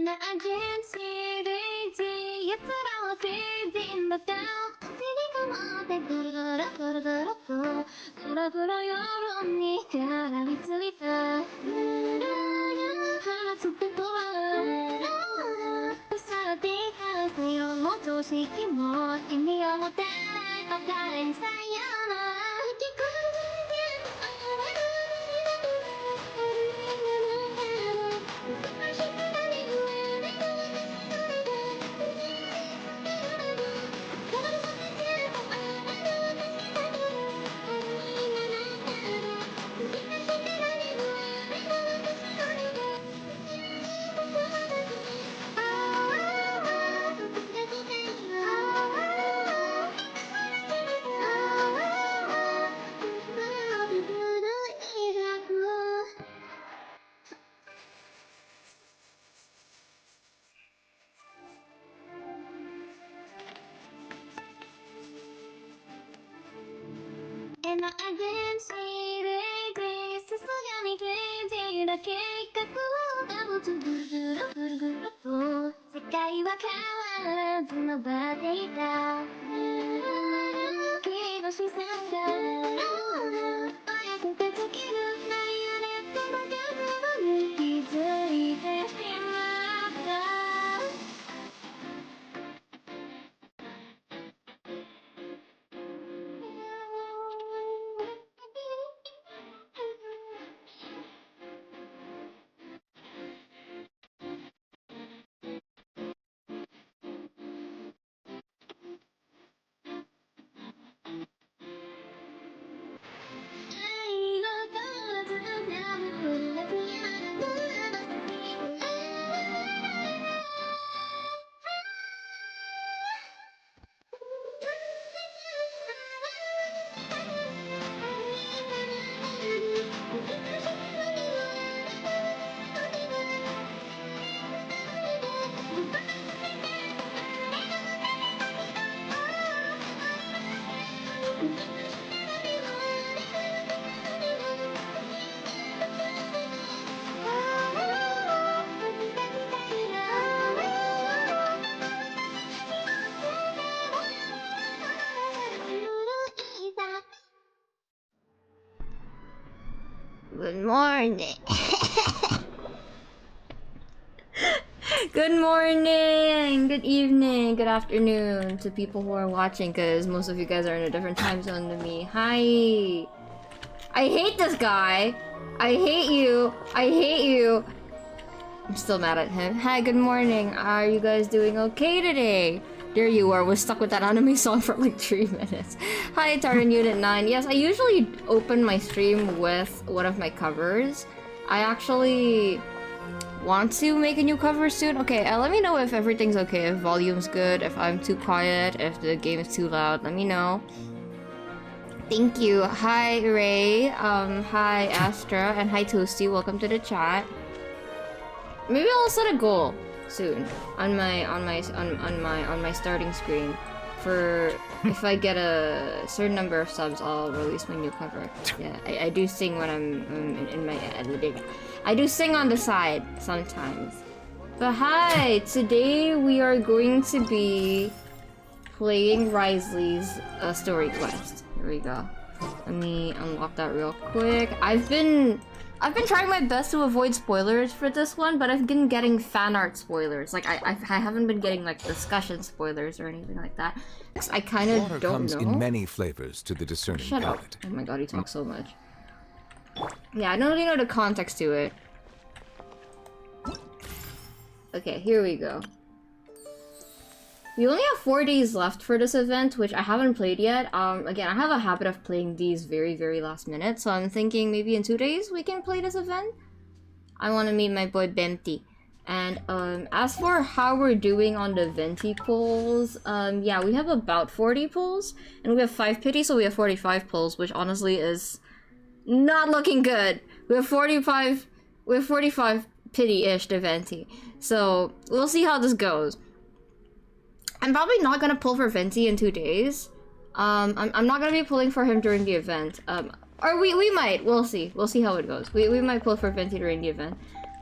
And I didn't see lazy, it's what I was busy in the town. Sitting on the good, 불어불어 여론이 바람이 들리다. 하나씩 돌아. 사디하세요, 모두 시키모. 이미 아무 때나 다른 사연아. And I didn't see lazy, 스스로이 되지 나計画をずぐるぐるぐると世界は変わらずの場でいた君の視線が親子がつけるマリオネットの数に気づいてしまった Good morning. Good morning, good evening, good afternoon to people who are watching, because most of you guys are in a different time zone than me. Hi. I hate this guy. I hate you. I hate you. I'm still mad at him. Hi, good morning. Are you guys doing okay today? There you are. We're stuck with that anime song for like 3 minutes. Hi, Taran Unit 9. Yes, I usually open my stream with one of my covers. I actually want to make a new cover soon. Okay, let me know if everything's okay, if volume's good, if I'm too quiet, if the game is too loud. Let me know. Thank you. Hi, Ray. Hi, Astra, and hi, Toasty. Welcome to the chat. Maybe I'll set a goal soon on my starting screen for if I get a certain number of subs, I'll release my new cover. Yeah, I do sing when I'm in my I do sing on the side sometimes. But hi, today we are going to be playing Wriothesley's story quest. Here we go. Let me unlock that real quick. I've been trying my best to avoid spoilers for this one, but I've been getting fan art spoilers. Like I haven't been getting like discussion spoilers or anything like that. 'Cause I kind of don't comes know. in many flavors to the discerning Shut up. palate. Oh my god, he talks so much. Yeah, I don't really know the context to it. Okay, here we go. We only have 4 days left for this event, which I haven't played yet. Again, I have a habit of playing these very last minute, so I'm thinking maybe in 2 days we can play this event. I want to meet my boy Bempty. And as for how we're doing on the Venti polls, yeah, we have about 40 polls, and we have 5 pity, so we have 45 polls, which honestly is not looking good. We have 45 pity-ish to Venti. So we'll see how this goes. I'm probably not gonna pull for Venti in 2 days. I'm not gonna be pulling for him during the event. Or we might. We'll see. We'll see how it goes. We might pull for Venti during the event.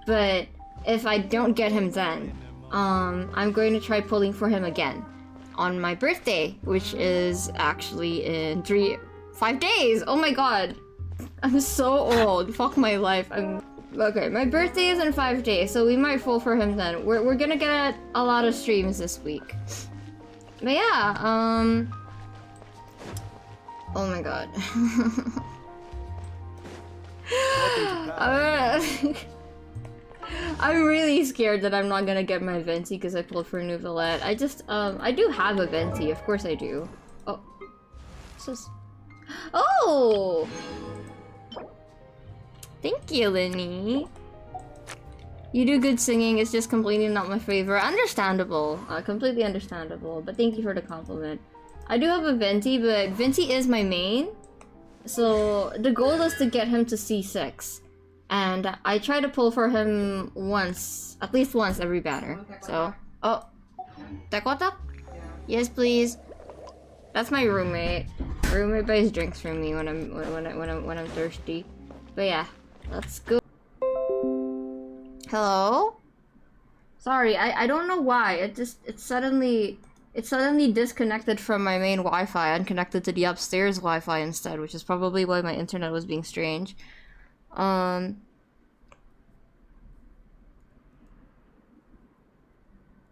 But if I don't get him then, I'm going to try pulling for him again on my birthday, which is actually in 5 days. Oh my god, I'm so old. Fuck my life. Okay, my birthday is in 5 days, so we might pull for him then. We're gonna get a lot of streams this week. But yeah, oh my god. I'm really scared that I'm not gonna get my venti because I pulled for Nouvellette. I do have a venti, of course I do. Oh. Oh! Thank you, Linny. You do good singing, it's just completely not my favorite. Understandable. Completely understandable, but thank you for the compliment. I do have a venti, but venti is my main. So the goal is to get him to C6. And I try to pull for him once, at least once every batter. So, oh, Tequata? Yes, please. That's my roommate. Roommate buys drinks for me when I'm thirsty. But yeah, let's go. Hello? Sorry, I don't know why. It suddenly disconnected from my main Wi-Fi and connected to the upstairs Wi-Fi instead, which is probably why my internet was being strange.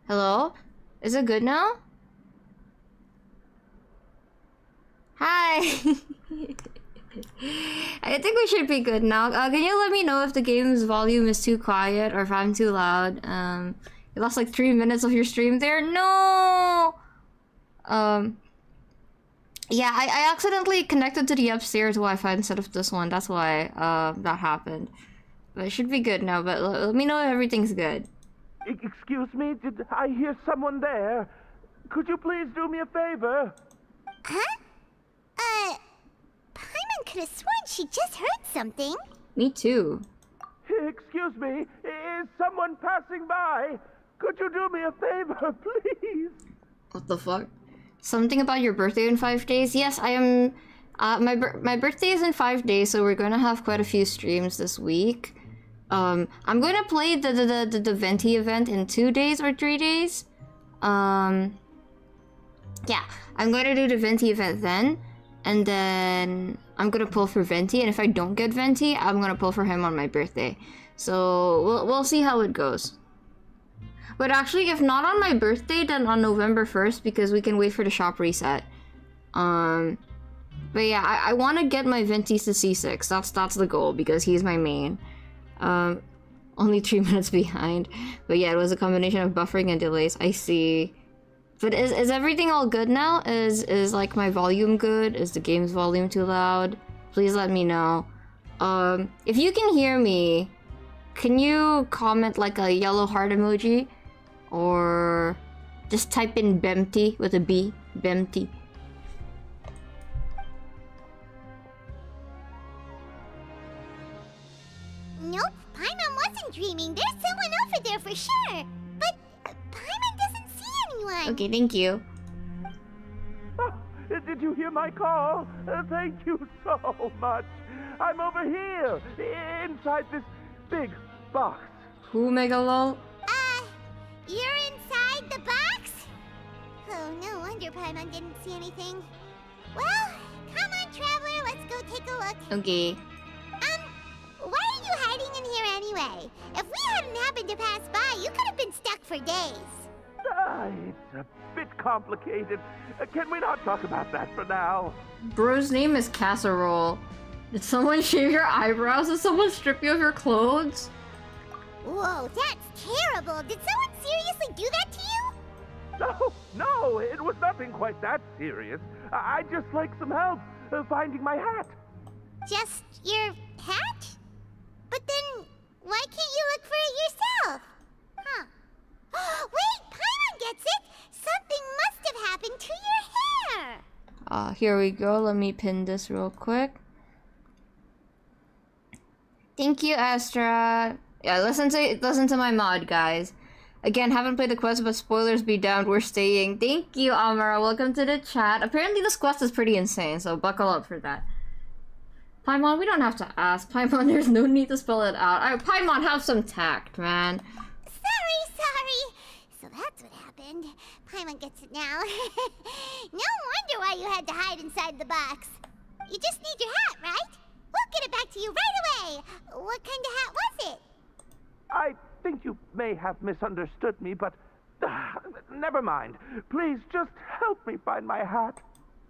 Hello? Is it good now? Hi! I think we should be good now. Can you let me know if the game's volume is too quiet or if I'm too loud? You lost like 3 minutes of your stream there? No! Yeah, I accidentally connected to the upstairs Wi-Fi instead of this one. That's why that happened. But it should be good now, but let me know if everything's good. Excuse me, did I hear someone there? Could you please do me a favor? Huh? Paimon could have sworn she just heard something. Me too. Excuse me, is someone passing by? Could you do me a favor, please? What the fuck? Something about your birthday in 5 days? Yes, I am. My birthday is in 5 days, so we're gonna have quite a few streams this week. I'm gonna play the Venti event in 2 days or 3 days. Yeah, I'm gonna do the Venti event then, and then I'm gonna pull for Venti. And if I don't get Venti, I'm gonna pull for him on my birthday. So we'll see how it goes. But actually, if not on my birthday, then on November 1st, because we can wait for the shop reset. But yeah, I want to get my Ventis to C6. That's the goal, because he's my main. Only 3 minutes behind. But yeah, it was a combination of buffering and delays. I see. But is everything all good now? Is like my volume good? Is the game's volume too loud? Please let me know. If you can hear me, can you comment like a yellow heart emoji? Or just type in Bempty with a B. Bempty. Nope, Paimon wasn't dreaming. There's someone over there for sure. But Paimon doesn't see anyone. Okay, thank you. Oh, did you hear my call? Thank you so much. I'm over here, inside this big box. Who, Megalol? You're inside the box? Oh, no wonder Paimon didn't see anything. Well, come on, Traveler, let's go take a look. Okay. Why are you hiding in here anyway? If we hadn't happened to pass by, you could have been stuck for days. It's a bit complicated. Can we not talk about that for now? Bro's name is Casserole. Did someone shave your eyebrows? Did someone strip you of your clothes? Whoa, that's terrible. Did someone seriously do that to you? No, it was nothing quite that serious. I'd just like some help finding my hat. Just your hat? But then, why can't you look for it yourself? Huh. Wait, Paimon gets it! Something must have happened to your hair! Here we go. Let me pin this real quick. Thank you, Astra. Yeah, listen to my mod, guys. Again, haven't played the quest, but spoilers be damned, we're staying. Thank you, Amara. Welcome to the chat. Apparently this quest is pretty insane, so buckle up for that. Paimon, we don't have to ask. Paimon, there's no need to spell it out. Paimon, have some tact, man. mind. Paimon gets it now. No wonder why you had to hide inside the box. You just need your hat, right? We'll get it back to you right away. What kind of hat was it? I think you may have misunderstood me, but never mind. Please just help me find my hat.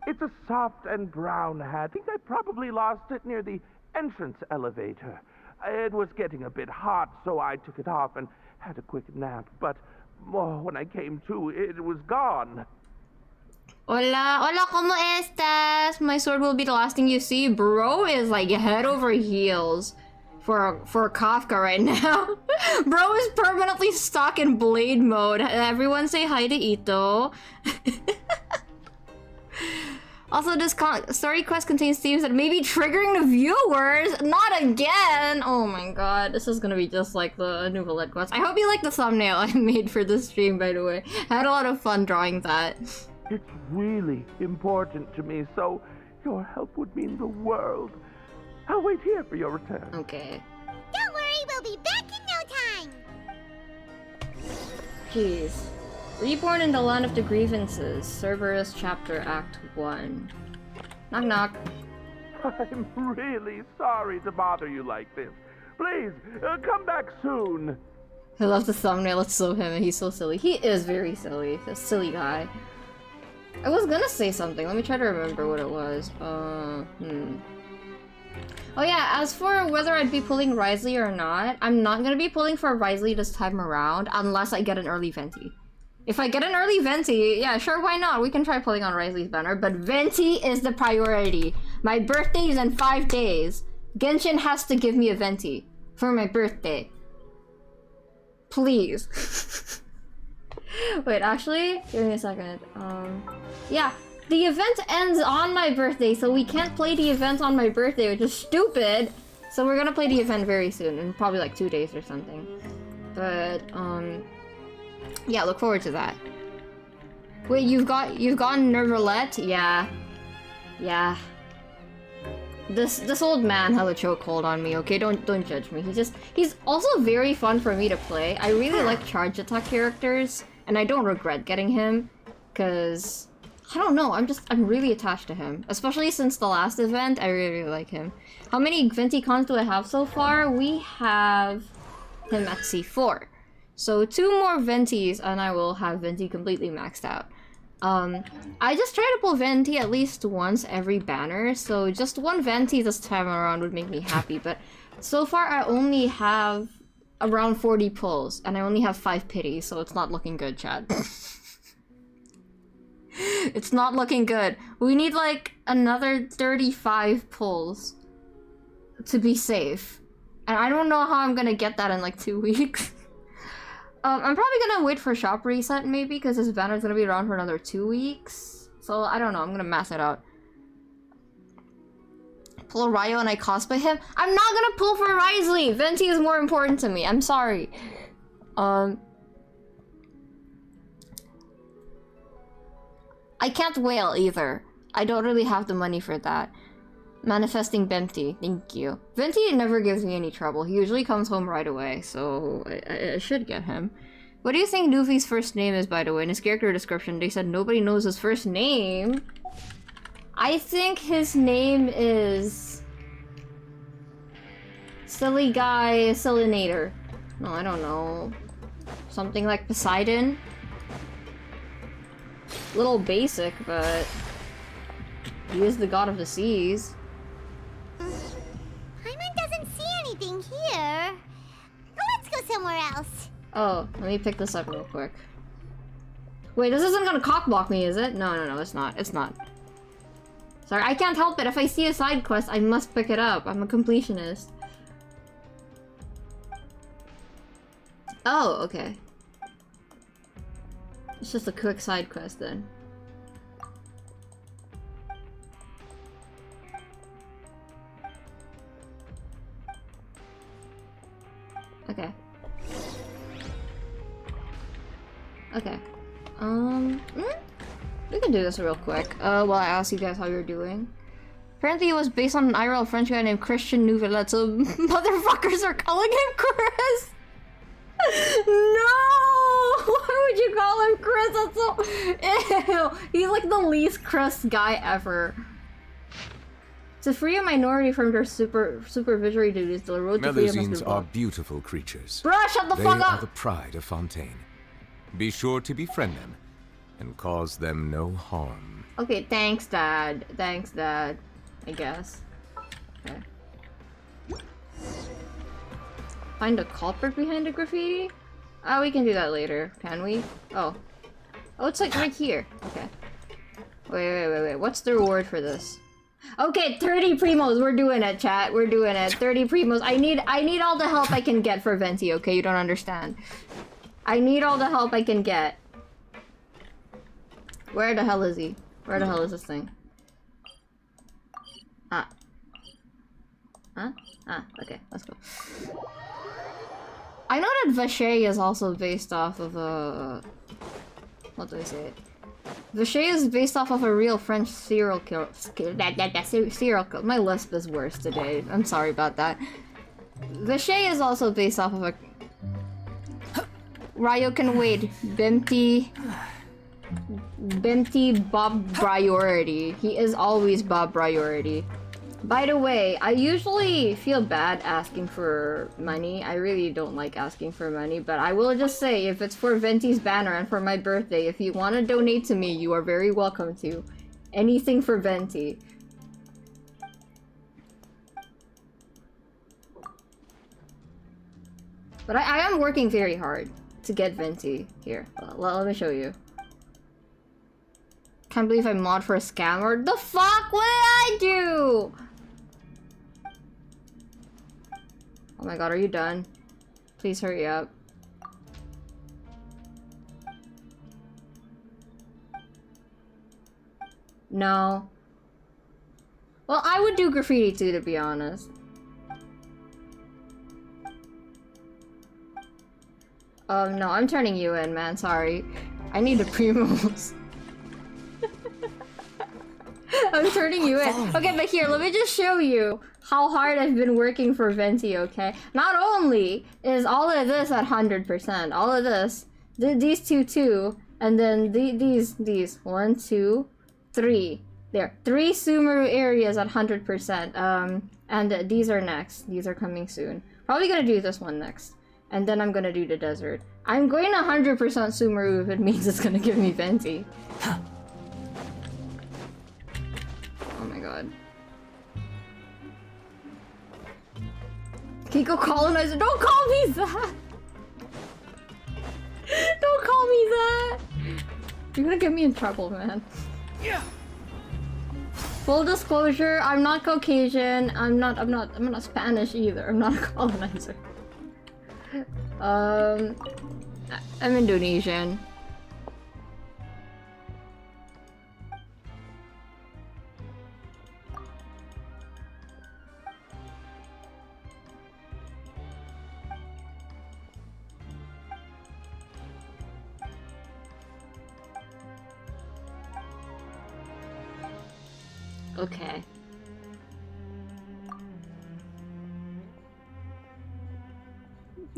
It's a soft and brown hat. I think I probably lost it near the entrance elevator. It was getting a bit hot, so I took it off and had a quick nap. But when I came to, it was gone. Hola, hola, ¿cómo estás? My sword will be the last thing you see. Bro is like head over heels for Kafka right now. Bro is permanently stuck in blade mode. Everyone say hi to Ito. Also, this story quest contains themes that may be triggering the viewers. Not again! Oh my god, this is gonna be just like the Nouvellette quest. I hope you like the thumbnail I made for this stream, by the way. I had a lot of fun drawing that. It's really important to me, so your help would mean the world. I'll wait here for your return. Okay. Don't worry, we'll be back in no time. Jeez. Reborn in the Land of the Grievances. Cerberus Chapter Act 1. Knock knock. I'm really sorry to bother you like this. Please, come back soon. I love the thumbnail, it's so him and he's so silly. He is very silly. A silly guy. I was gonna say something. Let me try to remember what it was. Oh yeah, as for whether I'd be pulling Wriothesley or not, I'm not gonna be pulling for Wriothesley this time around unless I get an early Venti. If I get an early Venti, yeah, sure, why not? We can try pulling on Wriothesley's banner, but Venti is the priority. My birthday is in 5 days. Genshin has to give me a Venti for my birthday. Please. Wait, actually, give me a second. Yeah, the event ends on my birthday, so we can't play the event on my birthday, which is stupid. So we're gonna play the event very soon, in probably like 2 days or something. But, yeah, look forward to that. Wait, you've gotten Nouvellette? Yeah. Yeah. This old man has a chokehold on me, okay? Don't judge me. He's also very fun for me to play. I really like charge attack characters, and I don't regret getting him, cause I don't know, I'm really attached to him. Especially since the last event, I really like him. How many Venti cons do I have so far? We have him at C4. So 2 more Ventis and I will have Venti completely maxed out. I just try to pull Venti at least once every banner, so just 1 Venti this time around would make me happy, but so far I only have around 40 pulls, and I only have 5 pities, so it's not looking good, Chad. It's not looking good. We need like another 35 pulls to be safe. And I don't know how I'm gonna get that in like 2 weeks. I'm probably gonna wait for shop reset maybe, because this banner's gonna be around for another 2 weeks. So I don't know, I'm gonna mass it out. Pull Ryo and I cosplay him? I'm not gonna pull for Wriothesley! Venti is more important to me, I'm sorry. I can't whale either. I don't really have the money for that. Manifesting Venti, thank you. Venti never gives me any trouble. He usually comes home right away, so I should get him. What do you think Nuvi's first name is, by the way? In his character description, they said nobody knows his first name. I think his name is... Silly Guy Silinator. No, I don't know. Something like Poseidon? Little basic, but... he is the god of the seas. Paimon doesn't see anything here. Let's go somewhere else. Oh, let me pick this up real quick. Wait, this isn't gonna cockblock me, is it? No, it's not. It's not. Sorry, I can't help it. If I see a side quest, I must pick it up. I'm a completionist. Oh, okay. It's just a quick side quest then. Okay. Okay. We can do this real quick. While I ask you guys how you're doing. Apparently it was based on an IRL French guy named Christian Nouvellette, so motherfuckers are calling him Chris! No! Why would you call him Chris, that's so... Ew. He's like the least Chris guy ever. To free a minority from their supervisory duties, the road to freedom must Melusines be are walked. beautiful creatures. Bruh, shut the They fuck are up! the pride of Fontaine. Be sure to befriend them and cause them no harm. Okay, thanks, Dad. Thanks, Dad. I guess. Okay. Find a culprit behind the graffiti? Oh, we can do that later. Can we? Oh. Oh, it's like right here. Okay. Wait. What's the reward for this? Okay, 30 primos. We're doing it, chat. We're doing it. 30 primos. I need all the help I can get for Venti, okay? You don't understand. I need all the help I can get. Where the hell is he? Where the hell is this thing? Ah. Huh? Ah, okay, let's go. I know that Vacher is also based off of a... What do I say? Vacher is based off of a real French serial killer. Serial killer. My lisp is worse today. I'm sorry about that. Vacher is also based off of a... Ryo can wait. Bempty Bob Priority. He is always Bob Priority. By the way, I usually feel bad asking for money. I really don't like asking for money, but I will just say, if it's for Venti's banner and for my birthday, if you want to donate to me, you are very welcome to. Anything for Venti. But I am working very hard to get Venti. Here, let me show you. Can't believe I mod for a scammer. The fuck? What did I do? Oh my god, are you done? Please hurry up. No. Well, I would do graffiti too, to be honest. No, I'm turning you in, man. Sorry. I need the primos. I'm turning you in. Okay, but here, let me just show you how hard I've been working for Venti, okay? Not only is all of this at 100%, all of this, these two, and then these, 1, 2, 3. There, 3 Sumeru areas at 100%, and these are next. These are coming soon. Probably gonna do this one next. And then I'm gonna do the desert. I'm going 100% Sumeru if it means it's gonna give me Venti. Oh my god. Kiko colonizer, don't call me that! Don't call me that! You're gonna get me in trouble, man. Yeah. Full disclosure, I'm not Caucasian. I'm not Spanish either. I'm not a colonizer. I'm Indonesian. Okay.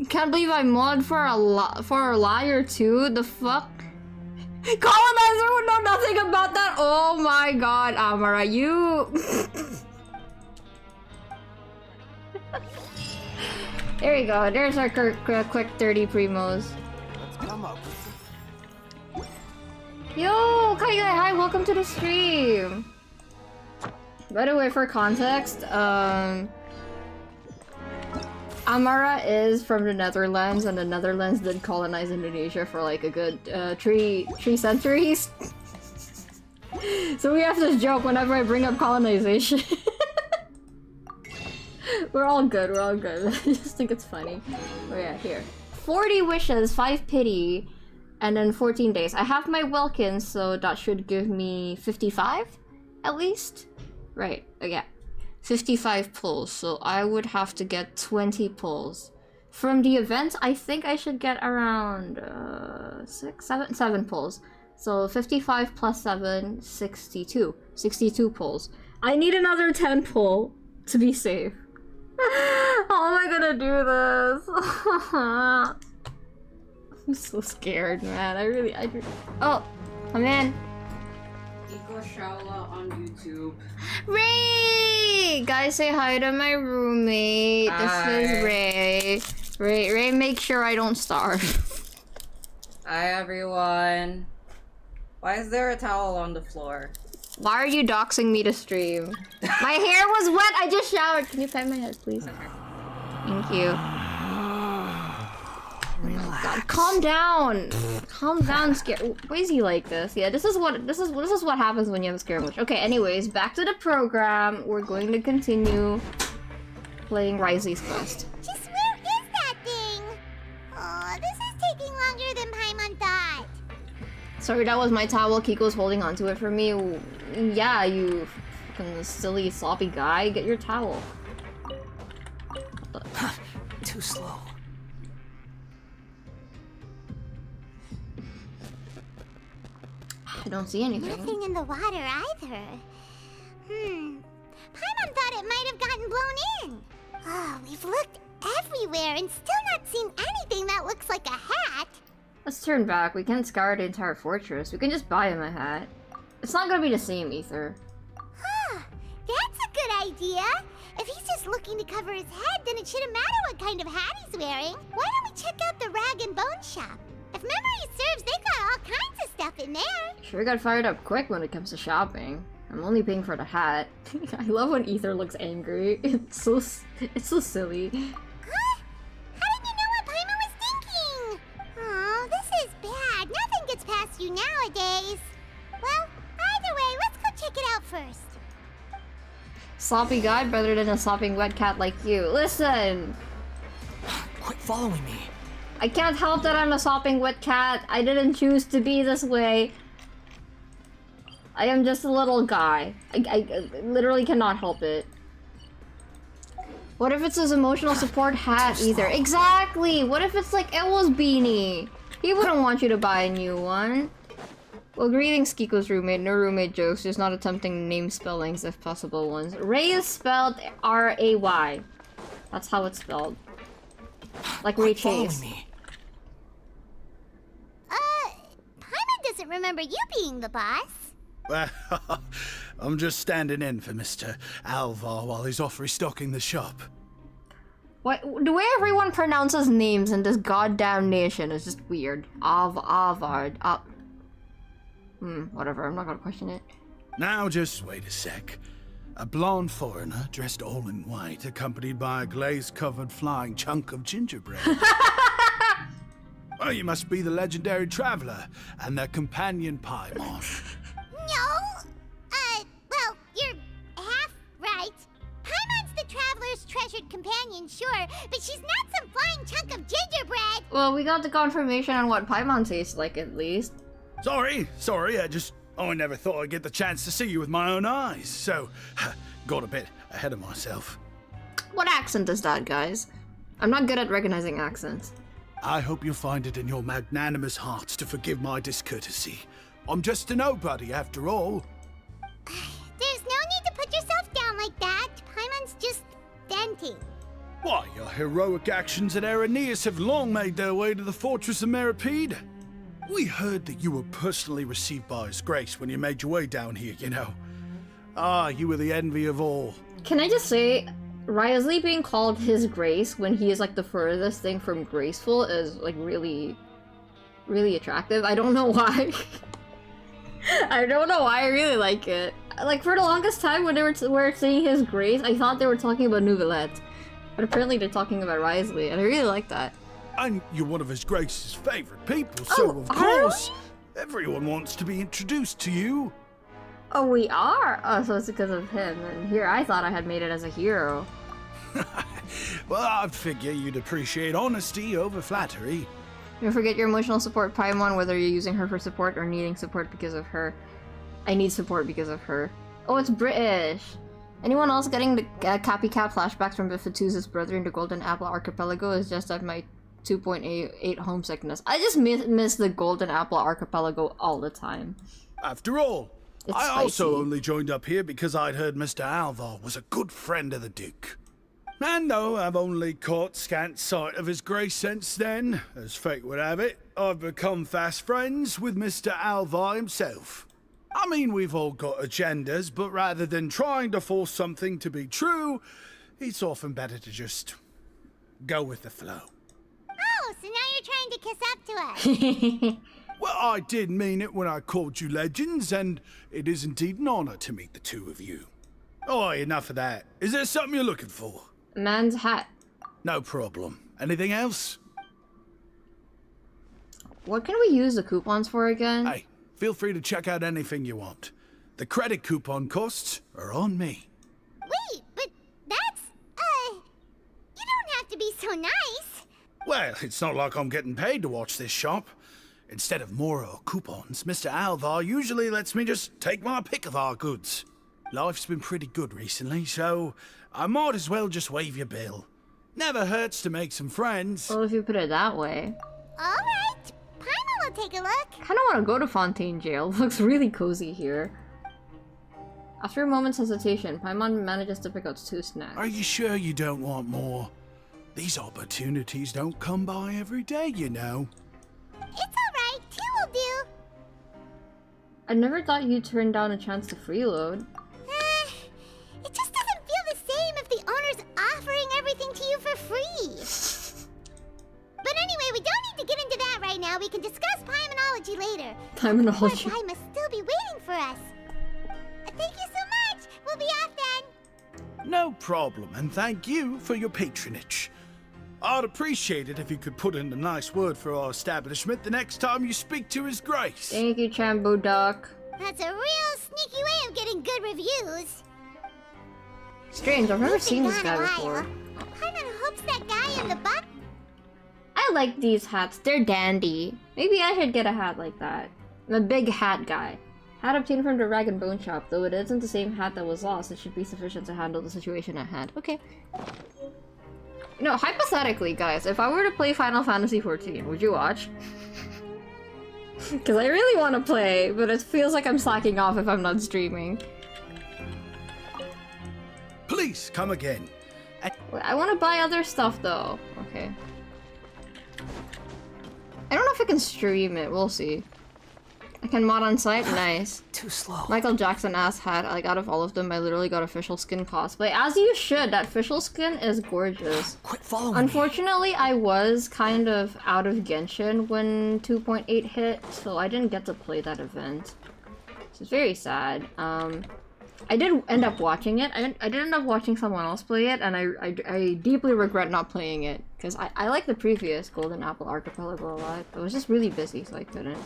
Can't believe I mod for a liar too. The fuck? Colonizer would know nothing about that. Oh my god, Amara, you. There you go. There's our quick 30 primos. Let's come up. Yo, Kai, hi, welcome to the stream. By the way, for context, Amara is from the Netherlands, and the Netherlands did colonize Indonesia for like a good 3 centuries. So we have this joke whenever I bring up colonization. We're all good, we're all good. I just think it's funny. Oh yeah, here. 40 wishes, 5 pity, and then 14 days. I have my Wilkins, so that should give me 55 at least. Right, yeah. 55 pulls, so I would have to get 20 pulls. From the event, I think I should get around 7 pulls. So 55 plus 7, 62. 62 pulls. I need another 10 pull to be safe. How am I gonna do this? I'm so scared, man. Oh, come in. Iko Shaula on YouTube. Ray! Guys, say hi to my roommate. Hi. This is Ray. Ray, make sure I don't starve. Hi everyone. Why is there a towel on the floor? Why are you doxing me to stream? My hair was wet. I just showered. Can you pat my head, please? Thank you. Relax. God, calm down. Calm down, scare. Why is he like this? Yeah, this is what happens when you have a scare emotion. Okay, anyways, back to the program. We're going to continue playing Wriothesley's quest. Just where is that thing? Oh, this is taking longer than Paimon thought. Sorry, that was my towel. Kiko's holding onto it for me. Yeah, you fucking silly, sloppy guy. Get your towel. Too slow. I don't see anything. Nothing in the water either. Paimon thought it might have gotten blown in. Oh, we've looked everywhere and still not seen anything that looks like a hat. Let's turn back. We can't scour the entire fortress. We can just buy him a hat. It's not gonna be the same, Ether. Huh, that's a good idea. If he's just looking to cover his head, then it shouldn't matter what kind of hat he's wearing. Why don't we check out the rag and bone shop? If memory serves, they got all kinds of stuff in there. Sure got fired up quick when it comes to shopping. I'm only paying for the hat. I love when Ether looks angry. It's so silly. Huh? How did you know what Paimon was thinking? Oh, this is bad. Nothing gets past you nowadays. Well, either way, let's go check it out first. Sloppy guy better than a sopping wet cat like you. Listen! Quit following me. I can't help that I'm a sopping wet cat. I didn't choose to be this way. I am just a little guy. I literally cannot help it. What if it's his emotional support hat either? Exactly! What if it's like Elwo's beanie? He wouldn't want you to buy a new one. Well, greetings, Kiko's roommate. No roommate jokes, just not attempting name spellings if possible ones. Ray is spelled R-A-Y. That's how it's spelled. Like Ray Chase. Me. Paimon doesn't remember you being the boss. Well, I'm just standing in for Mr. Alvar while he's off restocking the shop. What? The way everyone pronounces names in this goddamn nation is just weird. Avard. Whatever, I'm not gonna question it. Now just wait a sec. A blonde foreigner dressed all in white, accompanied by a glaze-covered flying chunk of gingerbread. Oh, you must be the legendary traveler and their companion Paimon. No! Well, you're half right. Paimon's the traveler's treasured companion, sure, but she's not some flying chunk of gingerbread! Well, we got the confirmation on what Paimon tastes like, at least. Sorry, I never thought I'd get the chance to see you with my own eyes, so got a bit ahead of myself. What accent is that, guys? I'm not good at recognizing accents. I hope you'll find it in your magnanimous hearts to forgive my discourtesy. I'm just a nobody, after all. There's no need to put yourself down like that. Paimon's just venting. Why, your heroic actions at Aeneas have long made their way to the fortress of Meripede. We heard that you were personally received by His Grace when you made your way down here, you know. Ah, you were the envy of all. Can I just say, Wriothesley being called His Grace when he is like the furthest thing from graceful is like really, really attractive. I don't know why. I don't know why, I really like it. Like, for the longest time when they were saying His Grace, I thought they were talking about Nouvellette. But apparently they're talking about Wriothesley, and I really like that. And you're one of His Grace's favorite people, so of course, everyone wants to be introduced to you. Oh, we are? Oh, so it's because of him. And here, I thought I had made it as a hero. Well, I figure you'd appreciate honesty over flattery. Don't forget your emotional support, Paimon, whether you're using her for support or needing support because of her. I need support because of her. Oh, it's British! Anyone else getting the copycat flashbacks from Bifatu's brother in the Golden Apple Archipelago is just at my 2.8 homesickness. I just miss the Golden Apple Archipelago all the time. After all, It's I spicy. also only joined up here because I'd heard Mr. Alvar was a good friend of the Duke. And though I've only caught scant sight of his grace since then, as fate would have it, I've become fast friends with Mr. Alvar himself. I mean, we've all got agendas, but rather than trying to force something to be true, it's often better to just go with the flow. Oh, so now you're trying to kiss up to us. Well, I did mean it when I called you legends, and it is indeed an honor to meet the two of you. Oh, enough of that. Is there something you're looking for? Man's hat. No problem. Anything else? What can we use the coupons for again? Hey, feel free to check out anything you want. The credit coupon costs are on me. Wait, but that's, you don't have to be so nice. Well, it's not like I'm getting paid to watch this shop. Instead of more coupons, Mr. Alvar usually lets me just take my pick of our goods. Life's been pretty good recently, so I might as well just waive your bill. Never hurts to make some friends. Well, if you put it that way. All right, Paimon will take a look. I kinda wanna go to Fontaine Jail. Looks really cozy here. After a moment's hesitation, Paimon manages to pick out 2 snacks. Are you sure you don't want more? These opportunities don't come by every day, you know. It's all right, 2 will do. I never thought you'd turn down a chance to freeload. It just doesn't feel the same if the owner's offering everything to you for free. But anyway, we don't need to get into that right now. We can discuss Paimanology later. Terminology. That guy must still be waiting for us. Thank you so much. We'll be off then. No problem, and thank you for your patronage. I'd appreciate it if you could put in a nice word for our establishment the next time you speak to His Grace. Thank you, Chambo Duck. That's a real sneaky way of getting good reviews. Strange, I've never It's seen been this gone guy a while. before. Paimon hopes that guy in the butt. I like these hats, they're dandy. Maybe I should get a hat like that. I'm a big hat guy. Hat obtained from the rag and bone shop, though it isn't the same hat that was lost, it should be sufficient to handle the situation at hand. Okay. You know, hypothetically, guys, if I were to play Final Fantasy XIV, would you watch? Because I really want to play, but it feels like I'm slacking off if I'm not streaming. Please, come again. I want to buy other stuff, though. Okay. I don't know if I can stream it, we'll see. I can mod on site? Nice. Too slow. Michael Jackson ass hat. Like, out of all of them, I literally got official skin cosplay. As you should! That official skin is gorgeous. Quit following me. Unfortunately, I was kind of out of Genshin when 2.8 hit, so I didn't get to play that event. So it's very sad. I did end up watching it. I did end up watching someone else play it, and I deeply regret not playing it. Because I like the previous Golden Apple Archipelago a lot. I was just really busy, so I couldn't.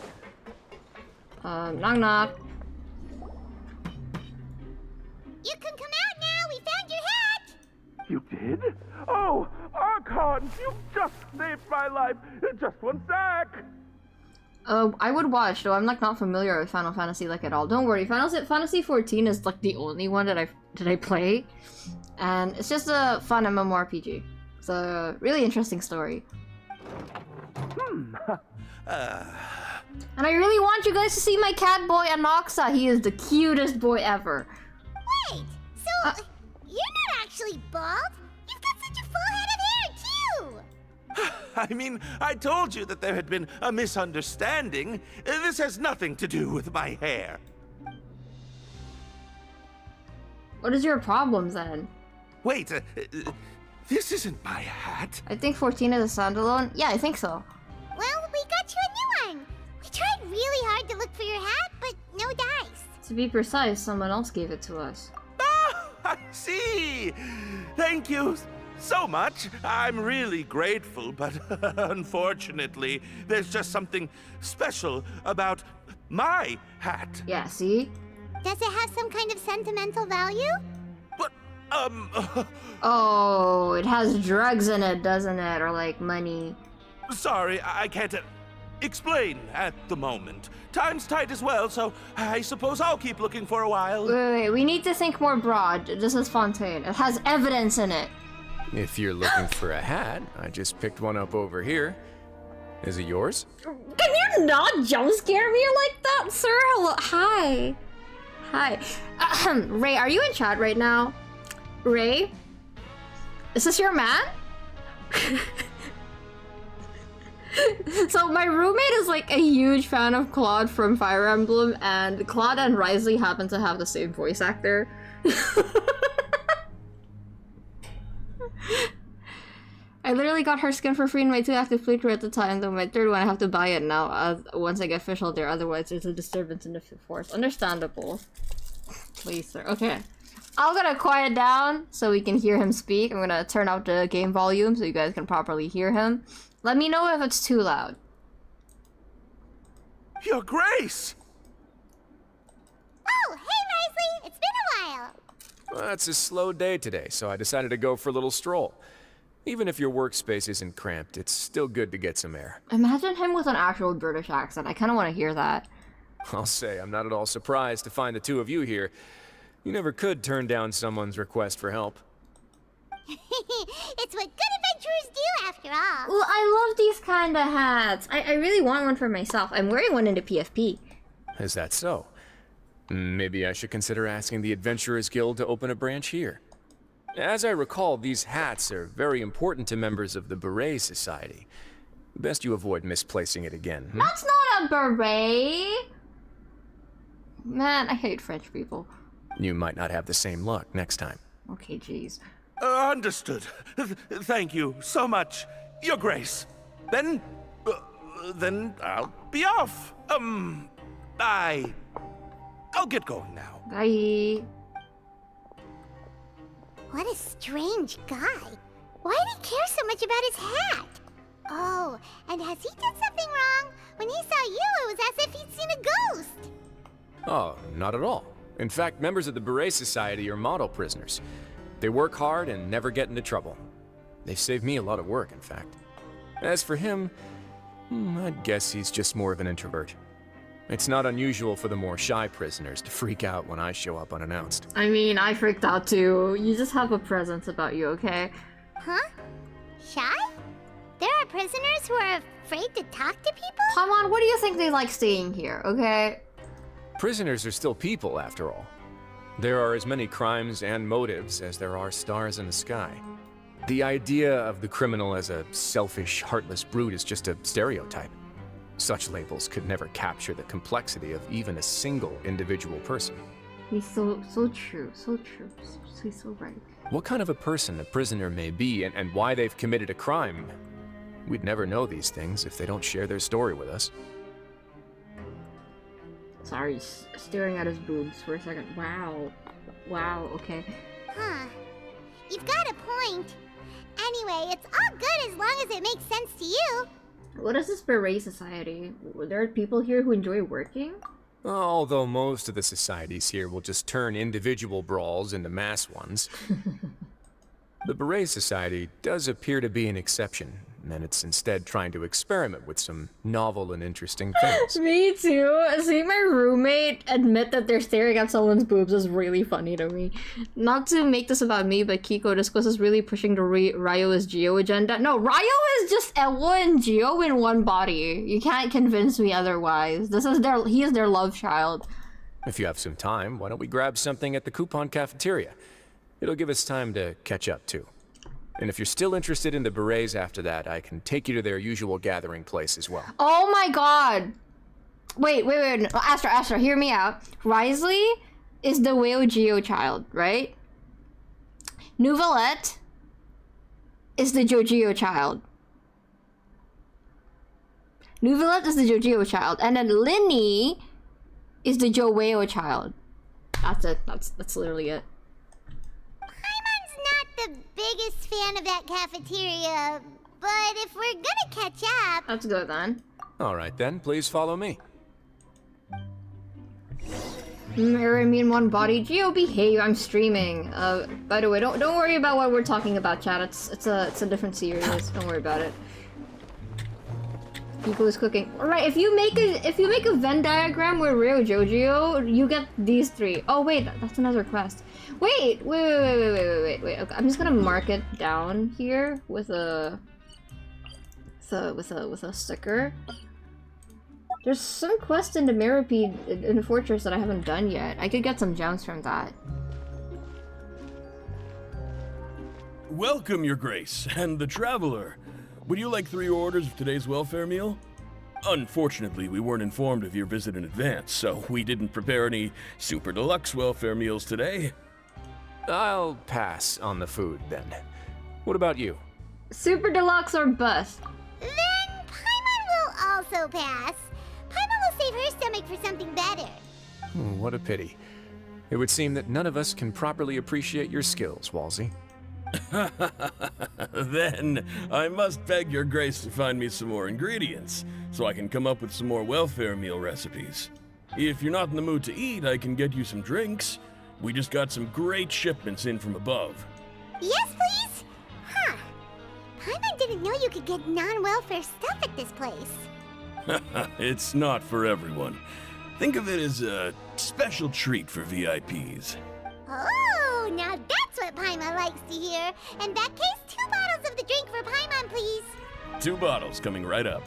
Knock knock. You can come out now. We found your hat. You did? Oh, Archons, you just saved my life. Just one sec. I would watch, though I'm like not familiar with Final Fantasy like at all. Don't worry, Final Fantasy 14 is like the only one that I play, and it's just a fun MMORPG. It's a really interesting story. And I really want you guys to see my cat boy Anoxa. He is the cutest boy ever. Wait, so you're not actually bald? You've got such a full head of hair, too. I mean, I told you that there had been a misunderstanding. This has nothing to do with my hair. What is your problem then? Wait, this isn't my hat. I think 14 is a standalone. Yeah, I think so. Well, we got you a new one. We tried really hard to look for your hat, but no dice. To be precise, someone else gave it to us. Ah, I see. Thank you so much. I'm really grateful, but unfortunately, there's just something special about my hat. Yeah, see? Does it have some kind of sentimental value? But, Oh, it has drugs in it, doesn't it? Or like money. sorry, I can't explain at the moment. Time's tight as well, so I suppose I'll keep looking for a while. Wait, we need to think more broad. This is Fontaine. It has evidence in it. If you're looking for a hat, I just picked one up over here. Is it yours? Can you not jump scare me like that, sir? Hello, hi. Hi. Ray, are you in chat right now? Ray? Is this your man? So my roommate is like a huge fan of Claude from Fire Emblem, and Claude and Wriothesley happen to have the same voice actor. I literally got her skin for free in my 2 active playthrough at the time, though my 3rd one I have to buy it now once I get official there, otherwise there's a disturbance in the force. Understandable. Please, sir. Okay. I'm gonna quiet down so we can hear him speak. I'm gonna turn out the game volume so you guys can properly hear him. Let me know if it's too loud. Your Grace! Oh, hey, Wriothesley! It's been a while! Well, it's a slow day today, so I decided to go for a little stroll. Even if your workspace isn't cramped, it's still good to get some air. Imagine him with an actual British accent. I kind of want to hear that. I'll say, I'm not at all surprised to find the two of you here. You never could turn down someone's request for help. It's what good adventurers do, after all. Well, I love these kind of hats. I really want one for myself. I'm wearing one in the PFP. Is that so? Maybe I should consider asking the Adventurers Guild to open a branch here. As I recall, these hats are very important to members of the Beret Society. Best you avoid misplacing it again. That's not a beret! Man, I hate French people. You might not have the same luck next time. Okay, jeez. Understood. Thank you so much, Your Grace. Then I'll be off. I'll get going now. Bye. What a strange guy. Why did he care so much about his hat? Oh, and has he done something wrong? When he saw you, it was as if he'd seen a ghost. Oh, not at all. In fact, members of the Beret Society are model prisoners. They work hard and never get into trouble. They've saved me a lot of work, in fact. As for him, I'd guess he's just more of an introvert. It's not unusual for the more shy prisoners to freak out when I show up unannounced. I mean, I freaked out too. You just have a presence about you, okay? Huh? Shy? There are prisoners who are afraid to talk to people? Come on, what do you think they like staying here, okay? Prisoners are still people, after all. There are as many crimes and motives as there are stars in the sky. The idea of the criminal as a selfish, heartless brute is just a stereotype. Such labels could never capture the complexity of even a single individual person. He's so true, so true. He's so right. What kind of a person a prisoner may be and why they've committed a crime, we'd never know these things if they don't share their story with us. Sorry, staring at his boobs for a second. Wow. Wow, okay. Huh. You've got a point. Anyway, it's all good as long as it makes sense to you. What is this Beret Society? There are people here who enjoy working? Although most of the societies here will just turn individual brawls into mass ones. The Beret Society does appear to be an exception, and it's instead trying to experiment with some novel and interesting things. Me too. Seeing my roommate admit that they're staring at someone's boobs is really funny to me. Not to make this about me, but Kiko Discos is really pushing the Ryo is Geo agenda. No, Ryo is just Ewo and Geo in one body. You can't convince me otherwise. He is their love child. If you have some time, why don't we grab something at the coupon cafeteria? It'll give us time to catch up too. And if you're still interested in the berets after that, I can take you to their usual gathering place as well. Oh my god! Wait. No, Astra, hear me out. Wriothesley is the Weo Geo child, right? Nouvelette is the Jogeo child. Nouvelette is the Jogeo child. And then Linny is the Joweo child. That's it. That's literally it. The biggest fan of that cafeteria, but if we're gonna catch up... Let's go then. All right then, please follow me. Mirror me in one body. Geo, behave. I'm streaming. By the way, don't worry about what we're talking about, chat. It's a different series. Don't worry about it. Kiko is cooking. All right. If you make a Venn diagram with Ryo Jojo, you get these three. Oh wait, that's another quest. Wait. Okay, I'm just gonna mark it down here with a sticker. There's some quest in the Mirapede in the fortress that I haven't done yet. I could get some gems from that. Welcome, Your Grace, and the Traveler. Would you like 3 orders of today's welfare meal? Unfortunately, we weren't informed of your visit in advance, so we didn't prepare any super deluxe welfare meals today. I'll pass on the food, then. What about you? Super deluxe or bust? Then Paimon will also pass. Paimon will save her stomach for something better. What a pity. It would seem that none of us can properly appreciate your skills, Walsey. Then, I must beg Your Grace to find me some more ingredients, so I can come up with some more welfare meal recipes. If you're not in the mood to eat, I can get you some drinks. We just got some great shipments in from above. Yes, please? Huh. Paimon didn't know you could get non-welfare stuff at this place. It's not for everyone. Think of it as a special treat for VIPs. Oh, now that's what Paimon likes to hear. In that case, 2 bottles of the drink for Paimon, please. 2 bottles coming right up.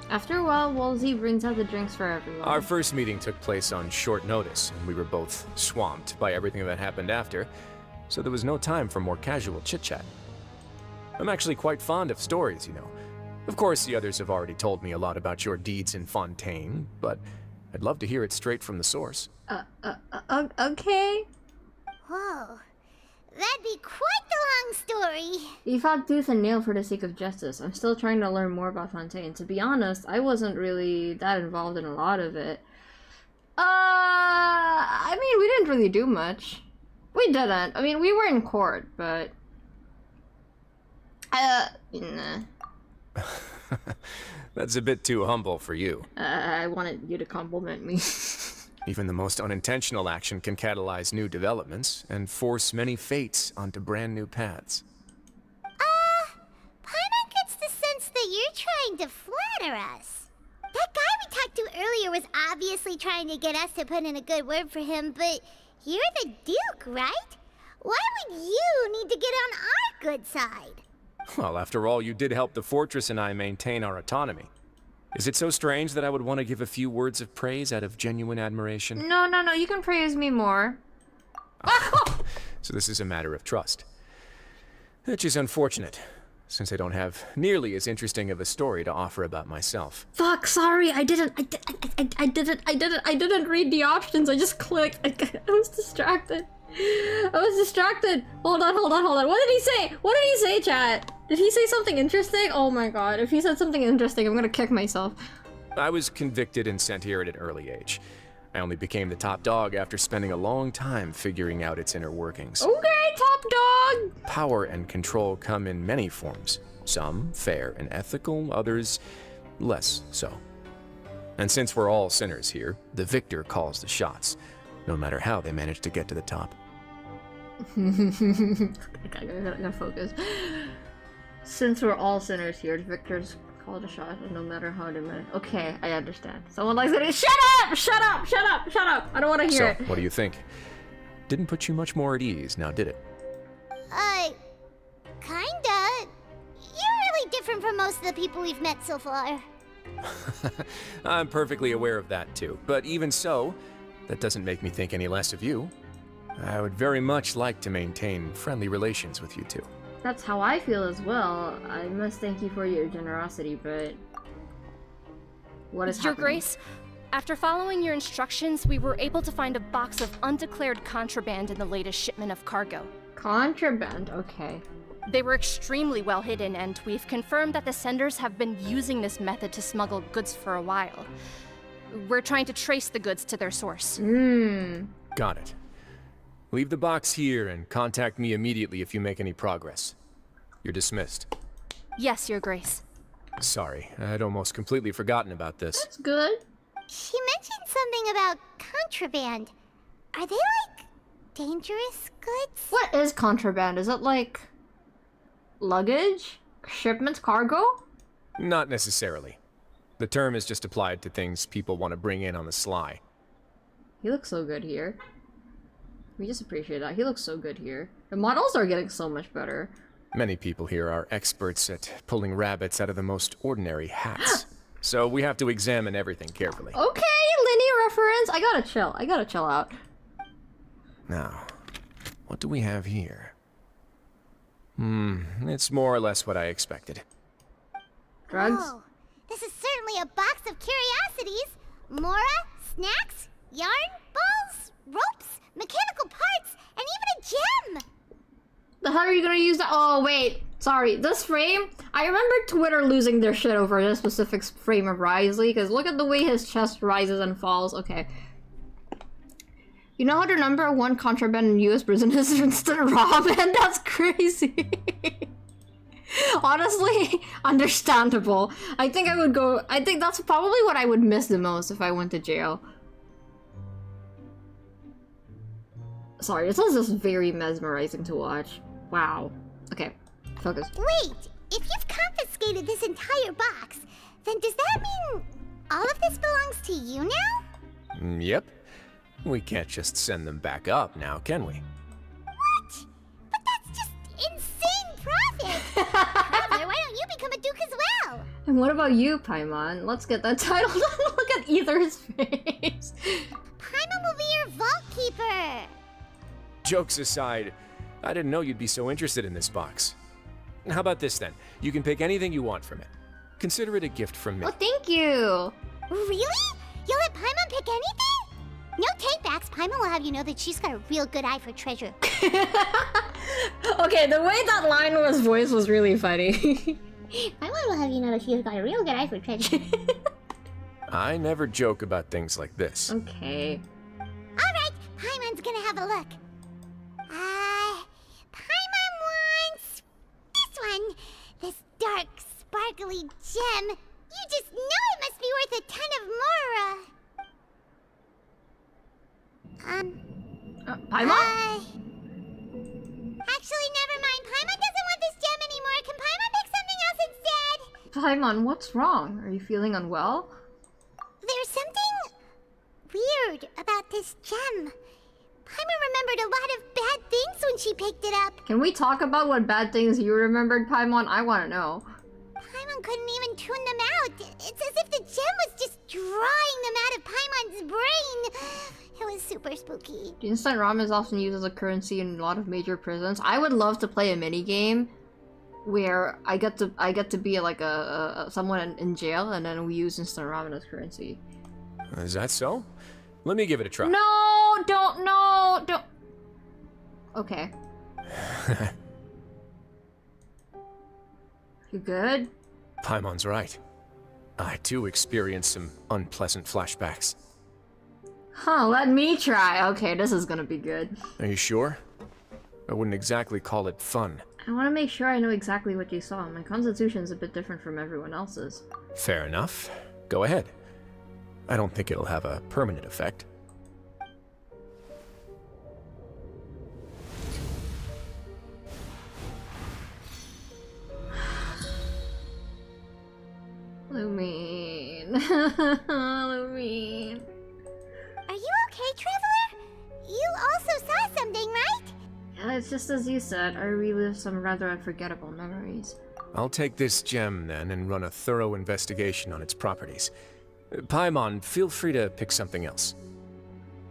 After a while, Wolsey brings out the drinks for everyone. Our first meeting took place on short notice, and we were both swamped by everything that happened after, so there was no time for more casual chit-chat. I'm actually quite fond of stories, you know. Of course, the others have already told me a lot about your deeds in Fontaine, but I'd love to hear it straight from the source. Okay. Whoa. That'd be quite the long story. You fought tooth and nail for the sake of justice. I'm still trying to learn more about Fontaine. To be honest, I wasn't really that involved in a lot of it. I mean, we didn't really do much. We didn't. I mean, we were in court, but... nah. That's a bit too humble for you. I wanted you to compliment me. Even the most unintentional action can catalyze new developments and force many fates onto brand new paths. Paimon gets the sense that you're trying to flatter us. That guy we talked to earlier was obviously trying to get us to put in a good word for him, but you're the Duke, right? Why would you need to get on our good side? Well, after all, you did help the fortress and I maintain our autonomy. Is it so strange that I would want to give a few words of praise out of genuine admiration? No, you can praise me more. So this is a matter of trust. Which is unfortunate, since I don't have nearly as interesting of a story to offer about myself. Fuck, sorry, I didn't read the options, I just clicked. I was distracted. Hold on. What did he say? What did he say, chat? Did he say something interesting? Oh my god, if he said something interesting, I'm gonna kick myself. I was convicted and sent here at an early age. I only became the top dog after spending a long time figuring out its inner workings. Okay, top dog! Power and control come in many forms. Some fair and ethical, others less so. And since we're all sinners here, the victor calls the shots, no matter how they manage to get to the top. I gotta focus. Since we're all sinners here, the victors call the shot, no matter how they manage. Okay, I understand. Someone likes it. Shut up! I don't want to hear it. So, what do you think? Didn't put you much more at ease, now did it? Kinda. You're really different from most of the people we've met so far. I'm perfectly aware of that too, but even so, that doesn't make me think any less of you. I would very much like to maintain friendly relations with you two. That's how I feel as well. I must thank you for your generosity, but... What is Your happening? Grace, after following your instructions, we were able to find a box of undeclared contraband in the latest shipment of cargo. Contraband, okay. They were extremely well hidden, and we've confirmed that the senders have been using this method to smuggle goods for a while. We're trying to trace the goods to their source. Got it. Leave the box here and contact me immediately if you make any progress. You're dismissed. Yes, Your Grace. Sorry, I'd almost completely forgotten about this. That's good. She mentioned something about contraband. Are they like dangerous goods? What is contraband? Is it like luggage? Shipments? Cargo? Not necessarily. The term is just applied to things people want to bring in on the sly. He looks so good here. We just appreciate that. He looks so good here. The models are getting so much better. Many people here are experts at pulling rabbits out of the most ordinary hats. So we have to examine everything carefully. Okay, Linny reference. I gotta chill out. Now, what do we have here? It's more or less what I expected. Drugs? Oh, this is certainly a box of curiosities. Mora, snacks, yarn, balls, ropes, mechanical parts, and even a gem! The hell are you gonna use that? Oh, wait. Sorry. This frame? I remember Twitter losing their shit over this specific frame of Wriothesley, because look at the way his chest rises and falls. Okay. You know how the number one contraband in US prison is instant ramen? That's crazy. Honestly, understandable. I think I would go... I think that's probably what I would miss the most if I went to jail. Sorry, this is just very mesmerizing to watch. Wow. Okay, focus. Wait, if you've confiscated this entire box, then does that mean all of this belongs to you now? Yep. We can't just send them back up now, can we? What? But that's just insane profit! Traveler, why don't you become a duke as well? And what about you, Paimon? Let's get that title. Look at Ether's face. Paimon will be your vault keeper! Jokes aside, I didn't know you'd be so interested in this box. How about this then? You can pick anything you want from it. Consider it a gift from me. Oh, thank you. Really? You'll let Paimon pick anything? No takebacks. Paimon will have you know that she's got a real good eye for treasure. Okay, the way that line was voiced was really funny. Paimon will have you know that she's got a real good eye for treasure. I never joke about things like this. Okay. Alright, Paimon's gonna have a look. Paimon wants this one. This dark, sparkly gem. You just know it must be worth a ton of Mora. Paimon? Actually, never mind. Paimon doesn't want this gem anymore. Can Paimon pick something else instead? Paimon, what's wrong? Are you feeling unwell? There's something weird about this gem. Paimon remembered a lot of bad things when she picked it up. Can we talk about what bad things you remembered, Paimon? I want to know. Paimon couldn't even tune them out. It's as if the gem was just drawing them out of Paimon's brain. It was super spooky. Instant ramen is often used as a currency in a lot of major prisons. I would love to play a mini game where I get to be like someone in jail, and then we use instant ramen as currency. Is that so? Let me give it a try. No, don't. Okay. You good? Paimon's right. I too experienced some unpleasant flashbacks. Huh, let me try. Okay, this is gonna be good. Are you sure? I wouldn't exactly call it fun. I want to make sure I know exactly what you saw. My constitution's a bit different from everyone else's. Fair enough. Go ahead. I don't think it'll have a permanent effect. Lumine. Lumine. Are you okay, Traveler? You also saw something, right? Yeah, it's just as you said. I relived some rather unforgettable memories. I'll take this gem then and run a thorough investigation on its properties. Paimon, feel free to pick something else.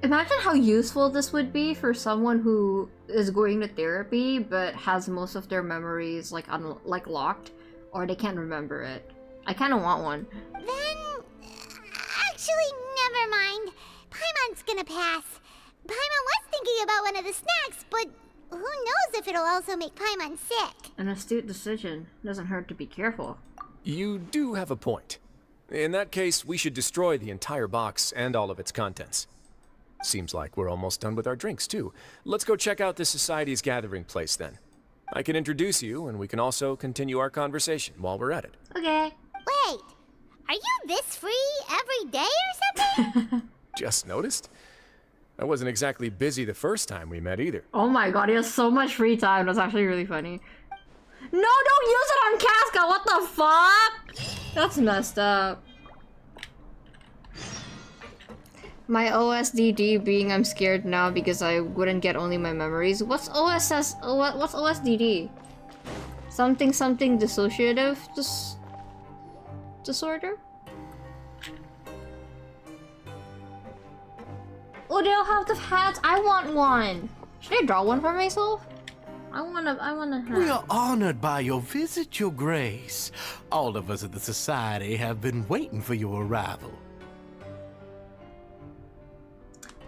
Imagine how useful this would be for someone who is going to therapy but has most of their memories like locked, or they can't remember it. I kind of want one. Then, actually, never mind. Paimon's gonna pass. Paimon was thinking about one of the snacks, but who knows if it'll also make Paimon sick. An astute decision. Doesn't hurt to be careful. You do have a point. In that case, we should destroy the entire box and all of its contents. Seems like we're almost done with our drinks, too. Let's go check out the Society's gathering place, then. I can introduce you, and we can also continue our conversation while we're at it. Okay. Wait, are you this free every day or something? Just noticed? I wasn't exactly busy the first time we met either. Oh my god, he has so much free time. That's actually really funny. No, don't use it on Casca! What the fuck? That's messed up. My OSDD being I'm scared now because I wouldn't get only my memories. What's OSDD? Something dissociative disorder? Oh, they don't have the hats. I want one. Should I draw one for myself? I wanna have. We are honored by your visit, Your Grace. All of us at the Society have been waiting for your arrival.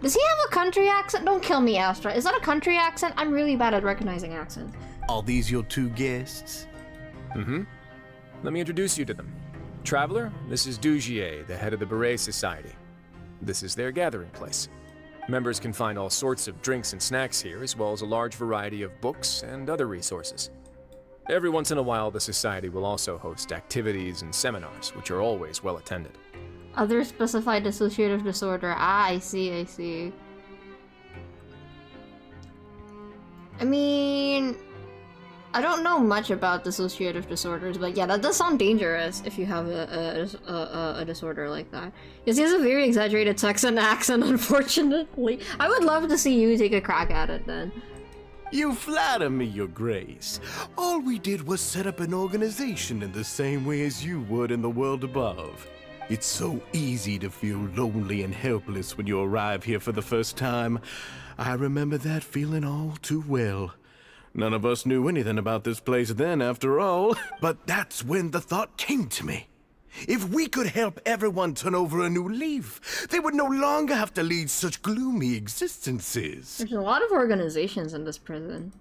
Does he have a country accent? Don't kill me, Astra. Is that a country accent? I'm really bad at recognizing accents. Are these your two guests? Mm-hmm. Let me introduce you to them. Traveler, this is Dugier, the head of the Beret Society. This is their gathering place. Members can find all sorts of drinks and snacks here, as well as a large variety of books and other resources. Every once in a while, the Society will also host activities and seminars, which are always well attended. Other specified dissociative disorder. Ah, I see. I mean, I don't know much about dissociative disorders, but yeah, that does sound dangerous if you have a disorder like that. Yes, he has a very exaggerated Texan accent, unfortunately. I would love to see you take a crack at it then. You flatter me, Your Grace. All we did was set up an organization in the same way as you would in the world above. It's so easy to feel lonely and helpless when you arrive here for the first time. I remember that feeling all too well. None of us knew anything about this place then, after all. But that's when the thought came to me. If we could help everyone turn over a new leaf, they would no longer have to lead such gloomy existences. There's a lot of organizations in this prison.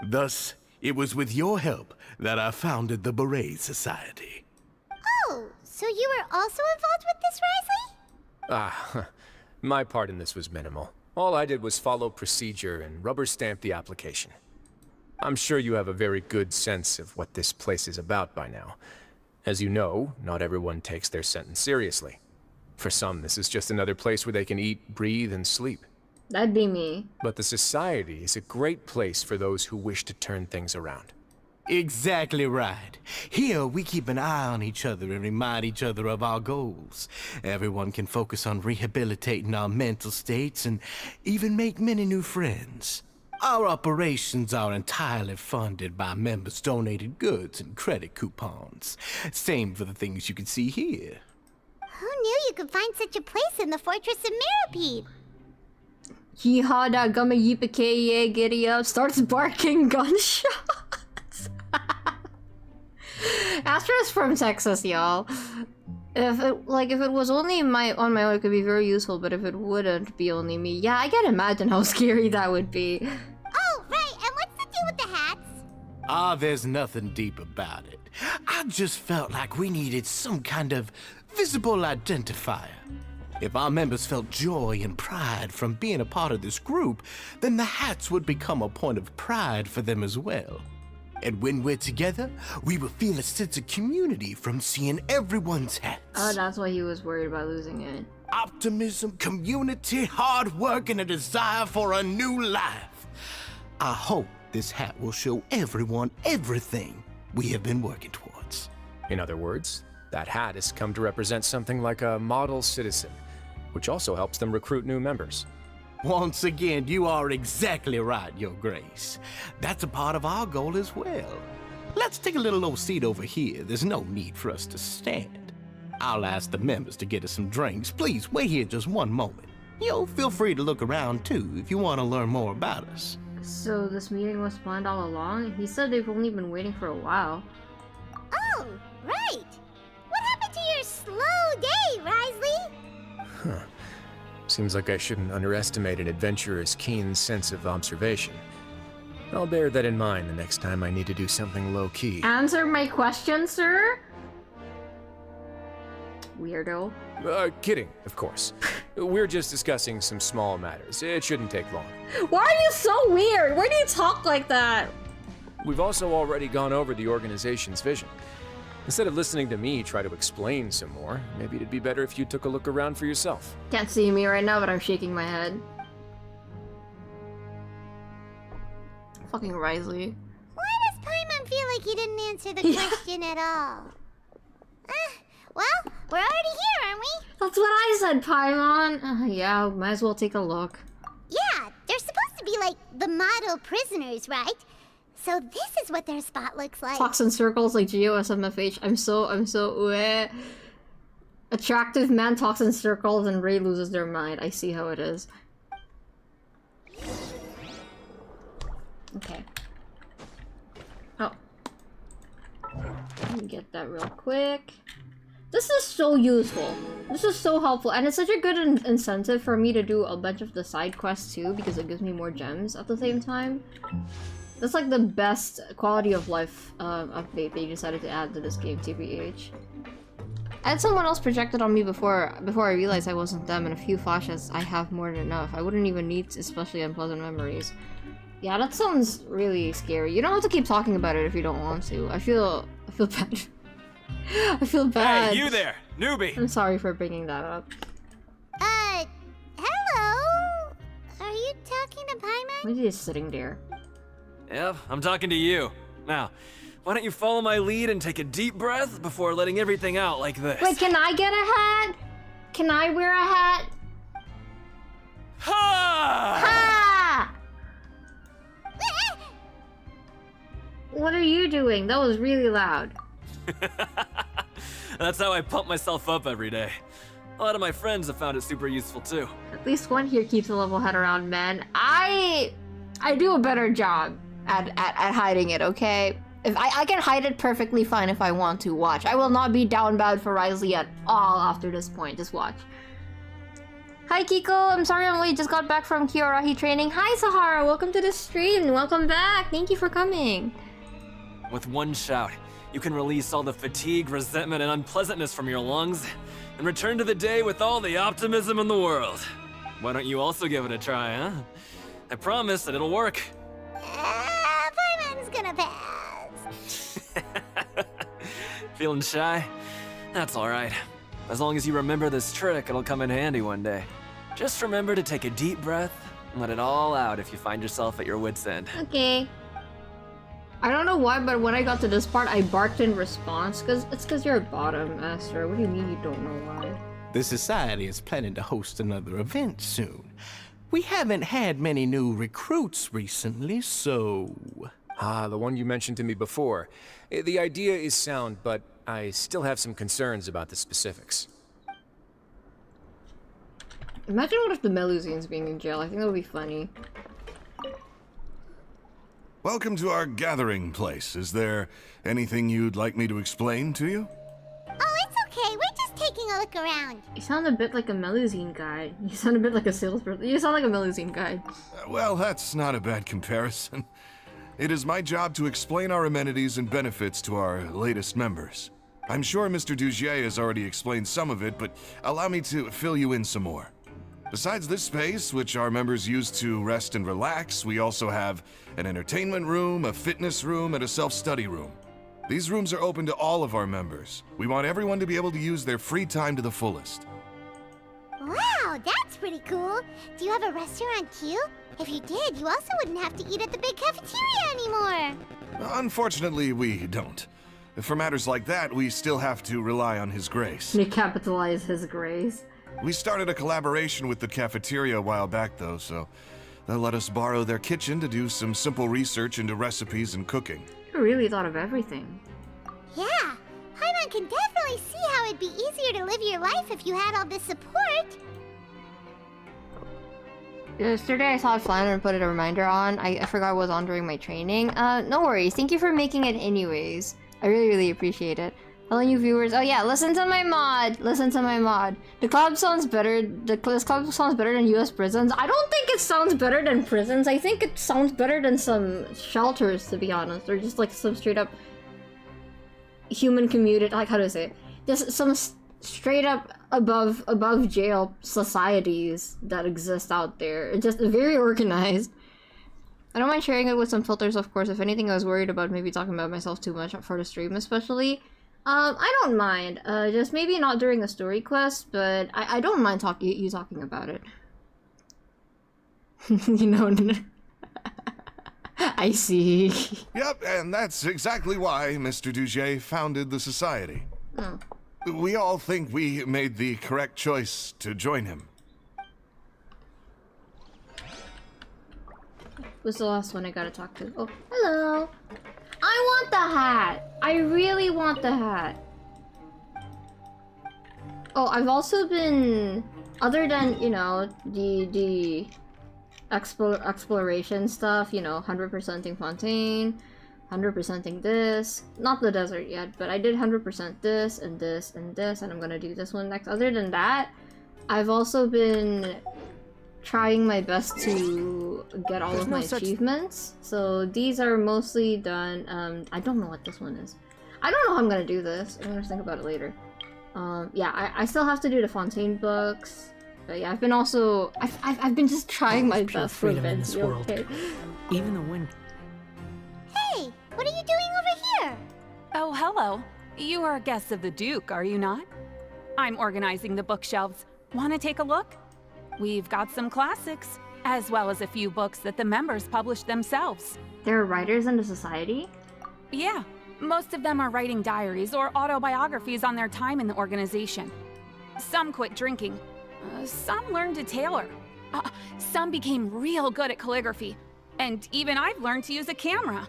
Thus, it was with your help that I founded the Beret Society. Oh, so you were also involved with this, Wriothesley? Ah, my part in this was minimal. All I did was follow procedure and rubber stamp the application. I'm sure you have a very good sense of what this place is about by now. As you know, not everyone takes their sentence seriously. For some, this is just another place where they can eat, breathe, and sleep. That'd be me. But the Society is a great place for those who wish to turn things around. Exactly right. Here, we keep an eye on each other and remind each other of our goals. Everyone can focus on rehabilitating our mental states and even make many new friends. Our operations are entirely funded by members' donated goods and credit coupons. Same for the things you can see here. Who knew you could find such a place in the Fortress of Mirapede? Yeehaw, that gummy yippee yeah, giddy up, starts barking gunshots. Astra's from Texas, y'all. If it was only on my own, it could be very useful, but if it wouldn't be only me, yeah, I can imagine how scary that would be. Oh, right, and what's the deal with the hats? Ah, there's nothing deep about it. I just felt like we needed some kind of visible identifier. If our members felt joy and pride from being a part of this group, then the hats would become a point of pride for them as well. And when we're together, we will feel a sense of community from seeing everyone's hats. Oh, that's why he was worried about losing it. Optimism, community, hard work, and a desire for a new life. I hope this hat will show everyone everything we have been working towards. In other words, that hat has come to represent something like a model citizen, which also helps them recruit new members. Once again, you are exactly right, Your Grace. That's a part of our goal as well. Let's take a little old seat over here. There's no need for us to stand. I'll ask the members to get us some drinks. Please wait here just one moment. Feel free to look around too if you want to learn more about us. So this meeting was planned all along? He said they've only been waiting for a while. Oh, right. What happened to your slow day, Wriothesley? Huh. Seems like I shouldn't underestimate an adventurer's keen sense of observation. I'll bear that in mind the next time I need to do something low-key. Answer my question, sir? Weirdo. Kidding, of course. We're just discussing some small matters. It shouldn't take long. Why are you so weird? Why do you talk like that? We've also already gone over the organization's vision. Instead of listening to me try to explain some more, maybe it'd be better if you took a look around for yourself. Can't see me right now, but I'm shaking my head. Fucking Wriothesley. Why does Paimon feel like he didn't answer the question at all? Well, we're already here, aren't we? That's what I said, Paimon. Yeah, might as well take a look. Yeah, they're supposed to be like the model prisoners, right? So this is what their spot looks like. Talks in circles like GOSMFH. I'm so attractive man talks in circles and Ray loses their mind. I see how it is. Okay. Let me get that real quick. This is so useful. This is so helpful, and it's such a good incentive for me to do a bunch of the side quests too, because it gives me more gems at the same time. That's like the best quality of life update they decided to add to this game, TBH. I had someone else projected on me before I realized I wasn't them. In a few flashes, I have more than enough. I wouldn't even need especially unpleasant memories. Yeah, that sounds really scary. You don't have to keep talking about it if you don't want to. I feel bad. I feel bad. Hey, you there, newbie! I'm sorry for bringing that up. Hello? Are you talking to Paimon? Why is he just sitting there? Yep, I'm talking to you. Now, why don't you follow my lead and take a deep breath before letting everything out like this? Wait, can I get a hat? Can I wear a hat? Ha! Ha! What are you doing? That was really loud. That's how I pump myself up every day. A lot of my friends have found it super useful too. At least one here keeps a level head around men. I do a better job at hiding it, okay? If I can hide it perfectly fine if I want to. Watch. I will not be down bad for Wriothesley at all after this point. Just watch. Hi Kiko, I'm sorry I'm late. Just got back from Kyorahi training. Hi Sahara, welcome to the stream. Welcome back. Thank you for coming. With one shout, you can release all the fatigue, resentment, and unpleasantness from your lungs and return to the day with all the optimism in the world. Why don't you also give it a try, huh? I promise that it'll work. Paimon's gonna pass. Feeling shy? That's alright. As long as you remember this trick, it'll come in handy one day. Just remember to take a deep breath and let it all out if you find yourself at your wit's end. Okay. I don't know why, but when I got to this part, I barked in response, because you're a bottom, Master. What do you mean you don't know why? The Society is planning to host another event soon. We haven't had many new recruits recently, so... Ah, the one you mentioned to me before. The idea is sound, but I still have some concerns about the specifics. Imagine what if the Melusines being in jail. I think that would be funny. Welcome to our gathering place. Is there anything you'd like me to explain to you? Oh, it's okay. We're just taking a look around. You sound a bit like a Melusine guy. You sound a bit like a salesperson. You sound like a Melusine guy. Well, that's not a bad comparison. It is my job to explain our amenities and benefits to our latest members. I'm sure Mr. Dugier has already explained some of it, but allow me to fill you in some more. Besides this space, which our members use to rest and relax, we also have an entertainment room, a fitness room, and a self-study room. These rooms are open to all of our members. We want everyone to be able to use their free time to the fullest. Wow, that's pretty cool. Do you have a restaurant too? If you did, you also wouldn't have to eat at the big cafeteria anymore. Unfortunately, we don't. For matters like that, we still have to rely on His Grace. They capitalize His Grace. We started a collaboration with the cafeteria a while back, though, so they'll let us borrow their kitchen to do some simple research into recipes and cooking. You really thought of everything. Yeah, Paimon can definitely see how it'd be easier to live your life if you had all this support. Yesterday I saw a flyer and put a reminder on. I forgot what was on during my training. No worries. Thank you for making it anyways. I really appreciate it. Hello, you viewers. Oh yeah, listen to my mod. Listen to my mod. The club sounds better. This club sounds better than U.S. prisons. I don't think it sounds better than prisons. I think it sounds better than some shelters, to be honest, or just like some straight up human community. Like, how do I say it? Just some straight up above jail societies that exist out there. It's just very organized. I don't mind sharing it with some filters, of course. If anything, I was worried about maybe talking about myself too much for the stream, especially. I don't mind. Just maybe not during a story quest, but I don't mind you talking about it. You know, I see. Yep, and that's exactly why Mr. Dugier founded the Society. Oh. We all think we made the correct choice to join him. Who's the last one I gotta talk to? Oh, hello! I want the hat! I really want the hat. Oh, I've also been... Other than, you know, the exploration stuff, you know, 100%ing Fontaine, 100%ing this. Not the desert yet, but I did 100% this and this and this, and I'm gonna do this one next. Other than that, I've also been trying my best to get all of my achievements. So these are mostly done. I don't know what this one is. I don't know how I'm gonna do this. I'm gonna think about it later. Yeah, I still have to do the Fontaine books. But yeah, I've been also... I've been just trying my best for freedom in this world. okay? Even the wind. Hey, what are you doing over here? Oh, hello. You are guests of the Duke, are you not? I'm organizing the bookshelves. Want to take a look? We've got some classics, as well as a few books that the members publish themselves. There are writers in the society? Yeah, most of them are writing diaries or autobiographies on their time in the organization. Some quit drinking. Some learned to tailor. Some became real good at calligraphy. And even I've learned to use a camera.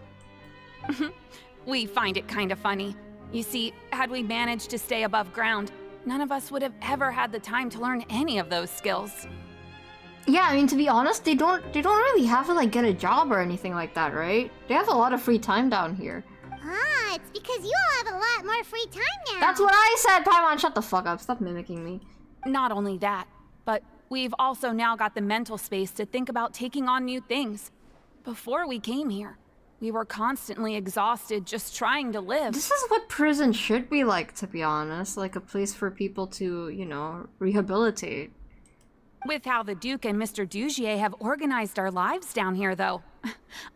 We find it kind of funny. You see, had we managed to stay above ground, none of us would have ever had the time to learn any of those skills. Yeah, I mean, to be honest, they don't really have to like get a job or anything like that, right? They have a lot of free time down here. Ah, it's because you all have a lot more free time now. That's what I said, Paimon, shut the fuck up. Stop mimicking me. Not only that, but we've also now got the mental space to think about taking on new things. Before we came here, we were constantly exhausted just trying to live. This is what prison should be like, to be honest. Like a place for people to, you know, rehabilitate. With how the Duke and Mr. Dugier have organized our lives down here, though,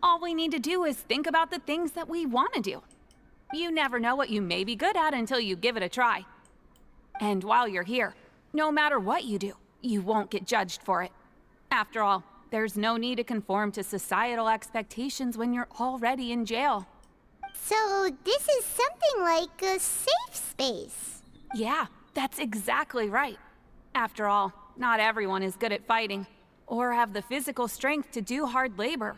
all we need to do is think about the things that we want to do. You never know what you may be good at until you give it a try. And while you're here, no matter what you do, you won't get judged for it. After all, there's no need to conform to societal expectations when you're already in jail. So this is something like a safe space. Yeah, that's exactly right. After all, not everyone is good at fighting, or have the physical strength to do hard labor.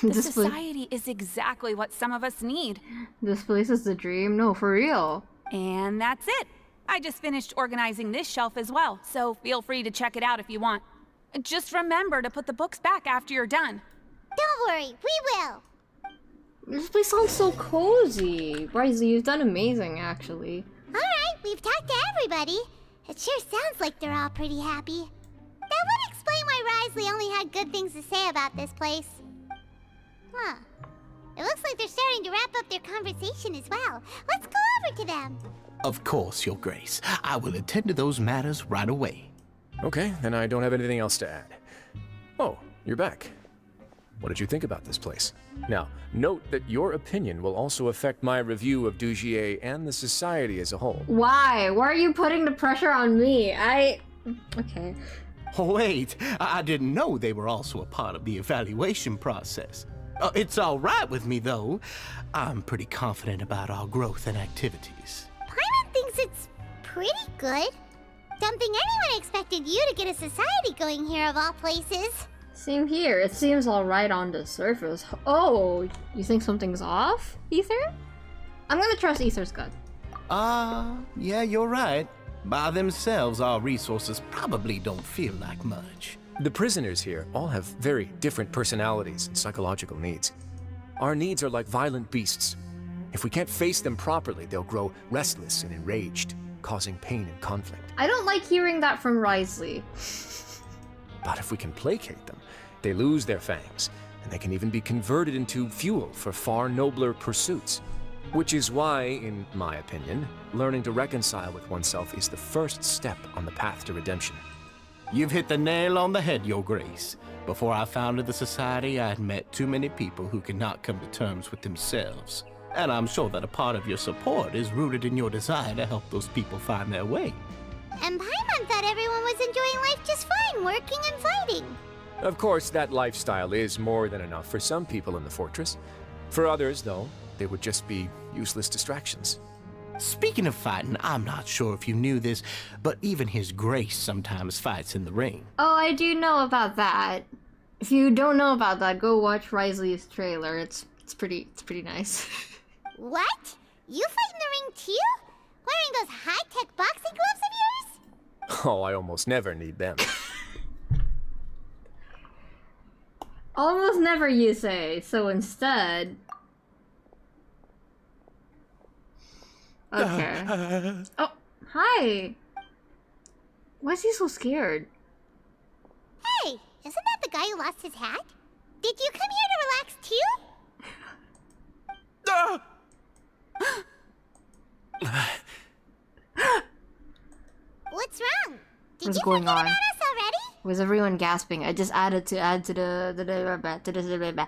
The society is exactly what some of us need. This place is the dream? No, for real. And that's it. I just finished organizing this shelf as well, so feel free to check it out if you want. Just remember to put the books back after you're done. Don't worry, we will. This place sounds so cozy. Wriothesley, you've done amazing, actually. Alright, we've talked to everybody. It sure sounds like they're all pretty happy. That would explain why Wriothesley only had good things to say about this place. Huh. It looks like they're starting to wrap up their conversation as well. Let's go over to them. Of course, Your Grace. I will attend to those matters right away. Okay, then I don't have anything else to add. Oh, you're back. What did you think about this place? Now, note that your opinion will also affect my review of Dugier and the society as a whole. Why? Why are you putting the pressure on me? Okay. Oh, wait, I didn't know they were also a part of the evaluation process. It's all right with me, though. I'm pretty confident about our growth and activities. Paimon thinks it's pretty good. Don't think anyone expected you to get a society going here of all places. Same here. It seems alright on the surface. Oh, you think something's off, Ether? I'm gonna trust Ether's gut. Yeah, you're right. By themselves, our resources probably don't feel like much. The prisoners here all have very different personalities and psychological needs. Our needs are like violent beasts. If we can't face them properly, they'll grow restless and enraged, causing pain and conflict. I don't like hearing that from Wriothesley. But if we can placate them, they lose their fangs, and they can even be converted into fuel for far nobler pursuits. Which is why, in my opinion, learning to reconcile with oneself is the first step on the path to redemption. You've hit the nail on the head, Your Grace. Before I founded the Society, I had met too many people who could not come to terms with themselves. And I'm sure that a part of your support is rooted in your desire to help those people find their way. And Paimon thought everyone was enjoying life just fine, working and fighting. Of course, that lifestyle is more than enough for some people in the fortress. For others, though, they would just be useless distractions. Speaking of fighting, I'm not sure if you knew this, but even His Grace sometimes fights in the ring. Oh, I do know about that. If you don't know about that, go watch Wriothesley's trailer. It's pretty nice. What? You fight in the ring too? Wearing those high-tech boxing gloves of yours? Oh, I almost never need them. Almost never, you say. So instead... Okay. Oh, hi. Why is he so scared? Hey, isn't that the guy who lost his hat? Did you come here to relax too? What's wrong? Did What's you going forget on? about us already? Was everyone gasping? I just add to the.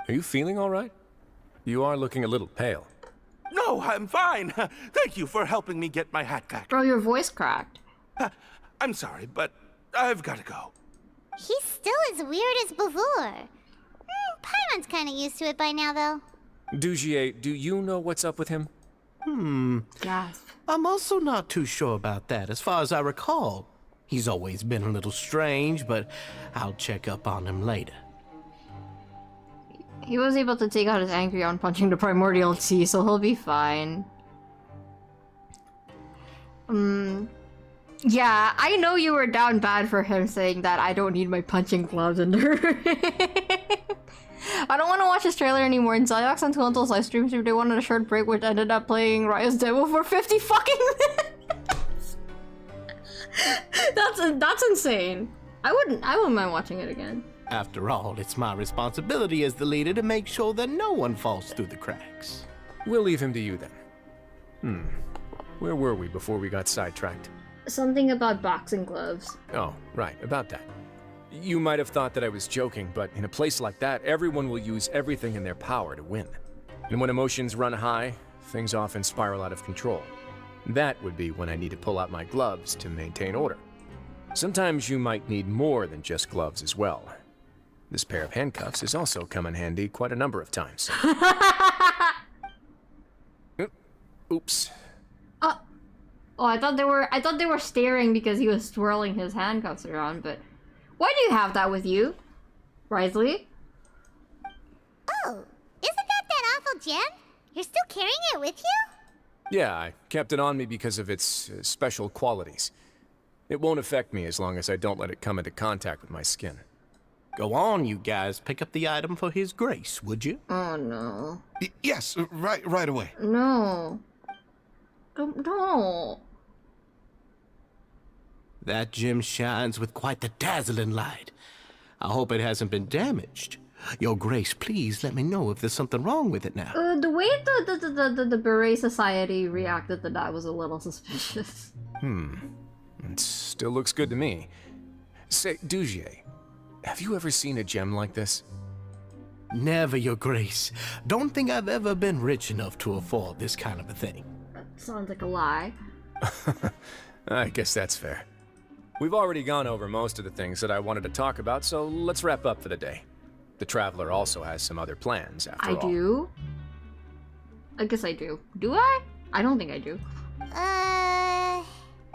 Are you feeling all right? You are looking a little pale. No, I'm fine. Thank you for helping me get my hat back. Bro, your voice cracked. I'm sorry, but I've got to go. He's still as weird as before. Paimon's kind of used to it by now, though. Dugier, do you know what's up with him? Gasp. I'm also not too sure about that. As far as I recall, he's always been a little strange, but I'll check up on him later. He was able to take out his anger on punching the primordial T, so he'll be fine. Yeah, I know you were down bad for him saying that I don't need my punching gloves in there. I don't want to watch this trailer anymore. In Ziox and Toronto's live streams, they wanted a short break, which ended up playing Riot's demo for 50 fucking minutes. That's insane. I wouldn't mind watching it again. After all, it's my responsibility as the leader to make sure that no one falls through the cracks. We'll leave him to you then. Where were we before we got sidetracked? Something about boxing gloves. Oh, right, about that. You might have thought that I was joking, but in a place like that, everyone will use everything in their power to win. And when emotions run high, things often spiral out of control. That would be when I need to pull out my gloves to maintain order. Sometimes you might need more than just gloves as well. This pair of handcuffs has also come in handy quite a number of times. Oops. Oh, I thought they were staring because he was twirling his handcuffs around, but why do you have that with you, Wriothesley? Oh, isn't that awful gem? You're still carrying it with you? Yeah, I kept it on me because of its special qualities. It won't affect me as long as I don't let it come into contact with my skin. Go on, you guys. Pick up the item for his grace, would you? Oh, no. Yes, right away. No. No. That gem shines with quite the dazzling light. I hope it hasn't been damaged. Your grace, please let me know if there's something wrong with it now. The way the Beret Society reacted to that was a little suspicious. It still looks good to me. Say, Dugier, have you ever seen a gem like this? Never, your grace. Don't think I've ever been rich enough to afford this kind of a thing. Sounds like a lie. I guess that's fair. We've already gone over most of the things that I wanted to talk about, so let's wrap up for the day. The Traveler also has some other plans, after all. I do? I guess I do. Do I? I don't think I do.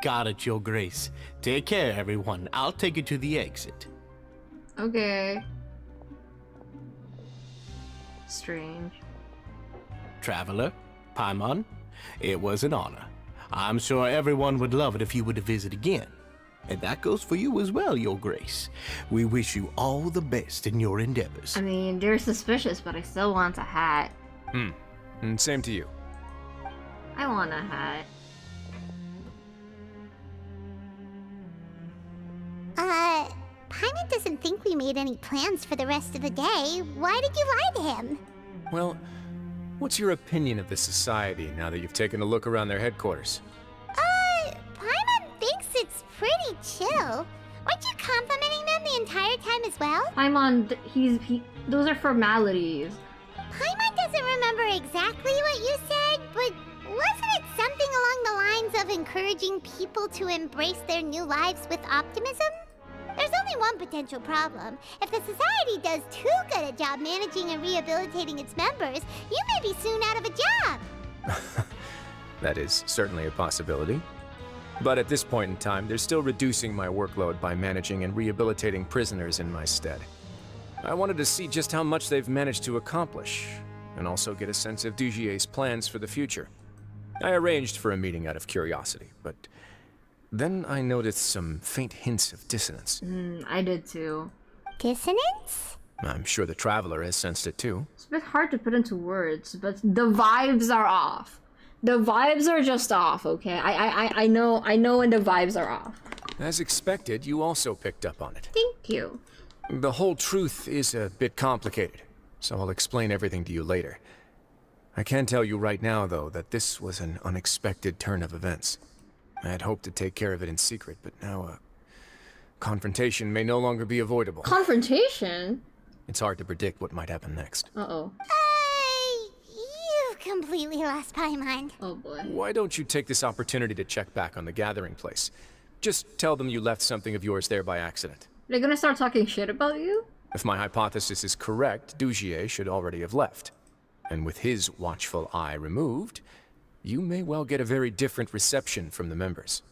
Got it, your grace. Take care, everyone. I'll take you to the exit. Okay. Strange. Traveler, Paimon, it was an honor. I'm sure everyone would love it if you were to visit again. And that goes for you as well, your grace. We wish you all the best in your endeavors. I mean, they're suspicious, but I still want a hat. And same to you. I want a hat. Paimon doesn't think we made any plans for the rest of the day. Why did you lie to him? Well, what's your opinion of the Society now that you've taken a look around their headquarters? Paimon thinks it's pretty chill. Weren't you complimenting them the entire time as well? Paimon, those are formalities. Paimon doesn't remember exactly what you said, but wasn't it something along the lines of encouraging people to embrace their new lives with optimism? There's only one potential problem. If the Society does too good a job managing and rehabilitating its members, you may be soon out of a job. That is certainly a possibility. But at this point in time, they're still reducing my workload by managing and rehabilitating prisoners in my stead. I wanted to see just how much they've managed to accomplish, and also get a sense of Dugier's plans for the future. I arranged for a meeting out of curiosity, but then I noticed some faint hints of dissonance. I did too. Dissonance? I'm sure the Traveler has sensed it too. It's a bit hard to put into words, but the vibes are off. The vibes are just off, okay? I know when the vibes are off. As expected, you also picked up on it. Thank you. The whole truth is a bit complicated, so I'll explain everything to you later. I can tell you right now, though, that this was an unexpected turn of events. I had hoped to take care of it in secret, but now a confrontation may no longer be avoidable. Confrontation? It's hard to predict what might happen next. Uh-oh. You've completely lost my mind. Oh boy. Why don't you take this opportunity to check back on the gathering place? Just tell them you left something of yours there by accident. They're gonna start talking shit about you? If my hypothesis is correct, Dugier should already have left. And with his watchful eye removed, you may well get a very different reception from the members.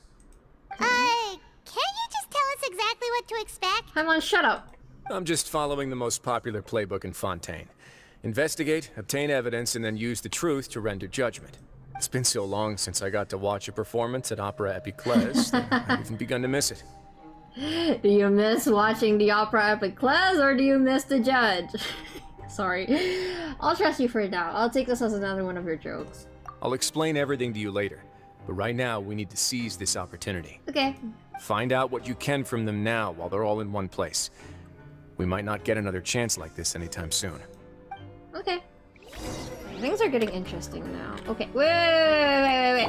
Can't you just tell us exactly what to expect? Come on, shut up. I'm just following the most popular playbook in Fontaine. Investigate, obtain evidence, and then use the truth to render judgment. It's been so long since I got to watch a performance at Opera Epiclese that I've even begun to miss it. Do you miss watching the Opera Epiclese, or do you miss the judge? Sorry. I'll trust you for now. I'll take this as another one of your jokes. I'll explain everything to you later, but right now we need to seize this opportunity. Okay. Find out what you can from them now while they're all in one place. We might not get another chance like this anytime soon. Okay. Things are getting interesting now. Okay. Wait. Ah!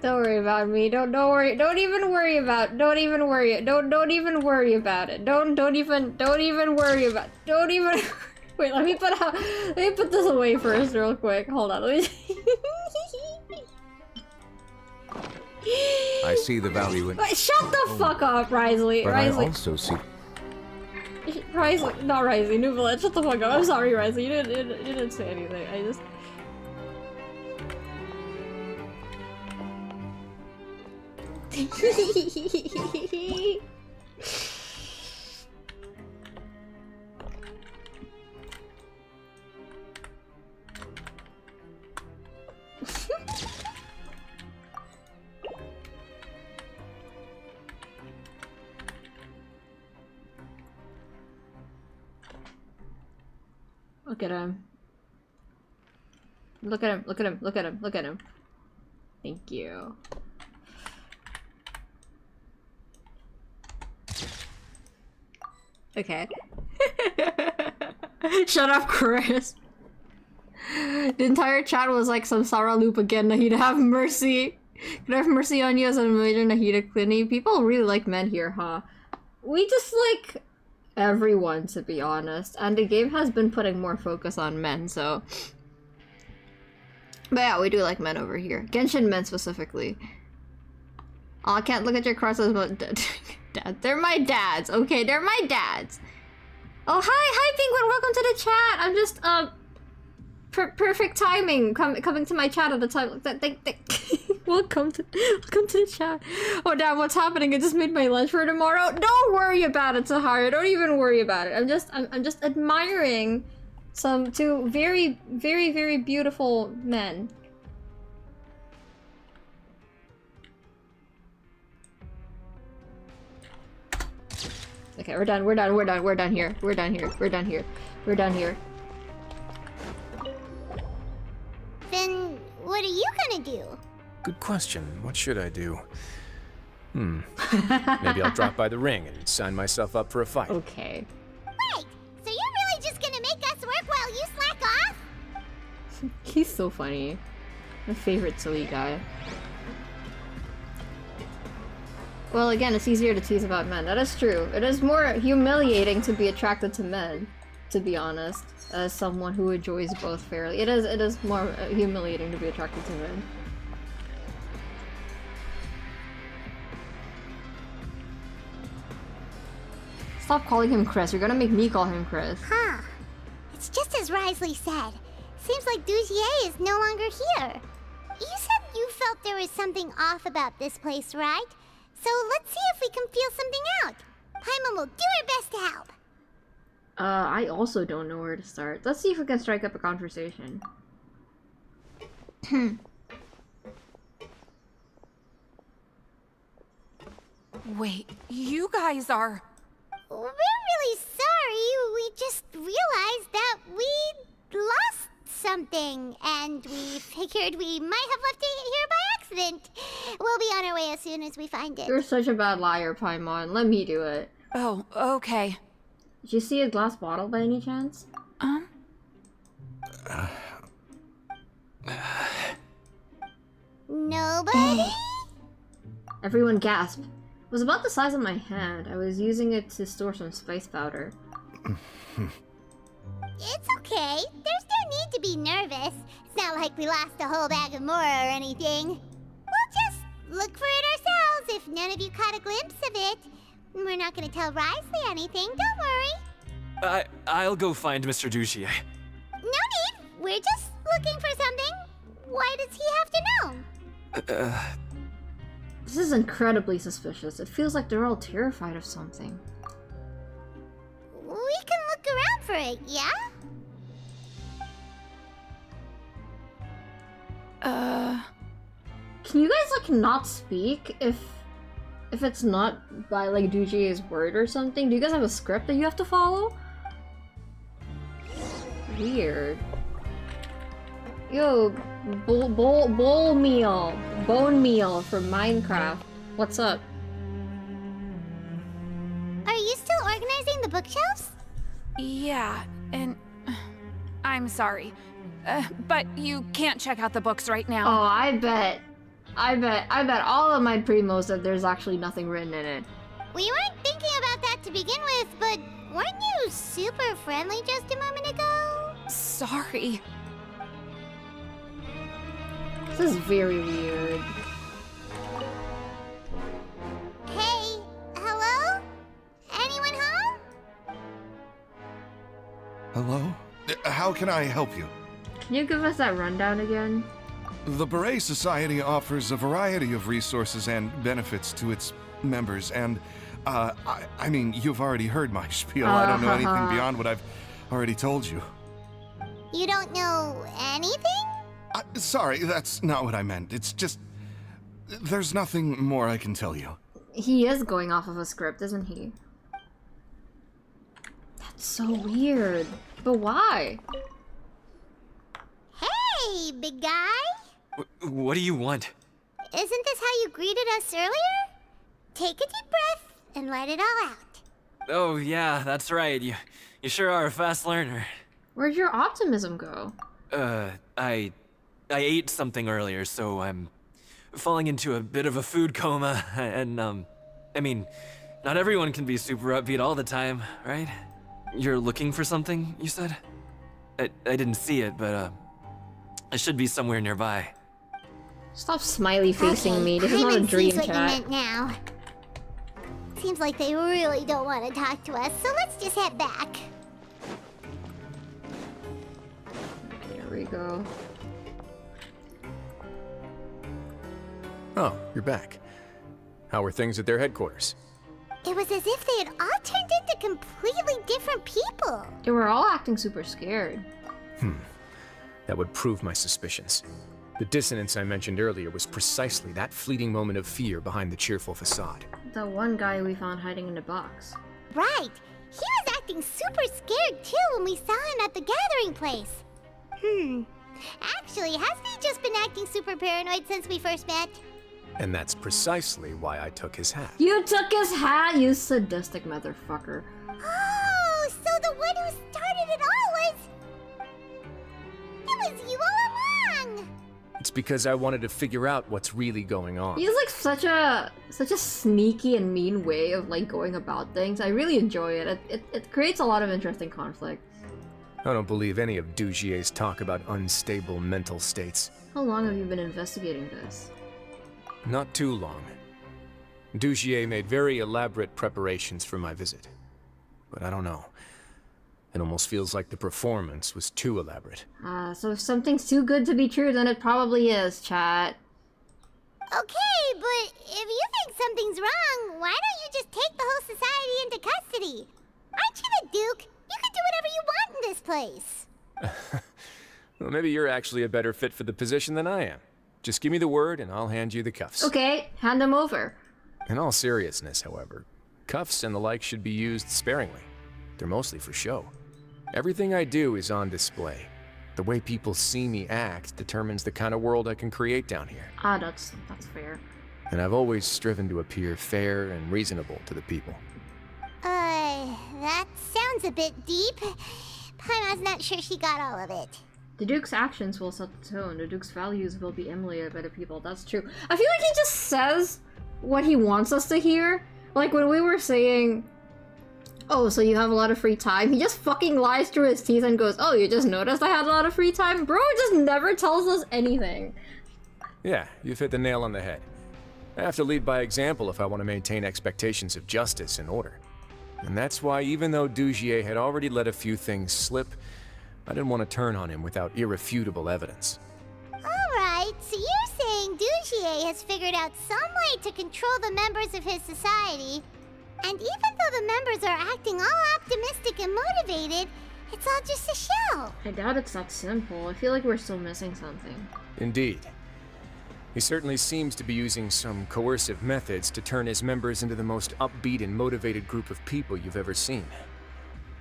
Don't worry about me. Don't worry. Don't even worry about it. Don't even worry about it. Don't even worry about it. Don't even wait, let me put this away first real quick. Hold on. Let me I see the value in... Wait, shut the fuck up, Wriothesley. But Wriothesley. I also see... Wriothesley, not Wriothesley, New Villette, shut the fuck up. I'm sorry, Wriothesley, you didn't say anything. I just... Look at him. Look at him, look at him, look at him, look at him. Thank you. Okay. Shut up, Chris. The entire chat was like some Sarah loop again. Nahida, have mercy. Could I have mercy on you as a major Nahida Clini? People really like men here, huh? We just like everyone, to be honest. And the game has been putting more focus on men, so... But yeah, we do like men over here. Genshin men specifically. Oh, I can't look at your crosses, but... Dad. They're my dads, okay? They're my dads. Oh, hi, Penguin, welcome to the chat. I'm just, perfect timing coming to my chat at the time. Welcome to the chat. Oh, damn, what's happening? I just made my lunch for tomorrow. Don't worry about it, Sahara. Don't even worry about it. I'm just admiring two very, very, very beautiful men. Okay, we're done here. We're done here. Then what are you gonna do? Good question. What should I do? Maybe I'll drop by the ring and sign myself up for a fight. Okay. Wait, so you're really just gonna make us work while you slack off? He's so funny. My favorite silly guy. Well, again, it's easier to tease about men. That is true. It is more humiliating to be attracted to men, to be honest, as someone who enjoys both fairly. It is more humiliating to be attracted to men. Stop calling him Chris. You're gonna make me call him Chris. Huh. It's just as Wriothesley said. Seems like Dugier is no longer here. You said you felt there was something off about this place, right? So let's see if we can feel something out. Paimon will do her best to help. I also don't know where to start. Let's see if we can strike up a conversation. Wait, you guys are... We're really sorry. We just realized that we lost something, and we figured we might have left it here by accident. We'll be on our way as soon as we find it. You're such a bad liar, Paimon. Let me do it. Oh, okay. Did you see a glass bottle by any chance? Nobody? Everyone gasped. It was about the size of my hand. I was using it to store some spice powder. It's okay. There's no need to be nervous. It's not like we lost a whole bag of more or anything. We'll just look for it ourselves if none of you caught a glimpse of it. We're not gonna tell Wriothesley anything, don't worry. I'll go find Mr. Duchier. No need. We're just looking for something. Why does he have to know? This is incredibly suspicious. It feels like they're all terrified of something. We can look around for it, yeah? Can you guys, like, not speak if it's not by, like, Dujie's word or something? Do you guys have a script that you have to follow? Weird. Yo, bone meal from Minecraft. What's up? Are you still organizing the bookshelves? Yeah, and... I'm sorry. But you can't check out the books right now. Oh, I bet all of my primos that there's actually nothing written in it. We weren't thinking about that to begin with, but weren't you super friendly just a moment ago? Sorry. This is very weird. Hey, hello? Anyone home? Hello? How can I help you? Can you give us that rundown again? The Beret Society offers a variety of resources and benefits to its members, and, I mean, you've already heard my spiel. I don't know anything beyond what I've already told you. You don't know anything? Sorry, that's not what I meant. It's just... there's nothing more I can tell you. He is going off of a script, isn't he? That's so weird. But why? Hey, big guy! What do you want? Isn't this how you greeted us earlier? Take a deep breath and let it all out. Oh yeah, that's right. You sure are a fast learner. Where'd your optimism go? I ate something earlier, so I'm falling into a bit of a food coma, and I mean, not everyone can be super upbeat all the time, right? You're looking for something, you said? I didn't see it, but it should be somewhere nearby. Stop smiley facing me. This is not a dream sees what chat. you meant now. Seems like they really don't want to talk to us, so let's just head back. Here we go. Oh, you're back. How are things at their headquarters? It was as if they had all turned into completely different people. They were all acting super scared. That would prove my suspicions. The dissonance I mentioned earlier was precisely that fleeting moment of fear behind the cheerful facade. The one guy we found hiding in the box. Right. He was acting super scared too when we saw him at the gathering place. Actually, hasn't he just been acting super paranoid since we first met? And that's precisely why I took his hat. You took his hat, you sadistic motherfucker. Oh, so the one who started it all was... It was you all along! It's because I wanted to figure out what's really going on. He has like such a sneaky and mean way of like going about things. I really enjoy it. It creates a lot of interesting conflict. I don't believe any of Dujier's talk about unstable mental states. How long have you been investigating this? Not too long. Duchier made very elaborate preparations for my visit. But I don't know. It almost feels like the performance was too elaborate. So if something's too good to be true, then it probably is, chat. Okay, but if you think something's wrong, why don't you just take the whole society into custody? Aren't you the Duke? You can do whatever you want in this place. Well, maybe you're actually a better fit for the position than I am. Just give me the word and I'll hand you the cuffs. Okay, hand them over. In all seriousness, however, cuffs and the like should be used sparingly. They're mostly for show. Everything I do is on display. The way people see me act determines the kind of world I can create down here. Ah, that's fair. And I've always striven to appear fair and reasonable to the people. That sounds a bit deep. Paimon's not sure she got all of it. The Duke's actions will set the tone. The Duke's values will be emulated by the people. That's true. I feel like he just says what he wants us to hear. Like when we were saying, oh, so you have a lot of free time? He just fucking lies through his teeth and goes, oh, you just noticed I had a lot of free time? Bro just never tells us anything. Yeah, you've hit the nail on the head. I have to lead by example if I want to maintain expectations of justice and order. And that's why even though Dugier had already let a few things slip, I didn't want to turn on him without irrefutable evidence. Alright, so you're saying Dugier has figured out some way to control the members of his society, and even though the members are acting all optimistic and motivated, it's all just a show. I doubt it's that simple. I feel like we're still missing something. Indeed. He certainly seems to be using some coercive methods to turn his members into the most upbeat and motivated group of people you've ever seen.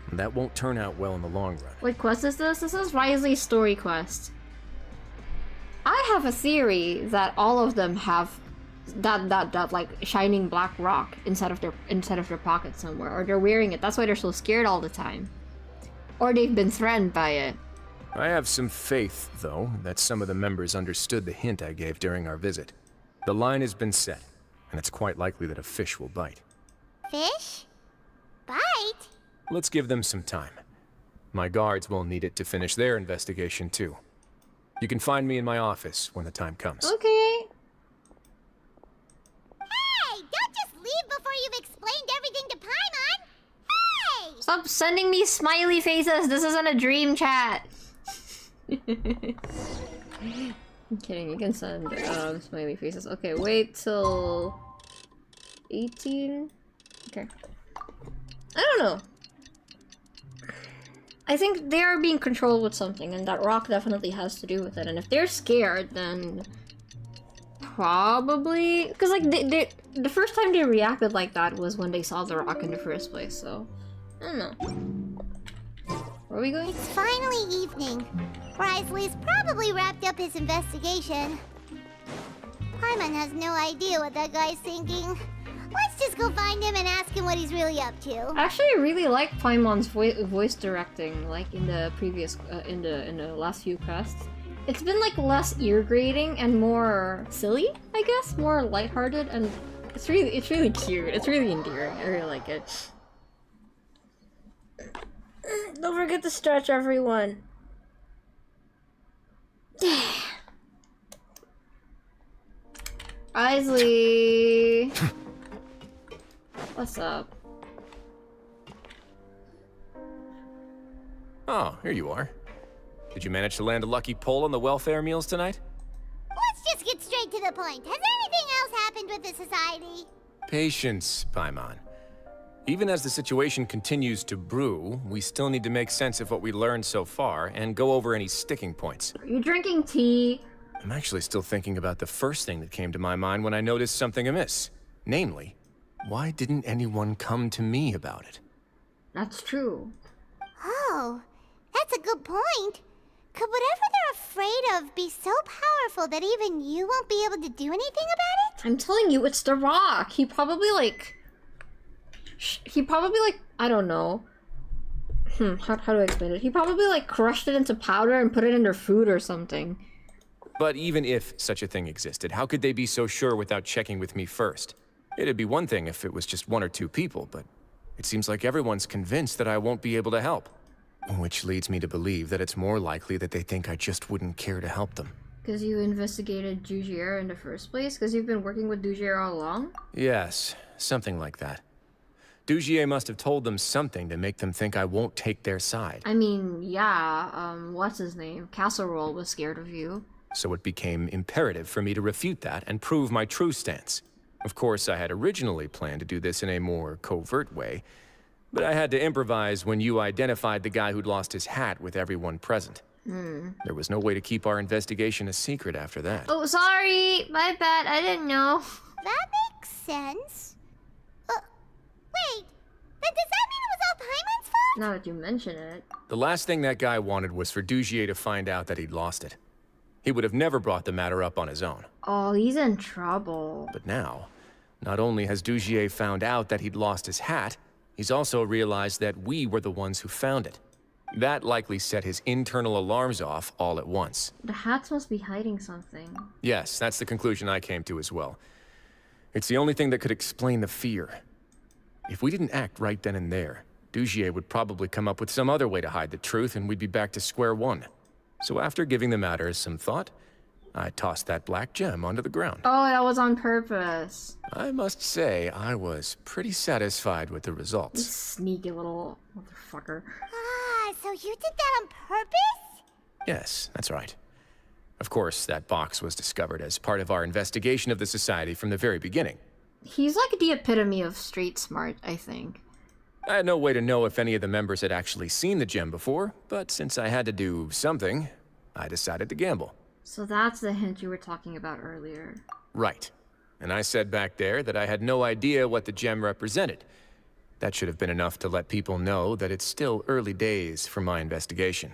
And that won't turn out well in the long run. What quest is this? This is Wriothesley's story quest. I have a theory that all of them have that like shining black rock inside of their pocket somewhere, or they're wearing it. That's why they're so scared all the time. Or they've been threatened by it. I have some faith, though, that some of the members understood the hint I gave during our visit. The line has been set, and it's quite likely that a fish will bite. Fish? Bite? Let's give them some time. My guards will need it to finish their investigation, too. You can find me in my office when the time comes. Okay. Hey! Don't just leave before you've explained everything to Paimon! Hey! Stop sending me smiley faces! This isn't a dream chat! I'm kidding, you can send smiley faces. Okay, wait till 18. Okay. I don't know. I think they are being controlled with something, and that rock definitely has to do with it. And if they're scared, then probably because like they the first time they reacted like that was when they saw the rock in the first place. So I don't know. Where are we going? It's finally evening. Wriothesley's probably wrapped up his investigation. Paimon has no idea what that guy's thinking. Let's just go find him and ask him what he's really up to. Actually, I really like Paimon's voice directing, like in the previous, in the last few quests. It's been like less ear grating and more silly, I guess, more lighthearted, and it's really cute. It's really endearing. I really like it. Don't forget to stretch, everyone. Wriothesley. What's up? Oh, here you are. Did you manage to land a lucky pull on the welfare meals tonight? Let's just get straight to the point. Has anything else happened with the society? Patience, Paimon. Even as the situation continues to brew, we still need to make sense of what we learned so far and go over any sticking points. Are you drinking tea? I'm actually still thinking about the first thing that came to my mind when I noticed something amiss. Namely, why didn't anyone come to me about it? That's true. Oh, that's a good point. Could whatever they're afraid of be so powerful that even you won't be able to do anything about it? I'm telling you, it's the rock. He probably I don't know. How do I explain it? He probably like crushed it into powder and put it in their food or something. But even if such a thing existed, how could they be so sure without checking with me first? It'd be one thing if it was just one or two people, but it seems like everyone's convinced that I won't be able to help. Which leads me to believe that it's more likely that they think I just wouldn't care to help them. Because you investigated Dugier in the first place? Because you've been working with Dugier all along? Yes, something like that. Dugier must have told them something to make them think I won't take their side. I mean, yeah, what's his name? Casserole was scared of you. So it became imperative for me to refute that and prove my true stance. Of course, I had originally planned to do this in a more covert way, but I had to improvise when you identified the guy who'd lost his hat with everyone present. There was no way to keep our investigation a secret after that. Oh, sorry! My bad, I didn't know. That makes sense. Wait, then does that mean it was all Paimon's fault? Now that you mention it. The last thing that guy wanted was for Dugier to find out that he'd lost it. He would have never brought the matter up on his own. Oh, he's in trouble. But now, not only has Dugier found out that he'd lost his hat, he's also realized that we were the ones who found it. That likely set his internal alarms off all at once. The hats must be hiding something. Yes, that's the conclusion I came to as well. It's the only thing that could explain the fear. If we didn't act right then and there, Dugier would probably come up with some other way to hide the truth and we'd be back to square one. So after giving the matter some thought, I tossed that black gem onto the ground. Oh, that was on purpose. I must say, I was pretty satisfied with the You results. sneaky little motherfucker. Ah, so you did that on purpose? Yes, that's right. Of course, that box was discovered as part of our investigation of the Society from the very beginning. He's like the epitome of street smart, I think. I had no way to know if any of the members had actually seen the gem before, but since I had to do something, I decided to gamble. So that's the hint you were talking about earlier. Right. And I said back there that I had no idea what the gem represented. That should have been enough to let people know that it's still early days for my investigation.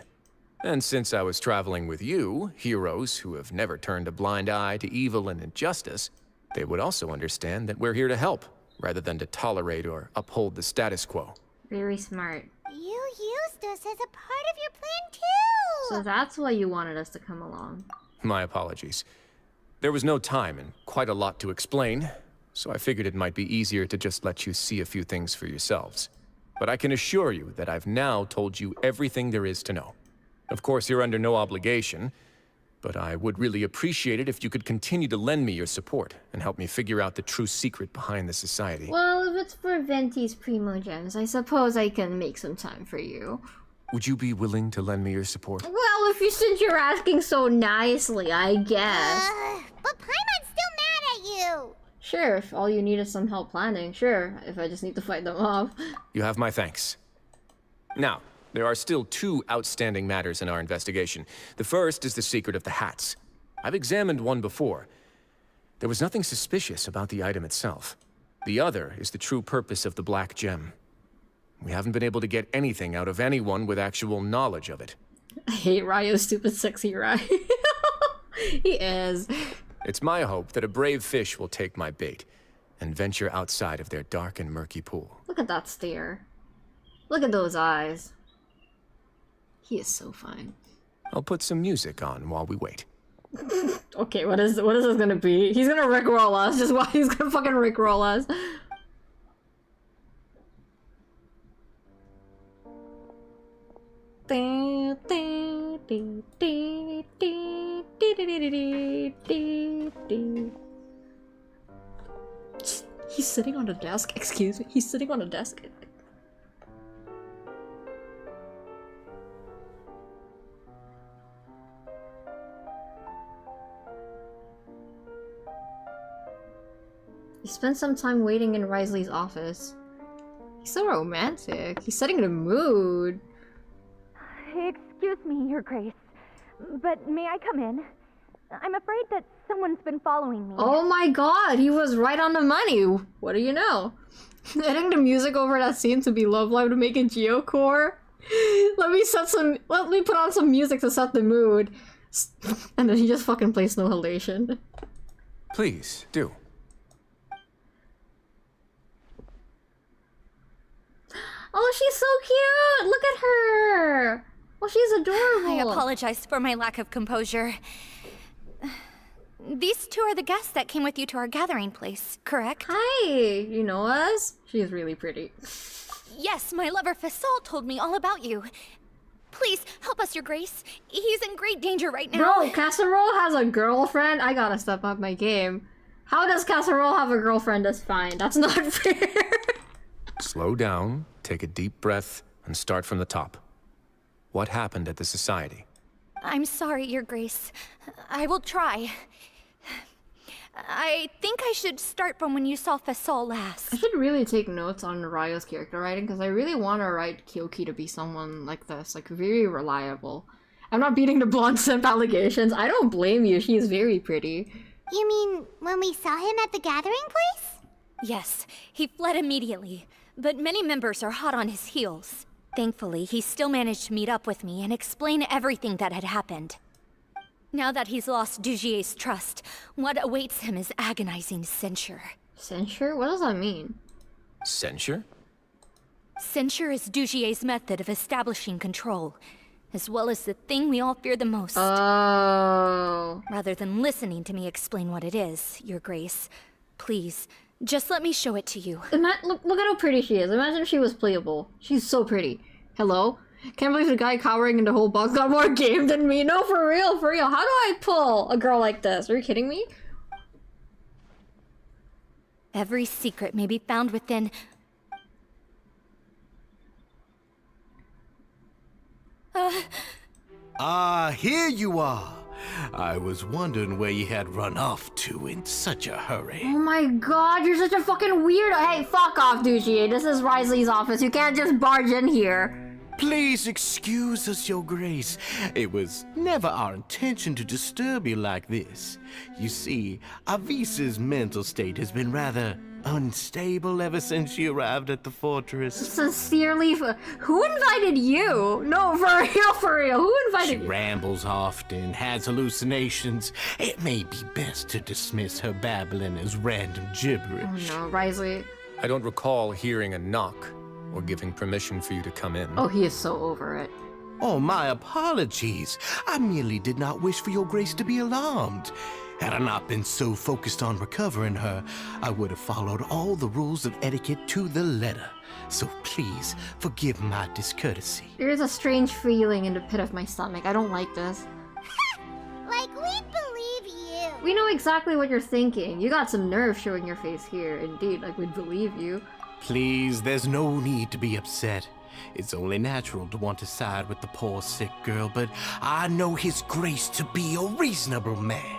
And since I was traveling with you, heroes who have never turned a blind eye to evil and injustice, they would also understand that we're here to help, rather than to tolerate or uphold the status quo. Very smart. You used us as a part of your plan too! So that's why you wanted us to come along. My apologies. There was no time and quite a lot to explain, so I figured it might be easier to just let you see a few things for yourselves. But I can assure you that I've now told you everything there is to know. Of course, you're under no obligation, but I would really appreciate it if you could continue to lend me your support and help me figure out the true secret behind the Society. Well, if it's for Venti's Primo Gems, I suppose I can make some time for you. Would you be willing to lend me your support? Well, since you're asking so nicely, I guess. But Paimon's still mad at you! Sure, if all you need is some help planning, sure. If I just need to fight them off. You have my thanks. Now, there are still two outstanding matters in our investigation. The first is the secret of the hats. I've examined one before. There was nothing suspicious about the item itself. The other is the true purpose of the black gem. We haven't been able to get anything out of anyone with actual knowledge of it. I hate Ryo's stupid sexy Ryo. He is. It's my hope that a brave fish will take my bait and venture outside of their dark and murky pool. Look at that stare. Look at those eyes. He is so fine. I'll put some music on while we wait. Okay, what is this gonna be? He's gonna rickroll us. Just why he's gonna fucking rickroll us. He's sitting on a desk. Excuse me. He's sitting on a desk. He spent some time waiting in Wriothesley's office. He's so romantic. He's setting the mood. Excuse me, Your Grace, but may I come in? I'm afraid that someone's been following me. Oh my god, he was right on the money. What do you know? Adding the music over that seemed to be Love Live to make it geocore. Let me put on some music to set the mood. And then he just fucking plays No Halation. Please, do. Oh, she's so cute! Look at her! Oh, she's adorable! I apologize for my lack of composure. These two are the guests that came with you to our gathering place, correct? Hi! You know us? She's really pretty. Yes, my lover Fasol told me all about you. Please, help us, Your Grace. He's in great danger right now. Bro, Casserole has a girlfriend? I gotta step up my game. How does Casserole have a girlfriend that's fine? That's not fair. Slow down, take a deep breath, and start from the top. What happened at the Society? I'm sorry, Your Grace. I will try. I think I should start from when you saw Fasol last. I should really take notes on Ryo's character writing, because I really want to write Kyoki to be someone like this, like very reliable. I'm not beating the blonde simp allegations. I don't blame you, she's very pretty. You mean when we saw him at the gathering place? Yes, he fled immediately, but many members are hot on his heels. Thankfully, he still managed to meet up with me and explain everything that had happened. Now that he's lost Dugier's trust, what awaits him is agonizing censure. Censure? What does that mean? Censure? Censure is Dugier's method of establishing control, as well as the thing we all fear the most. Oh. Rather than listening to me explain what it is, Your Grace, please, just let me show it to you. Look at how pretty she is. Imagine if she was playable. She's so pretty. Hello? Can't believe the guy cowering in the whole box got more game than me. No, for real, for real. How do I pull a girl like this? Are you kidding me? Every secret may be found within... Here you are. I was wondering where you had run off to in such a hurry. Oh my god, you're such a fucking weirdo. Hey, fuck off, Duchier. This is Wriothesley's office. You can't just barge in here. Please excuse us, Your Grace. It was never our intention to disturb you like this. You see, Avisa's mental state has been rather unstable ever since she arrived at the fortress. Sincerely, who invited you? No, for real, who invited you? She rambles often, has hallucinations. It may be best to dismiss her babbling as random gibberish. Oh no, Wriothesley. I don't recall hearing a knock or giving permission for you to come in. Oh, he is so over it. Oh, my apologies. I merely did not wish for Your Grace to be alarmed. Had I not been so focused on recovering her, I would have followed all the rules of etiquette to the letter. So please, forgive my discourtesy. There's a strange feeling in the pit of my stomach. I don't like this. Like, we believe you. We know exactly what you're thinking. You got some nerve showing your face here. Indeed, like, we'd believe you. Please, there's no need to be upset. It's only natural to want to side with the poor sick girl, but I know His Grace to be a reasonable man.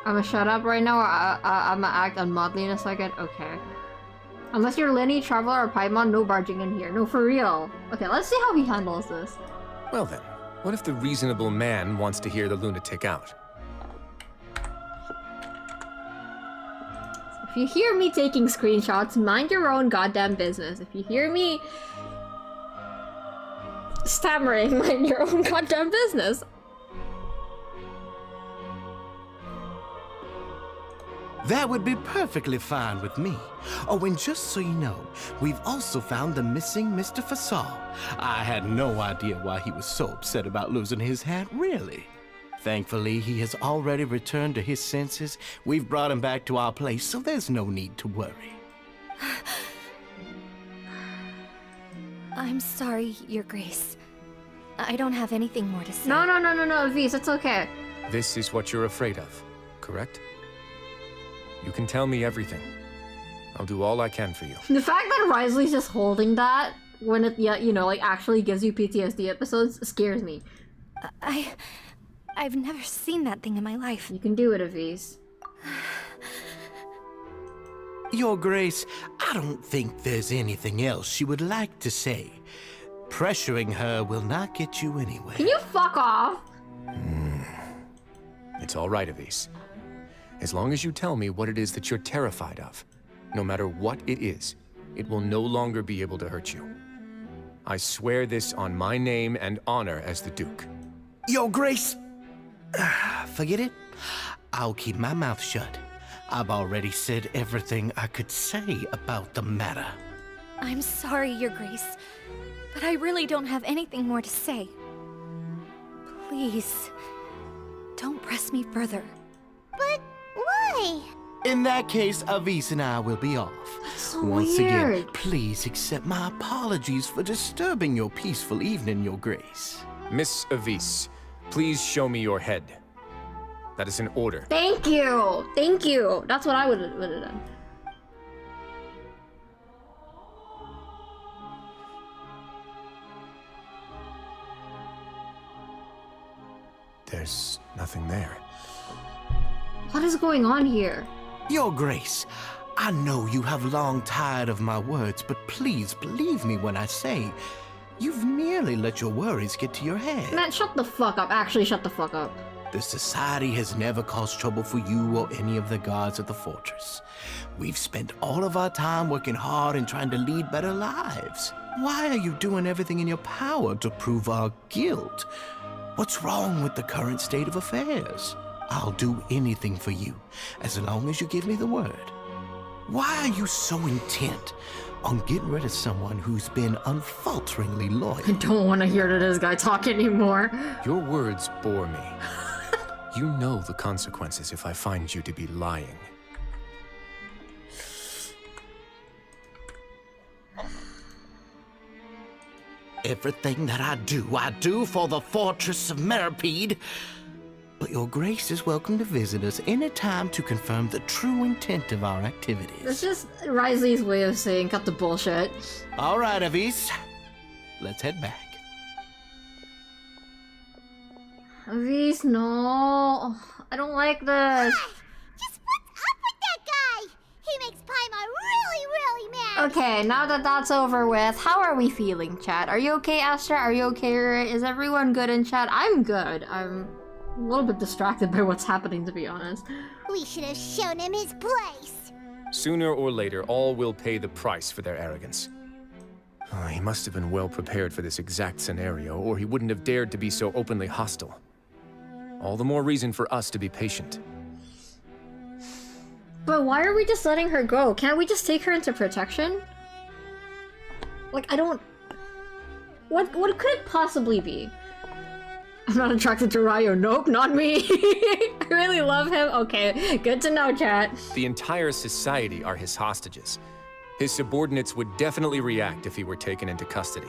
I'ma shut up right now, or I'ma act unmodly in a second? Okay. Unless you're Lenny, Traveler, or Paimon, no barging in here. No, for real. Okay, let's see how he handles this. Well then, what if the reasonable man wants to hear the lunatic out? If you hear me taking screenshots, mind your own goddamn business. If you hear me stammering, mind your own goddamn business. That would be perfectly fine with me. Oh, and just so you know, we've also found the missing Mr. Fasal. I had no idea why he was so upset about losing his hat, really. Thankfully, he has already returned to his senses. We've brought him back to our place, so there's no need to worry. I'm sorry, Your Grace. I don't have anything more to say. No, Avis, it's okay. This is what you're afraid of, correct? You can tell me everything. I'll do all I can for you. The fact that Wriothesley's just holding that when it, you know, like actually gives you PTSD episodes scares me. I've never seen that thing in my life. You can do it, Avis. Your Grace, I don't think there's anything else she would like to say. Pressuring her will not get you anywhere. Can you fuck off? It's all right, Avis. As long as you tell me what it is that you're terrified of, no matter what it is, it will no longer be able to hurt you. I swear this on my name and honor as the Duke. Your Grace, forget it. I'll keep my mouth shut. I've already said everything I could say about the matter. I'm sorry, Your Grace, but I really don't have anything more to say. Please, don't press me further. But why? In that case, Avis and I will be off. That's so Once weird. again, please accept my apologies for disturbing your peaceful evening, Your Grace. Miss Avis, please show me your head. That is an order. Thank you! Thank you! That's what I would have done. There's nothing there. What is going on here? Your Grace, I know you have long tired of my words, but please believe me when I say you've merely let your worries get to your head. Man, shut the fuck up. Actually, shut the fuck up. The Society has never caused trouble for you or any of the guards at the fortress. We've spent all of our time working hard and trying to lead better lives. Why are you doing everything in your power to prove our guilt? What's wrong with the current state of affairs? I'll do anything for you, as long as you give me the word. Why are you so intent on getting rid of someone who's been unfalteringly loyal? I don't want to hear this guy talk anymore. Your words bore me. You know the consequences if I find you to be lying. Everything that I do for the Fortress of Meripede. But your grace is welcome to visit us anytime to confirm the true intent of our activities. That's just Wriothesley's way of saying cut the bullshit. All right, Avis. Let's head back. Avis, no. I don't like this. Just what's up with that guy? He makes Paimon really, really mad. Okay, now that that's over with, how are we feeling, chat? Are you okay, Astra? Are you okay? Is everyone good in chat? I'm good. I'm a little bit distracted by what's happening, to be honest. We should have shown him his place. Sooner or later, all will pay the price for their arrogance. Oh, he must have been well prepared for this exact scenario, or he wouldn't have dared to be so openly hostile. All the more reason for us to be patient. But why are we just letting her go? Can't we just take her into protection? Like, I don't... What could it possibly be? I'm not attracted to Ryo. Nope, not me. I really love him. Okay, good to know, chat. The entire society are his hostages. His subordinates would definitely react if he were taken into custody.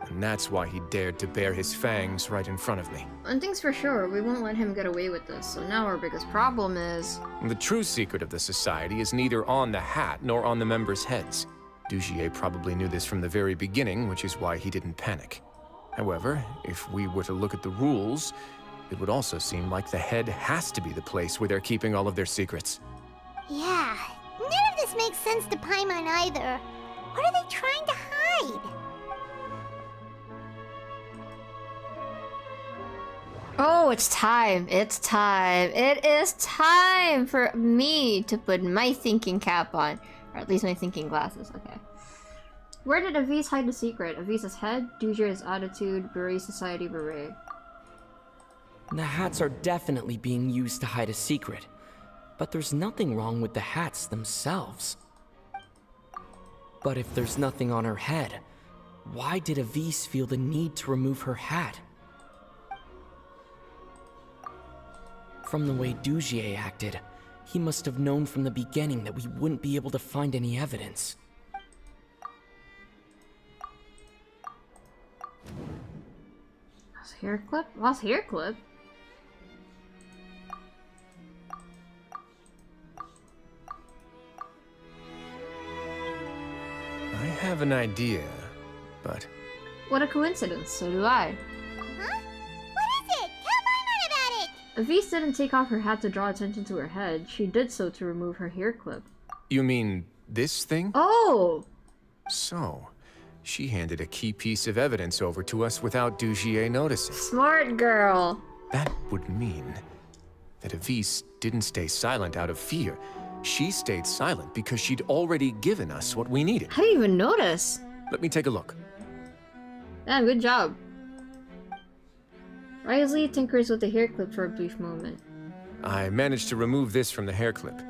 And that's why he dared to bare his fangs right in front of me. One thing's for sure, we won't let him get away with this, so now our biggest problem is... The true secret of the society is neither on the hat nor on the members' heads. Dugier probably knew this from the very beginning, which is why he didn't panic. However, if we were to look at the rules, it would also seem like the head has to be the place where they're keeping all of their secrets. Yeah, none of this makes sense to Paimon either. What are they trying to hide? Oh, it's time. It's time. It is time for me to put my thinking cap on. Or at least my thinking glasses, okay. Where did Avis hide the secret? Avis's head, Dugier's attitude, Beret Society Beret. The hats are definitely being used to hide a secret. But there's nothing wrong with the hats themselves. But if there's nothing on her head, why did Avis feel the need to remove her hat? From the way Dugier acted, he must have known from the beginning that we wouldn't be able to find any evidence. Lost hair clip? Lost hair clip? I have an idea, but... What a coincidence, so do I. Huh? What is it? Tell Paimon about it! Avis didn't take off her hat to draw attention to her head. She did so to remove her hair clip. You mean this thing? Oh! So, she handed a key piece of evidence over to us without Dugier noticing. Smart girl. That would mean that Avis didn't stay silent out of fear. She stayed silent because she'd already given us what we needed. I didn't even notice. Let me take a look. Yeah, good job. Wriothesley tinkers with the hair clip for a brief moment. I managed to remove this from the hair clip.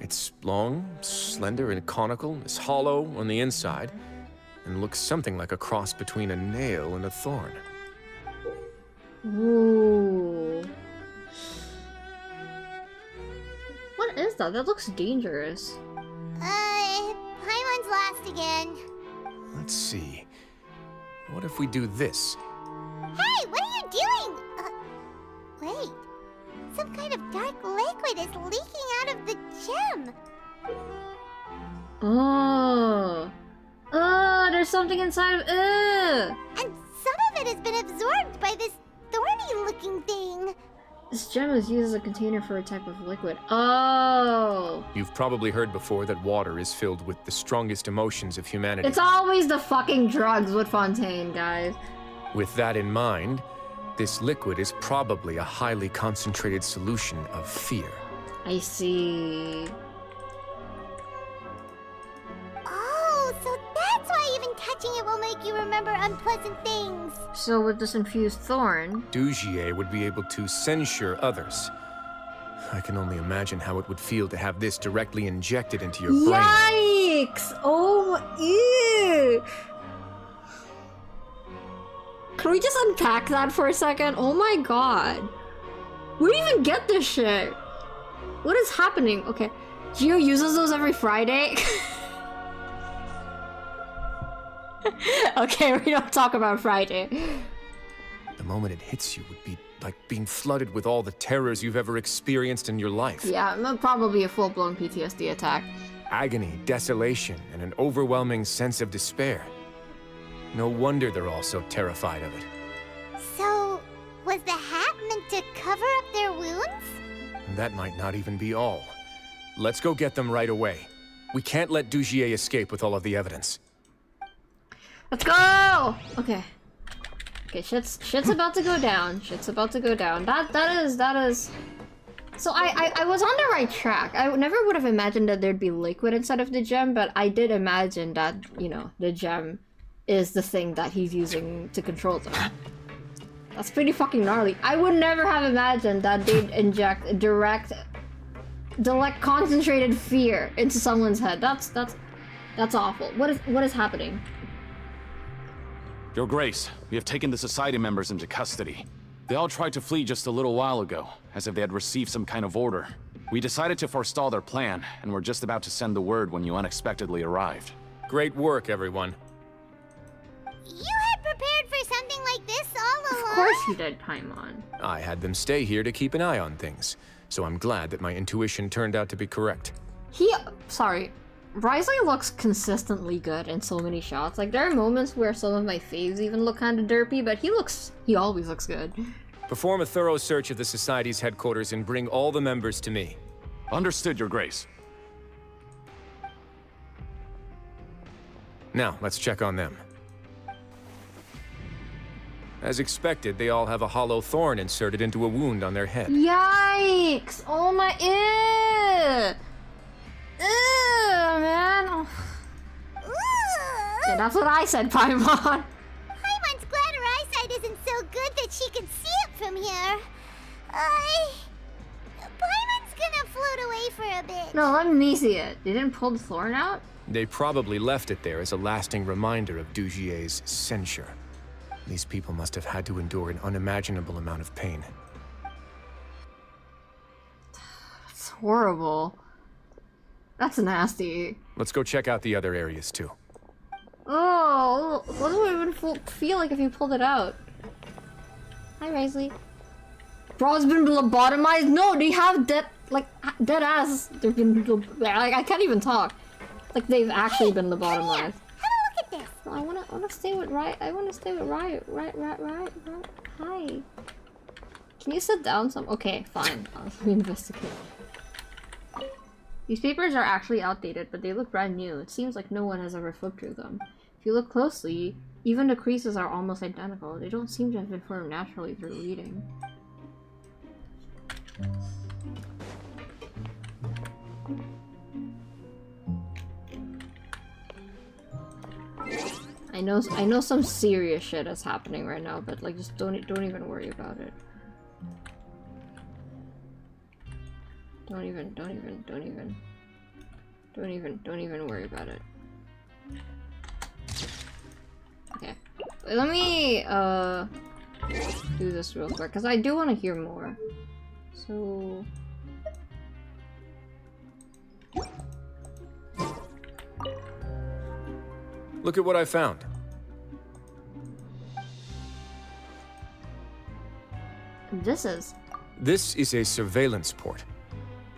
It's long, slender, and conical. It's hollow on the inside, and looks something like a cross between a nail and a thorn. Ooh. What is that? That looks dangerous. Paimon's last again. Let's see. What if we do this? Hey, what are you doing? Wait. Some kind of dark liquid is leaking out of the gem. Oh. Oh, there's something inside of it. And some of it has been absorbed by this thorny-looking thing. This gem is used as a container for a type of liquid. Oh. You've probably heard before that water is filled with the strongest emotions of humanity. It's always the fucking drugs with Fontaine, guys. With that in mind, This liquid is probably a highly concentrated solution of fear. I see. Oh, so that's why even touching it will make you remember unpleasant things. So with this infused thorn... Dugier would be able to censure others. I can only imagine how it would feel to have this directly injected into your brain. Yikes! Oh, ew! Can we just unpack that for a second? Oh my god. Where do you even get this shit? What is happening? Okay. Gio uses those every Friday? Okay, we don't talk about Friday. The moment it hits you would be like being flooded with all the terrors you've ever experienced in your life. Yeah, probably a full-blown PTSD attack. Agony, desolation, and an overwhelming sense of despair. No wonder they're all so terrified of it. So, was the hat meant to cover up their wounds? That might not even be all. Let's go get them right away. We can't let Dugier escape with all of the evidence. Let's go! Okay. Okay, shit's about to go down. Shit's about to go down. That is... So I was on the right track. I never would have imagined that there'd be liquid inside of the gem, but I did imagine that, you know, the gem is the thing that he's using to control them. That's pretty fucking gnarly. I would never have imagined that they'd inject direct concentrated fear into someone's head. That's awful. What is happening? Your Grace, we have taken the Society members into custody. They all tried to flee just a little while ago, as if they had received some kind of order. We decided to forestall their plan, and were just about to send the word when you unexpectedly arrived. Great work, everyone. You had prepared for something like this all along? Of course you did, Paimon. I had them stay here to keep an eye on things, so I'm glad that my intuition turned out to be correct. Sorry. Wriothesley looks consistently good in so many shots. Like, there are moments where some of my faves even look kind of derpy, but he always looks good. Perform a thorough search of the Society's headquarters and bring all the members to me. Understood, Your Grace. Now, let's check on them. As expected, they all have a hollow thorn inserted into a wound on their head. Yikes! Oh my... Ew! Ew, man! Oh. Yeah, that's what I said, Paimon! Paimon's glad her eyesight isn't so good that she can see it from here. Paimon's gonna float away for a bit. No, let me see it. They didn't pull the thorn out? They probably left it there as a lasting reminder of Dugier's censure. These people must have had to endure an unimaginable amount of pain. It's horrible. That's nasty. Let's go check out the other areas too. Oh, what do it even feel like if you pulled it out? Hi, Wriothesley. Bro's been lobotomized? No, they have dead ass. They've been, like, I can't even talk. Like, they've actually been lobotomized. Have a look at this. No, I wanna stay with Riot. I wanna stay with Riot. Hi. Can you sit down some? Okay, fine. I'll investigate. These papers are actually outdated, but they look brand new. It seems like no one has ever flipped through them. If you look closely, even the creases are almost identical. They don't seem to have been formed naturally through reading. I know some serious shit is happening right now, but like just don't even worry about it. Don't even worry about it. Okay. Let me do this real quick because I do want to hear more. So look at what I found. This is a surveillance port.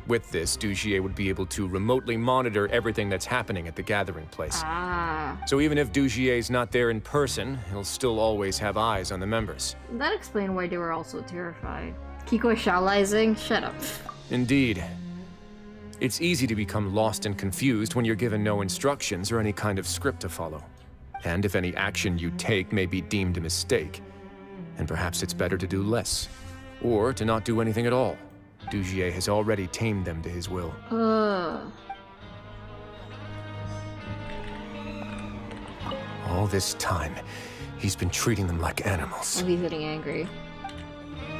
With this, Dugier would be able to remotely monitor everything that's happening at the gathering place. So even if Dugier's not there in person, he'll still always have eyes on the members. That explains why they were all so terrified. Kiko Shalizing? Shut up. Indeed. It's easy to become lost and confused when you're given no instructions or any kind of script to follow. And if any action you take may be deemed a mistake, And perhaps it's better to do less. Or to not do anything at all. Dugier has already tamed them to his will. All this time, he's been treating them like animals. Oh, he's getting angry.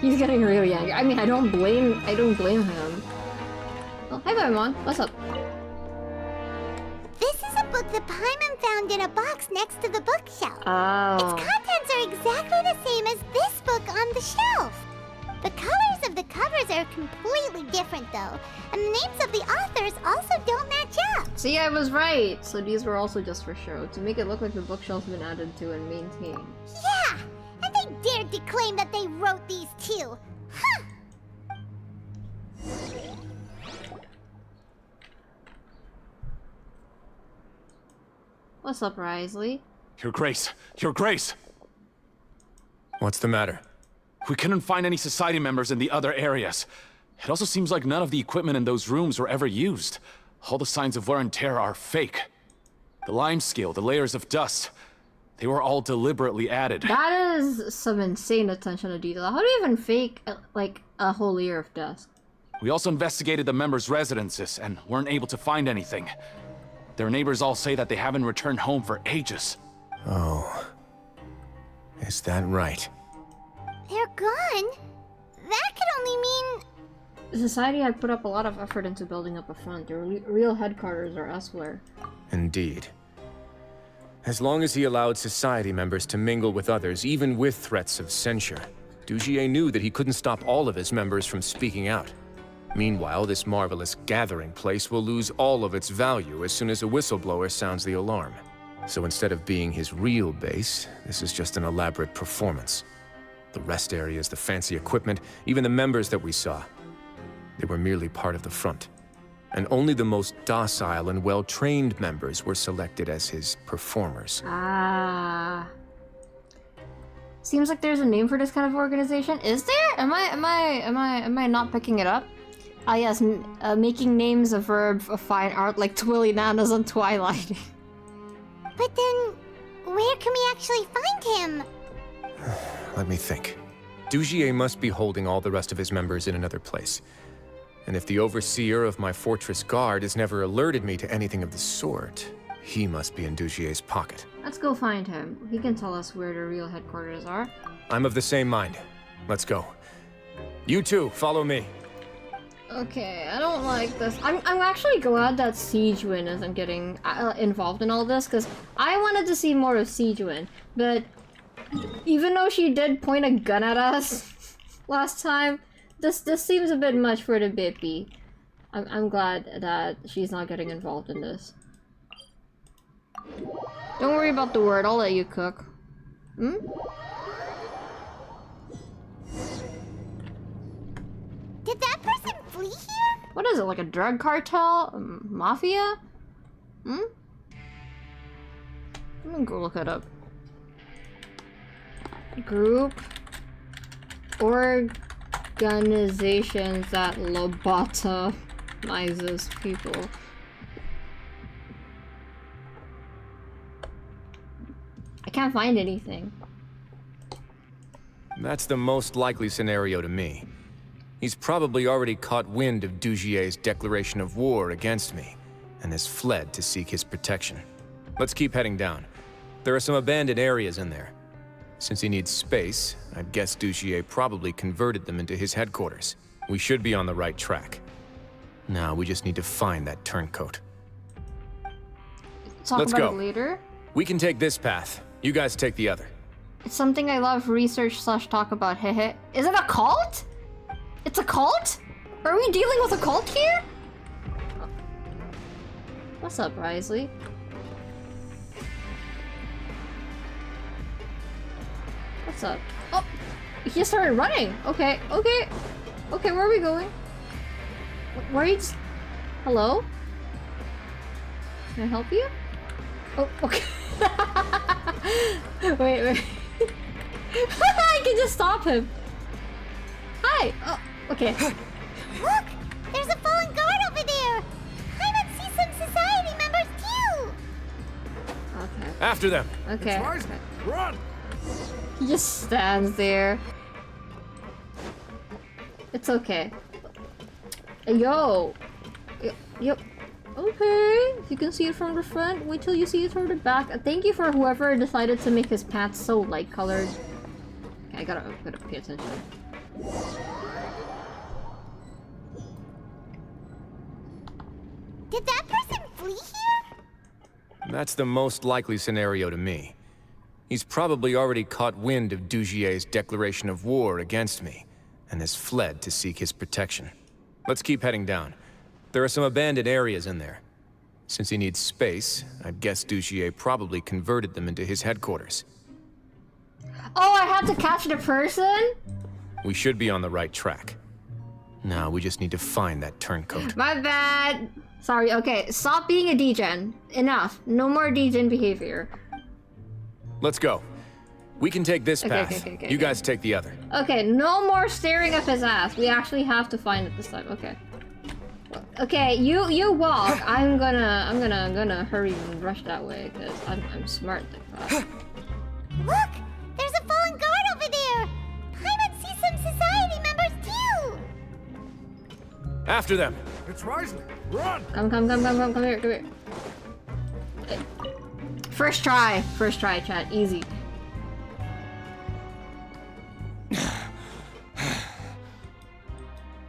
He's getting really angry. I mean, I don't blame him. Oh, hi, Paimon. What's up? This is a book that Paimon found in a box next to the bookshelf. Oh. Its contents are exactly the same as this book on the shelf. The colors of the covers are completely different, though, and the names of the authors also don't match up. See, I was right. So these were also just for show, to make it look like the bookshelf's been added to and maintained. Yeah, and they dared to claim that they wrote these too. Huh. What's up, Wriothesley? Your Grace! Your Grace! What's the matter? We couldn't find any society members in the other areas. It also seems like none of the equipment in those rooms were ever used. All the signs of wear and tear are fake. The lime scale, the layers of dust, they were all deliberately added. That is some insane attention to detail. How do you even fake, like, a whole layer of dust? We also investigated the members' residences and weren't able to find anything. Their neighbors all say that they haven't returned home for ages. Oh. Is that right? They're gone? That could only mean... The society had put up a lot of effort into building up a front. Their real headquarters are elsewhere. Indeed. As long as he allowed society members to mingle with others, even with threats of censure, Dugier knew that he couldn't stop all of his members from speaking out. Meanwhile, this marvelous gathering place will lose all of its value as soon as a whistleblower sounds the alarm. So instead of being his real base, this is just an elaborate performance. The rest areas, the fancy equipment, even the members that we saw, they were merely part of the front. And only the most docile and well-trained members were selected as his performers. Ah. Seems like there's a name for this kind of organization. Is there? Am I not picking it up? Ah yes, making names a verb of fine art like Twilly Nanas on Twilight. But then, where can we actually find him? Let me think. Dugier must be holding all the rest of his members in another place. And if the overseer of my fortress guard has never alerted me to anything of the sort, he must be in Dugier's pocket. Let's go find him. He can tell us where the real headquarters are. I'm of the same mind. Let's go. You two, follow me. Okay, I don't like this. I'm actually glad that Siegewin isn't getting involved in all this, because I wanted to see more of Siegewin, but even though she did point a gun at us last time, this seems a bit much for the Bippy. I'm glad that she's not getting involved in this. Don't worry about the word, I'll let you cook. Hmm? Did that person flee here? What is it, like a drug cartel? Mafia? Hmm? I'm gonna go look it up. Group organizations that lobotomizes people. I can't find anything. That's the most likely scenario to me. He's probably already caught wind of Dugier's declaration of war against me, and has fled to seek his protection. Let's keep heading down. There are some abandoned areas in there. Since he needs space, I'd guess Dugier probably converted them into his headquarters. We should be on the right track. Now we just need to find that turncoat. Let's go. It later. We can take this path. You guys take the other. It's something I love research/talk about, hehe. Is it a cult? It's a cult? Are we dealing with a cult here? What's up, Wriothesley? What's up? Oh! He just started running! Okay, okay. Okay, where are we going? Where are you just... Hello? Can I help you? Oh, okay. wait. I can just stop him. Hi! Oh, okay. Look! There's a fallen guard over there! I might see some society members too! Okay. After them! Okay. Run! He just stands there. It's okay. Yo! Yep. Okay, if you can see it from the front, wait till you see it from the back. Thank you for whoever decided to make his pants so light-colored. Okay, I gotta pay attention. Did that person flee here? That's the most likely scenario to me. He's probably already caught wind of Dugier's declaration of war against me, and has fled to seek his protection. Let's keep heading down. There are some abandoned areas in there. Since he needs space, I'd guess Dugier probably converted them into his headquarters. Oh, I had to catch the person? We should be on the right track. Now we just need to find that turncoat. My bad! Sorry, okay, stop being a degen. Enough. No more degen behavior. Let's go. We can take this path. You guys take the other. Okay, no more staring up his ass. We actually have to find it this time. Okay. Okay, you walk. I'm gonna hurry and rush that way because I'm smart like that. Look! There's a fallen guard over there! Paimon sees some society members too! After them! It's Wriothesley! Run! Come here. First try, chat. Easy.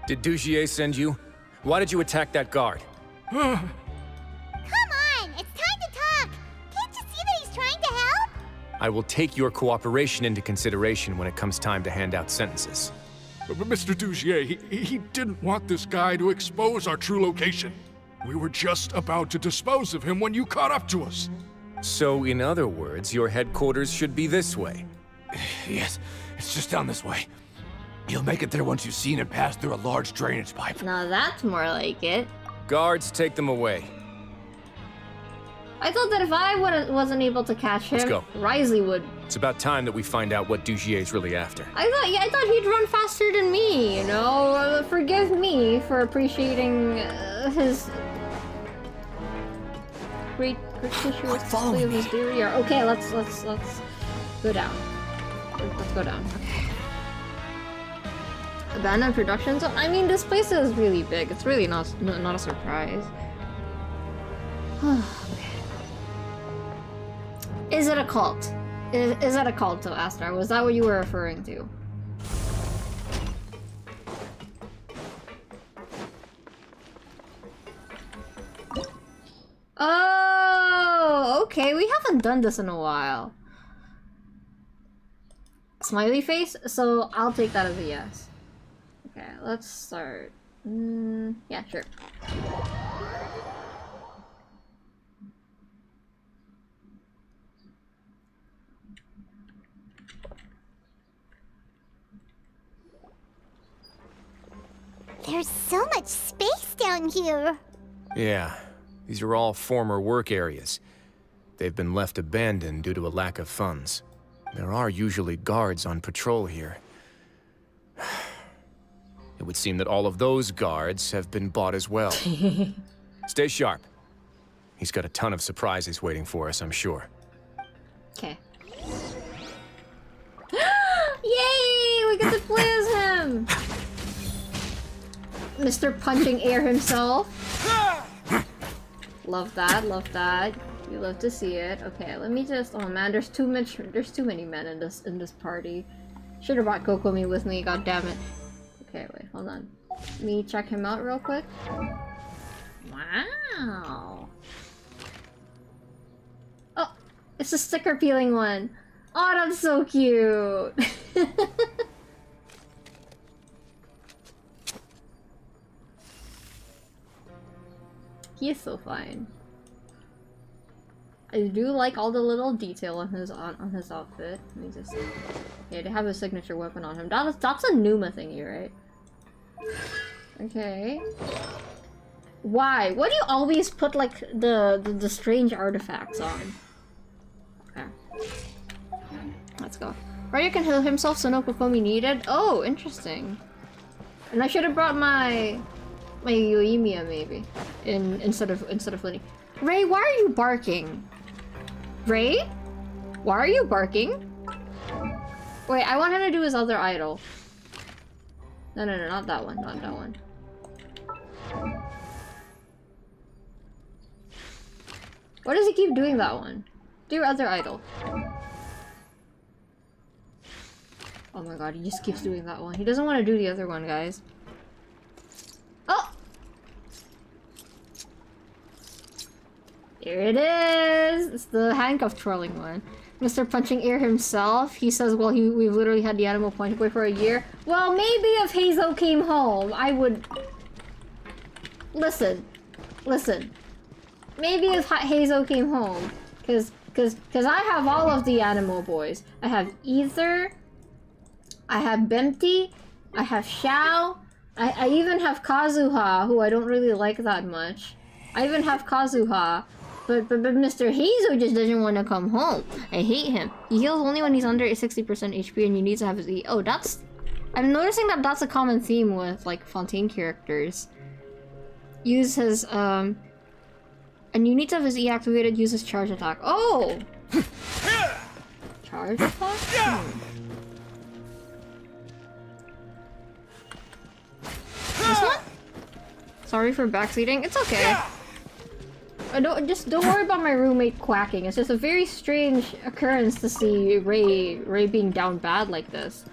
Did Dugier send you? Why did you attack that guard? Come on! It's time to talk! Can't you see that he's trying to help? I will take your cooperation into consideration when it comes time to hand out sentences. But Mr. Dugier, he didn't want this guy to expose our true location. We were just about to dispose of him when you caught up to us. So, in other words, your headquarters should be this way. Yes, it's just down this way. You'll make it there once you've seen it pass through a large drainage pipe. Now that's more like it. Guards, take them away. I thought that if I wasn't able to catch him, Let's go. Wriothesley would. It's about time that we find out what Dugier's really after. I thought he'd run faster than me, you know? Forgive me for appreciating his great gratuitous display of his derriere. Okay, let's go down. Let's go down. Okay. Abandoned production zone? I mean, this place is really big. It's really not a surprise. Is it a cult? Is it a cult, though, Astar? Was that what you were referring to? Oh, okay. We haven't done this in a while. Smiley face? So I'll take that as a yes. Okay, let's start. Yeah, sure. There's so much space down here. Yeah, these are all former work areas. They've been left abandoned due to a lack of funds. There are usually guards on patrol here. It would seem that all of those guards have been bought as well. Stay sharp. He's got a ton of surprises waiting for us, I'm sure. Okay. Yay! We get to play as him! Mr. Punching Air himself. Love that, love that. You love to see it. Okay, let me just... Oh man, there's too many men in this party. Should have brought Kokomi with me, god damn it. Okay, wait, hold on. Let me check him out real quick. Wow. Oh, it's a sticker peeling one. Oh, that's so cute. He is so fine. I do like all the little detail on his outfit. Let me just... Okay, they have a signature weapon on him. That's a Numa thingy, right? Okay. Why? Why do you always put like the strange artifacts on? Okay. Let's go. Ryu can heal himself, so no Kokomi needed. Oh, interesting. And I should have brought my Yoimiya maybe instead of Linny. Ray, why are you barking? Ray? Why are you barking? Wait, I want him to do his other idol. No, not that one, not that one. Why does he keep doing that one? Do your other idol. Oh my god, he just keeps doing that one. He doesn't want to do the other one, guys. Oh! Here it is! It's the handcuff twirling one. Mr. Punching Air himself, he says, well, we've literally had the animal punching boy for a year. Well, maybe if Hazel came home, I would... Listen. Maybe if Hazel came home, cause I have all of the animal boys. I have Ether, I have Bempty, I have Xiao, I even have Kazuha, who I don't really like that much. I even have Kazuha. But Mr. Hazel just doesn't want to come home. I hate him. He heals only when he's under 60% HP and you need to have his E. Oh, that's... I'm noticing that that's a common theme with, like, Fontaine characters. Use his, And you need to have his E activated, use his charge attack. Oh! Charge attack? This one? Sorry for backseating. It's okay. Don't worry about my roommate quacking. It's just a very strange occurrence to see Ray being down bad like this.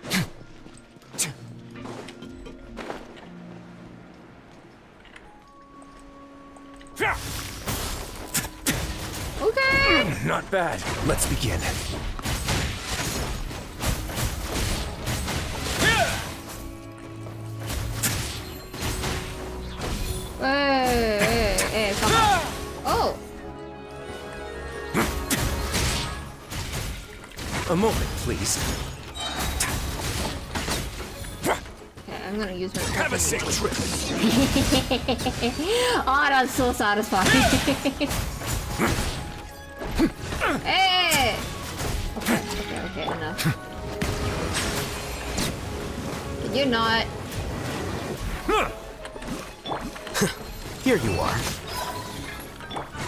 Okay. Not bad. Let's begin. Hey, come on. Oh! A moment, please. Okay, I'm gonna use my... Have a safe trip! Oh, that's so satisfying. Hey! Okay, enough. Can you not? Here you are.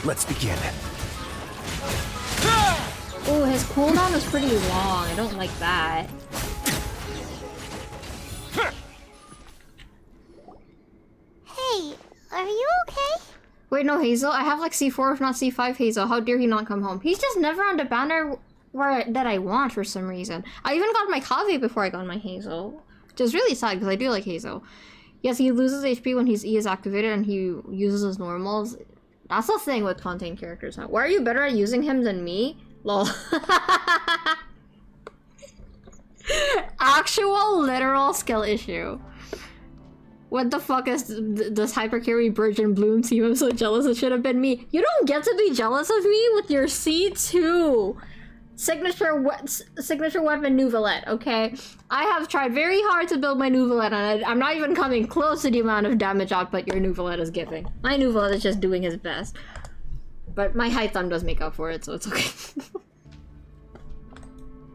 Let's begin. Ooh, his cooldown is pretty long. I don't like that. Hey, are you okay? Wait, no, Hazel. I have like C4 if not C5 Hazel. How dare he not come home? He's just never on the banner that I want for some reason. I even got my Kave before I got my Hazel. Which is really sad because I do like Hazel. Yes, he loses HP when his E is activated and he uses his normals. That's the thing with Fontaine characters. Huh? Why are you better at using him than me? Lol. Actual literal skill issue. What the fuck does Hypercarry Virgin Bloom seem? I'm so jealous. It should have been me. You don't get to be jealous of me with your C2 signature weapon Nouvelette, okay? I have tried very hard to build my Nouvelette and I'm not even coming close to the amount of damage output your Nouvelette is giving. My Nouvelette is just doing his best. But my high thumb does make up for it, so it's okay.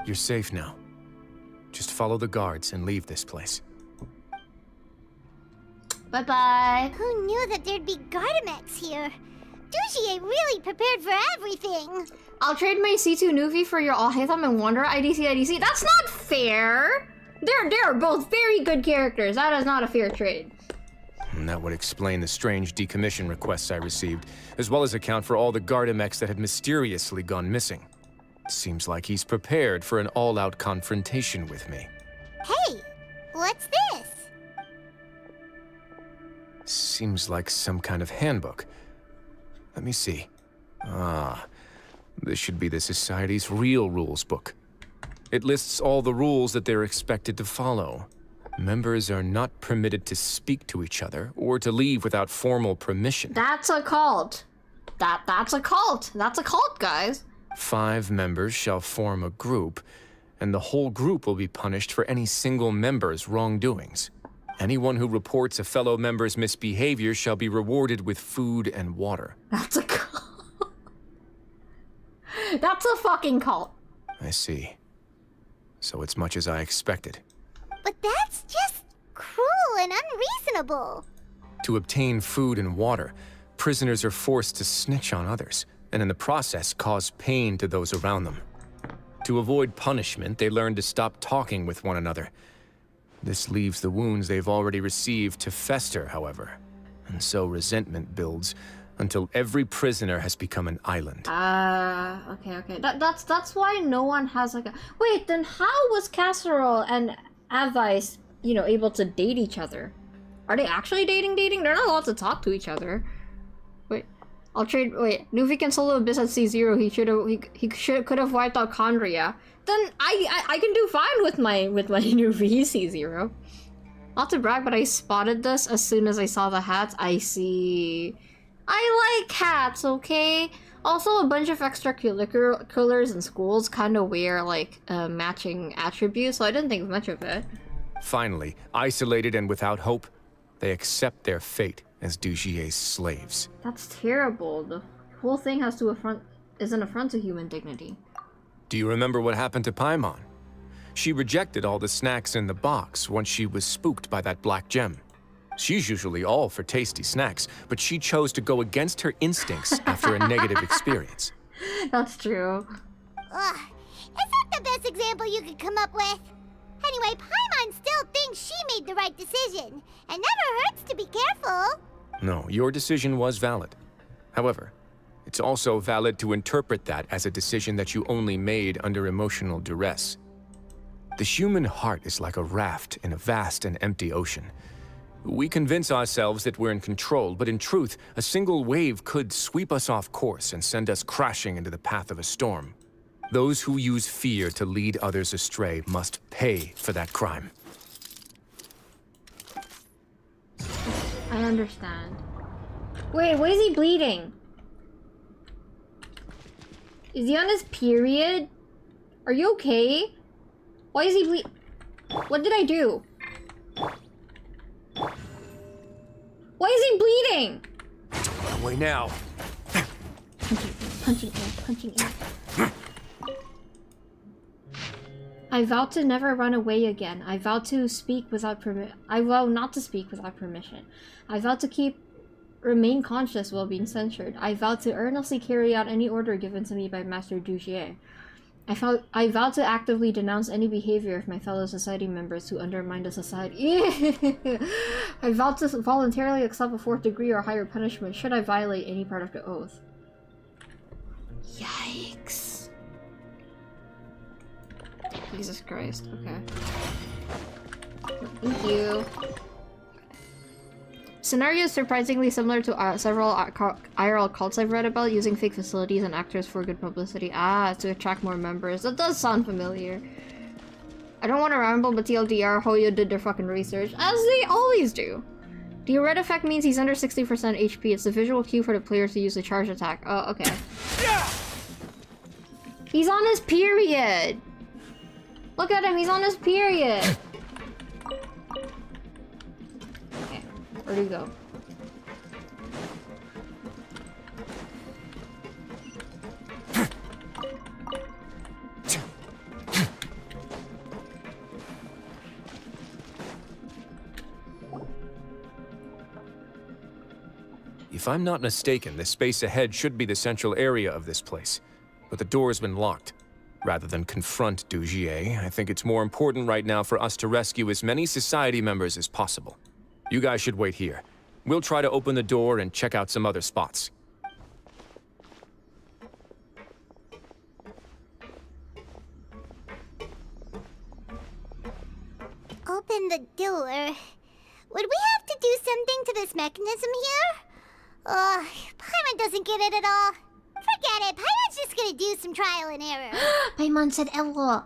You're safe now. Just follow the guards and leave this place. Bye-bye. Who knew that there'd be Gardamex here? Dujier really prepared for everything. I'll trade my C2 Nuvi for your Alhaitham and Wanderer IDC. That's not fair! They're both very good characters. That is not a fair trade. And that would explain the strange decommission requests I received, as well as account for all the Gardamex that have mysteriously gone missing. Seems like he's prepared for an all-out confrontation with me. Hey, what's this? Seems like some kind of handbook. Let me see. Ah, this should be the Society's real rules book. It lists all the rules that they're expected to follow. Members are not permitted to speak to each other or to leave without formal permission. That's a cult. That's a cult. That's a cult, guys. 5 members shall form a group, and the whole group will be punished for any single member's wrongdoings. Anyone who reports a fellow member's misbehavior shall be rewarded with food and water. That's a cult. That's a fucking cult. I see. So it's much as I expected. But that's just cruel and unreasonable. To obtain food and water, prisoners are forced to snitch on others, and in the process cause pain to those around them. To avoid punishment, they learn to stop talking with one another. This leaves the wounds they've already received to fester, however. And so resentment builds until every prisoner has become an island. Okay. That's why no one has like a... Wait, then how was Casserole and Avice, you know, able to date each other? Are they actually dating? They're not allowed to talk to each other. Wait, I'll trade... Wait, Nuvi can solo Abyss at C0. He could have wiped out Condria. Then I can do fine with my Nuvi C0. Not to brag, but I spotted this as soon as I saw the hats. I see... I like hats, okay? Also, a bunch of extracurriculars in schools kind of wear, like, matching attributes, so I didn't think much of it. Finally, isolated and without hope, they accept their fate as Dugier's slaves. That's terrible. The whole thing is an affront to human dignity. Do you remember what happened to Paimon? She rejected all the snacks in the box once she was spooked by that black gem. She's usually all for tasty snacks, but she chose to go against her instincts after a negative experience. That's true. Ugh, is that the best example you could come up with? Anyway, Paimon still thinks she made the right decision. It never hurts to be careful. No, your decision was valid. However, it's also valid to interpret that as a decision that you only made under emotional duress. The human heart is like a raft in a vast and empty ocean. We convince ourselves that we're in control, but in truth, a single wave could sweep us off course and send us crashing into the path of a storm. Those who use fear to lead others astray must pay for that crime. I understand. Wait, why is he bleeding? Is he on his period? Are you okay? Why is he bleed? What did I do? Why is he bleeding? Don't run away now. Punching in. I vow to never run away again. I vow to speak without I vow not to speak without permission. I vow to remain conscious while being censured. I vow to earnestly carry out any order given to me by Master Dugier. I vow to actively denounce any behavior of my fellow society members who undermine the society. I vow to voluntarily accept a 4th degree or higher punishment should I violate any part of the oath. Yikes. Jesus Christ, okay. Thank you. Scenario is surprisingly similar to several IRL cults I've read about, using fake facilities and actors for good publicity. To attract more members. That does sound familiar. I don't want to ramble, but TLDR, Hoyo did their fucking research, as they always do. The red effect means he's under 60% HP. It's the visual cue for the player to use a charge attack. Oh, okay. He's on his period! Look at him, he's on his period! Okay, where do you go? If I'm not mistaken, the space ahead should be the central area of this place, but the door's been locked. Rather than confront Dugier, I think it's more important right now for us to rescue as many society members as possible. You guys should wait here. We'll try to open the door and check out some other spots. Open the door. Would we have to do something to this mechanism here? Paimon doesn't get it at all. Forget it, Paimon's just gonna do some trial and error. Paimon said error.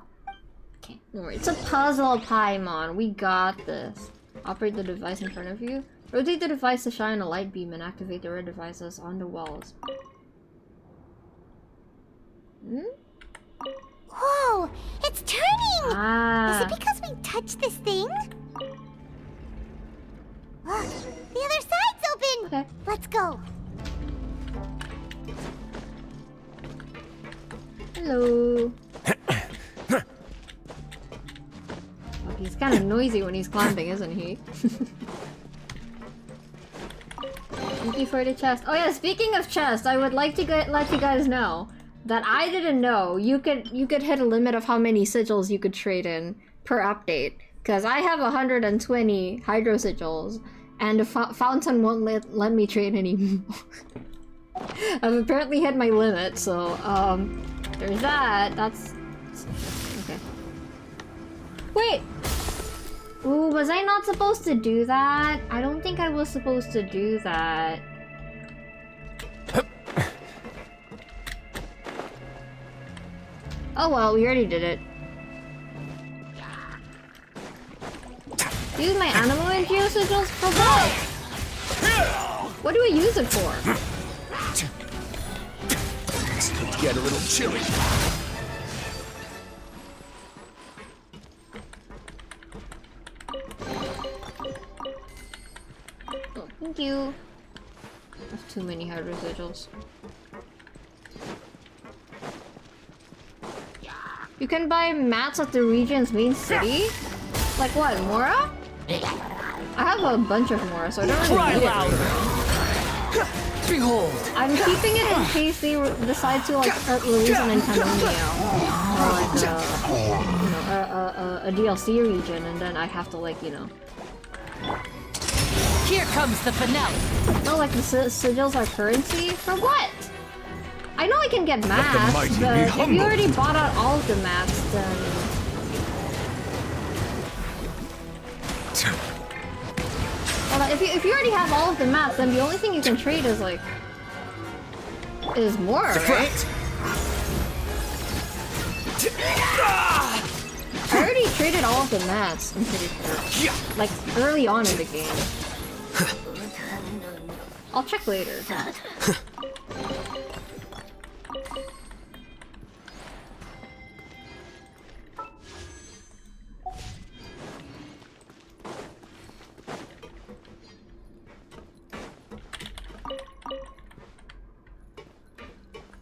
Okay, don't worry. It's a puzzle, Paimon. We got this. Operate the device in front of you. Rotate the device to shine a light beam and activate the red devices on the walls. Whoa! It's turning! Ah. Is it because we touched this thing? Look, the other side's open! Okay. Let's go. Hello. He's kind of noisy when he's climbing, isn't he? Thank you for the chest. Oh yeah, speaking of chest, I would like to let you guys know that I didn't know, you could hit a limit of how many sigils you could trade in per update. Because I have 120 hydro sigils, and the fountain won't let me trade anymore. I've apparently hit my limit, so there's that. That's okay. Wait. Ooh, was I not supposed to do that? I don't think I was supposed to do that. Oh well, we already did it. Use my animal and geo sigils for what? What do I use it for? It's going to get a little chilly. Oh, thank you. That's too many hard residuals. You can buy mats at the region's main city? Like what, Mora? I have a bunch of Mora, so I don't really need it. Behold! I'm keeping it in case they decide to like release a Nintendo Neo. Or like a DLC region, and then I have to like, you know. Here comes the finale. No, like the sigils are currency? For what? I know I can get mats, but if you already bought out all of the mats, then... Well, if you already have all of the mats, then the only thing you can trade is like... is more, right? I already traded all of the mats, I'm pretty sure. Like, early on in the game. I'll check later.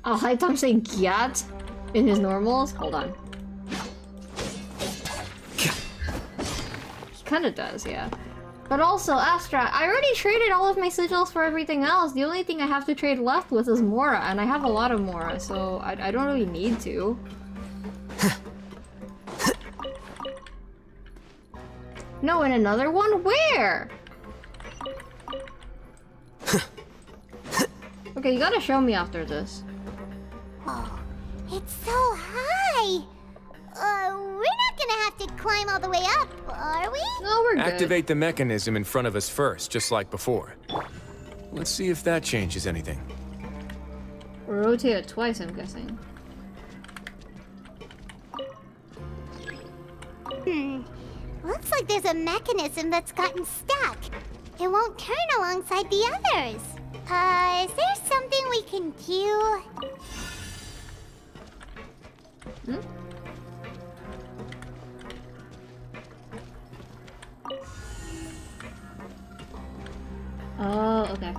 Oh, Haitam saying Gyat in his normals? Hold on. He kinda does, yeah. But also, Astra, I already traded all of my sigils for everything else. The only thing I have to trade left with is Mora, and I have a lot of Mora, so I don't really need to. No, and another one? Where? Okay, you gotta show me after this. Oh, it's so high! We're not gonna have to climb all the way up, are we? No, we're good. Activate the mechanism in front of us first, just like before. Let's see if that changes anything. Rotate it twice, I'm guessing. Looks like there's a mechanism that's gotten stuck. It won't turn alongside the others. Is there something we can do? Oh, okay.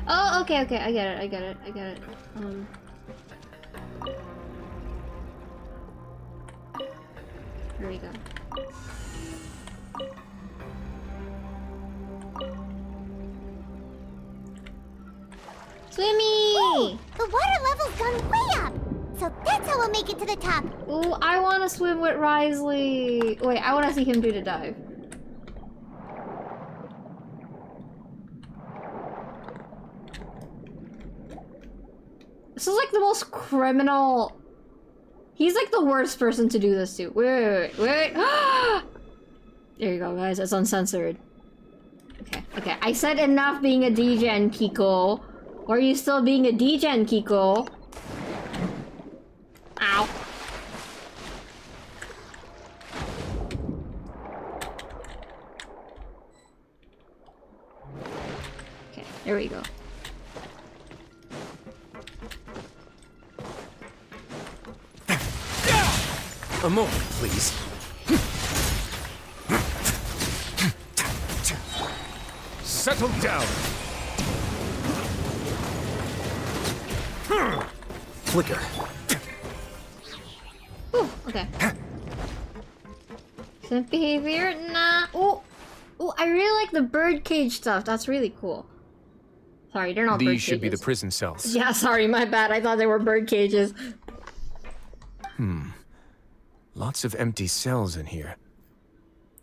Oh, okay, okay, I get it. Here we go. Swimmy! The water level's gone way up! So that's how we'll make it to the top. Ooh, I want to swim with Wriothesley. Wait, I want to see him do the dive. This is like the most criminal... He's like the worst person to do this to. Wait. There you go, guys. It's uncensored. Okay. I said enough being a DJ, Kiko. Or are you still being a DJ, Kiko? Ow. Okay, there we go. A moment, please. Settle down. Flicker. Ooh, okay. Simp behavior? Nah. Ooh. Ooh, I really like the birdcage stuff. That's really cool. Sorry, they're not bird These should be the cages. prison cells. Yeah, sorry, my bad. I thought they were bird cages. Lots of empty cells in here.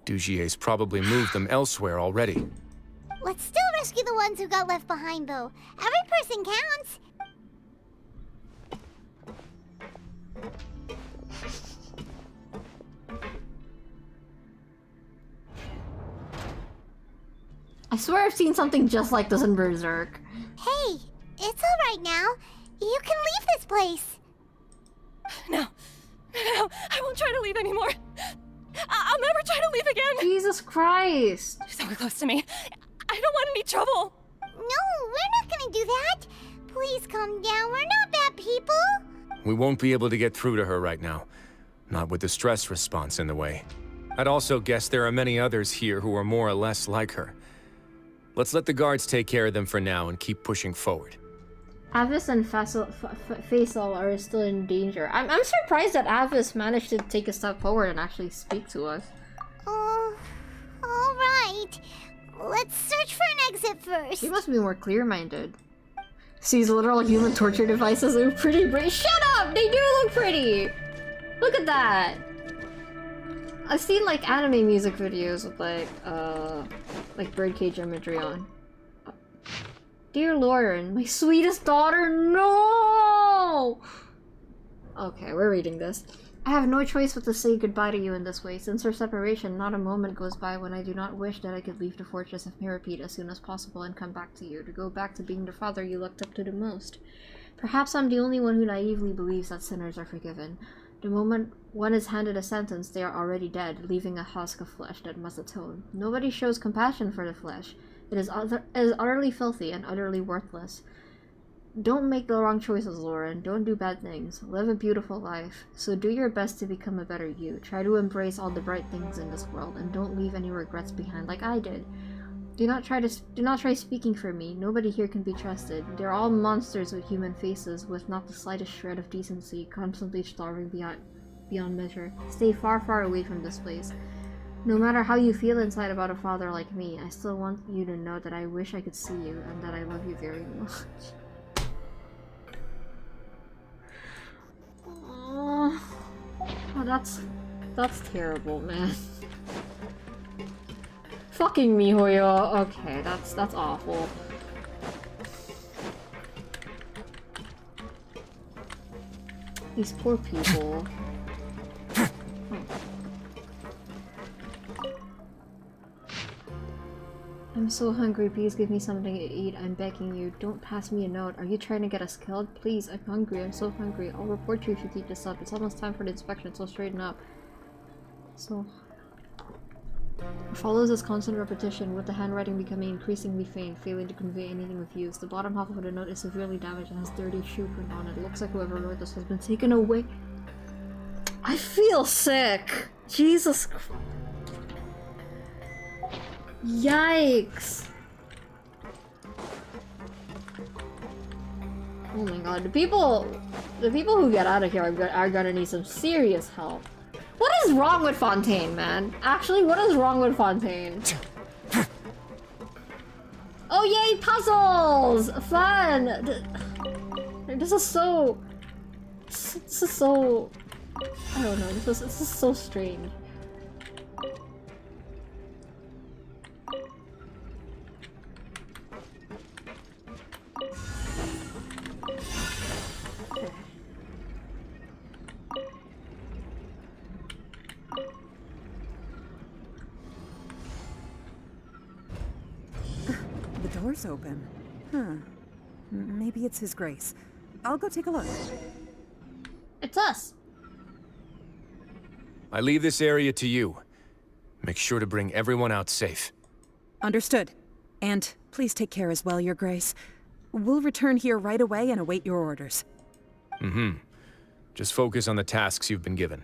Dugier's probably moved them elsewhere already. Let's still rescue the ones who got left behind, though. Every person counts. I swear I've seen something just like this in Berserk. Hey, it's all right now. You can leave this place. No, I won't try to leave anymore. I'll never try to leave again. Jesus Christ. So close to me. I don't want any trouble. No, we're not gonna do that. Please calm down. We're not bad people. We won't be able to get through to her right now. Not with the stress response in the way. I'd also guess there are many others here who are more or less like her. Let's let the guards take care of them for now and keep pushing forward. Avis and Faisal are still in danger. I'm surprised that Avis managed to take a step forward and actually speak to us. All right. Let's search for an exit first. He must be more clear-minded. Sees literal human torture devices look pretty brave. Shut up! They do look pretty! Look at that! I've seen like anime music videos with like birdcage imagery on. Dear Lauren, my sweetest daughter, no! Okay, we're reading this. I have no choice but to say goodbye to you in this way. Since our separation, not a moment goes by when I do not wish that I could leave the fortress of Mirapede as soon as possible and come back to you, to go back to being the father you looked up to the most. Perhaps I'm the only one who naively believes that sinners are forgiven. The moment one is handed a sentence, they are already dead, leaving a husk of flesh that must atone. Nobody shows compassion for the flesh. It is utterly filthy and utterly worthless. Don't make the wrong choices, Lauren. Don't do bad things. Live a beautiful life. So do your best to become a better you. Try to embrace all the bright things in this world, and don't leave any regrets behind like I did. Do not try speaking for me. Nobody here can be trusted. They're all monsters with human faces, with not the slightest shred of decency, constantly starving beyond measure. Stay far, far away from this place. No matter how you feel inside about a father like me, I still want you to know that I wish I could see you, and that I love you very much. Oh, that's terrible, man. Fucking MiHoYo. Okay, that's awful. These poor people. I'm so hungry, please give me something to eat, I'm begging you. Don't pass me a note. Are you trying to get us killed? Please, I'm hungry, I'm so hungry. I'll report you if you keep this up. It's almost time for the inspection, so straighten up. So... It follows this constant repetition, with the handwriting becoming increasingly faint, failing to convey anything of use. The bottom half of the note is severely damaged and has dirty shoe print on it. It looks like whoever wrote this has been taken away. I feel sick! Jesus Christ. Yikes! Oh my god, the people who get out of here are gonna need some serious help. What is wrong with Fontaine, man? Actually, what is wrong with Fontaine? Oh yay, puzzles! Fun! This is so... I don't know, this is so strange. The door's open. Huh. Maybe it's His Grace. I'll go take a look. It's us. I leave this area to you. Make sure to bring everyone out safe. Understood. And please take care as well, Your Grace. We'll return here right away and await your orders. Mm-hmm. Just focus on the tasks you've been given.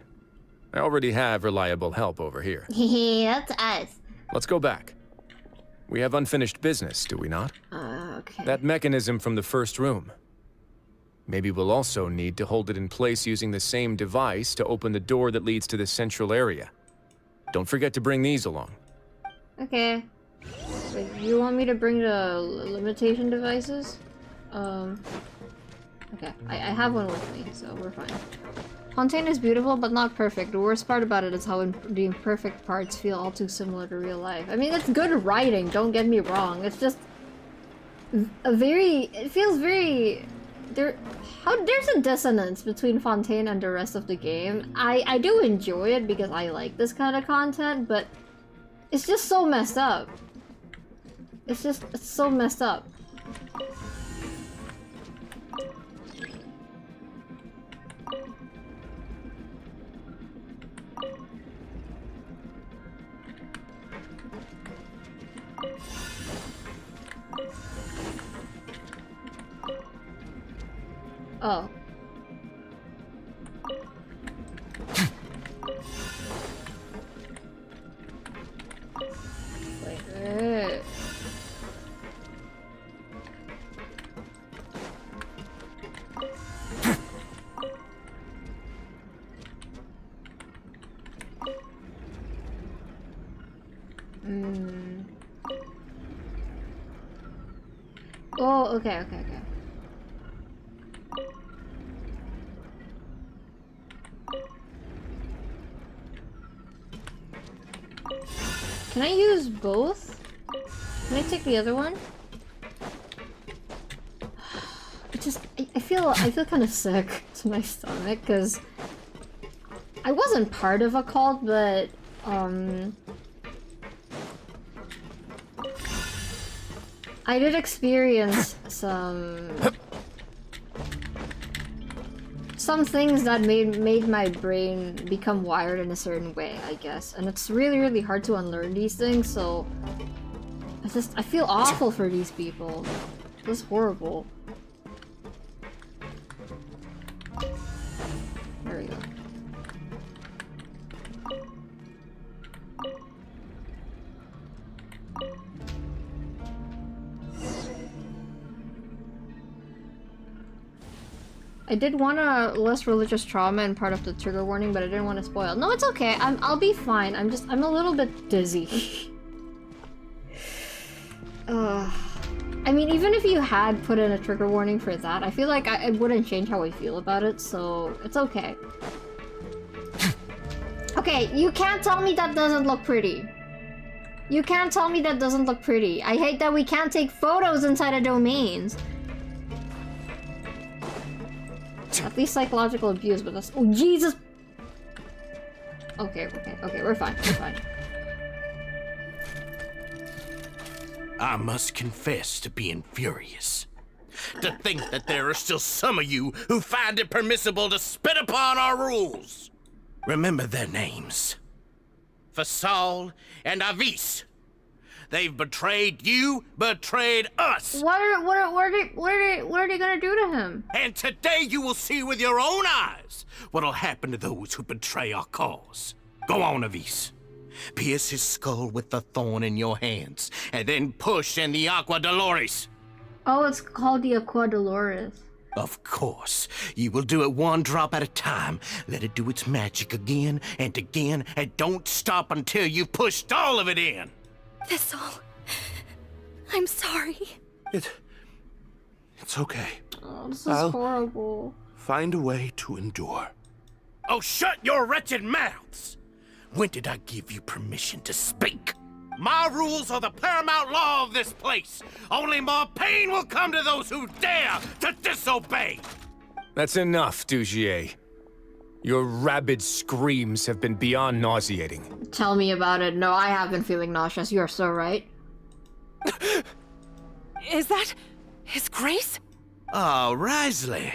I already have reliable help over here. That's us. Let's go back. We have unfinished business, do we not? Okay. That mechanism from the first room. Maybe we'll also need to hold it in place using the same device to open the door that leads to the central area. Don't forget to bring these along. Okay. Wait, you want me to bring the limitation devices? Okay, I have one with me, so we're fine. Fontaine is beautiful, but not perfect. The worst part about it is how the imperfect parts feel all too similar to real life. I mean, it's good writing, don't get me wrong. It's just it feels very... There's a dissonance between Fontaine and the rest of the game. I do enjoy it because I like this kind of content, but it's just so messed up. It's so messed up. Oh. Wait. Oh, okay. Can I use both? Can I take the other one? I feel kind of sick to my stomach because I wasn't part of a cult, but I did experience some things that made my brain become wired in a certain way, I guess. And it's really, really hard to unlearn these things, so I feel awful for these people. It's horrible. There we go. I did want a less religious trauma and part of the trigger warning, but I didn't want to spoil. No, it's okay. I'll be fine. I'm a little bit dizzy. I mean, even if you had put in a trigger warning for that, I feel like it wouldn't change how I feel about it, so it's okay. Okay, you can't tell me that doesn't look pretty. You can't tell me that doesn't look pretty. I hate that we can't take photos inside of domains. At least psychological abuse, but that's— oh, Jesus! Okay, we're fine. I must confess to being furious. To think that there are still some of you who find it permissible to spit upon our rules. Remember their names. Fasal and Avis. They've betrayed you, betrayed us. What are they gonna do to him? And today you will see with your own eyes what'll happen to those who betray our cause. Go on, Avis. Pierce his skull with the thorn in your hands, and then push in the Aqua Dolores. Oh, it's called the Aqua Dolores. Of course. You will do it one drop at a time. Let it do its magic again and again, and don't stop until you've pushed all of it in. Thistle, I'm sorry. It's okay. Oh, this is horrible. Find a way to endure. Oh, shut your wretched mouths! When did I give you permission to speak? My rules are the paramount law of this place. Only more pain will come to those who dare to disobey. That's enough, Dugier. Your rabid screams have been beyond nauseating. Tell me about it. No, I have been feeling nauseous. You are so right. Is that His Grace? Oh, Wriothesley.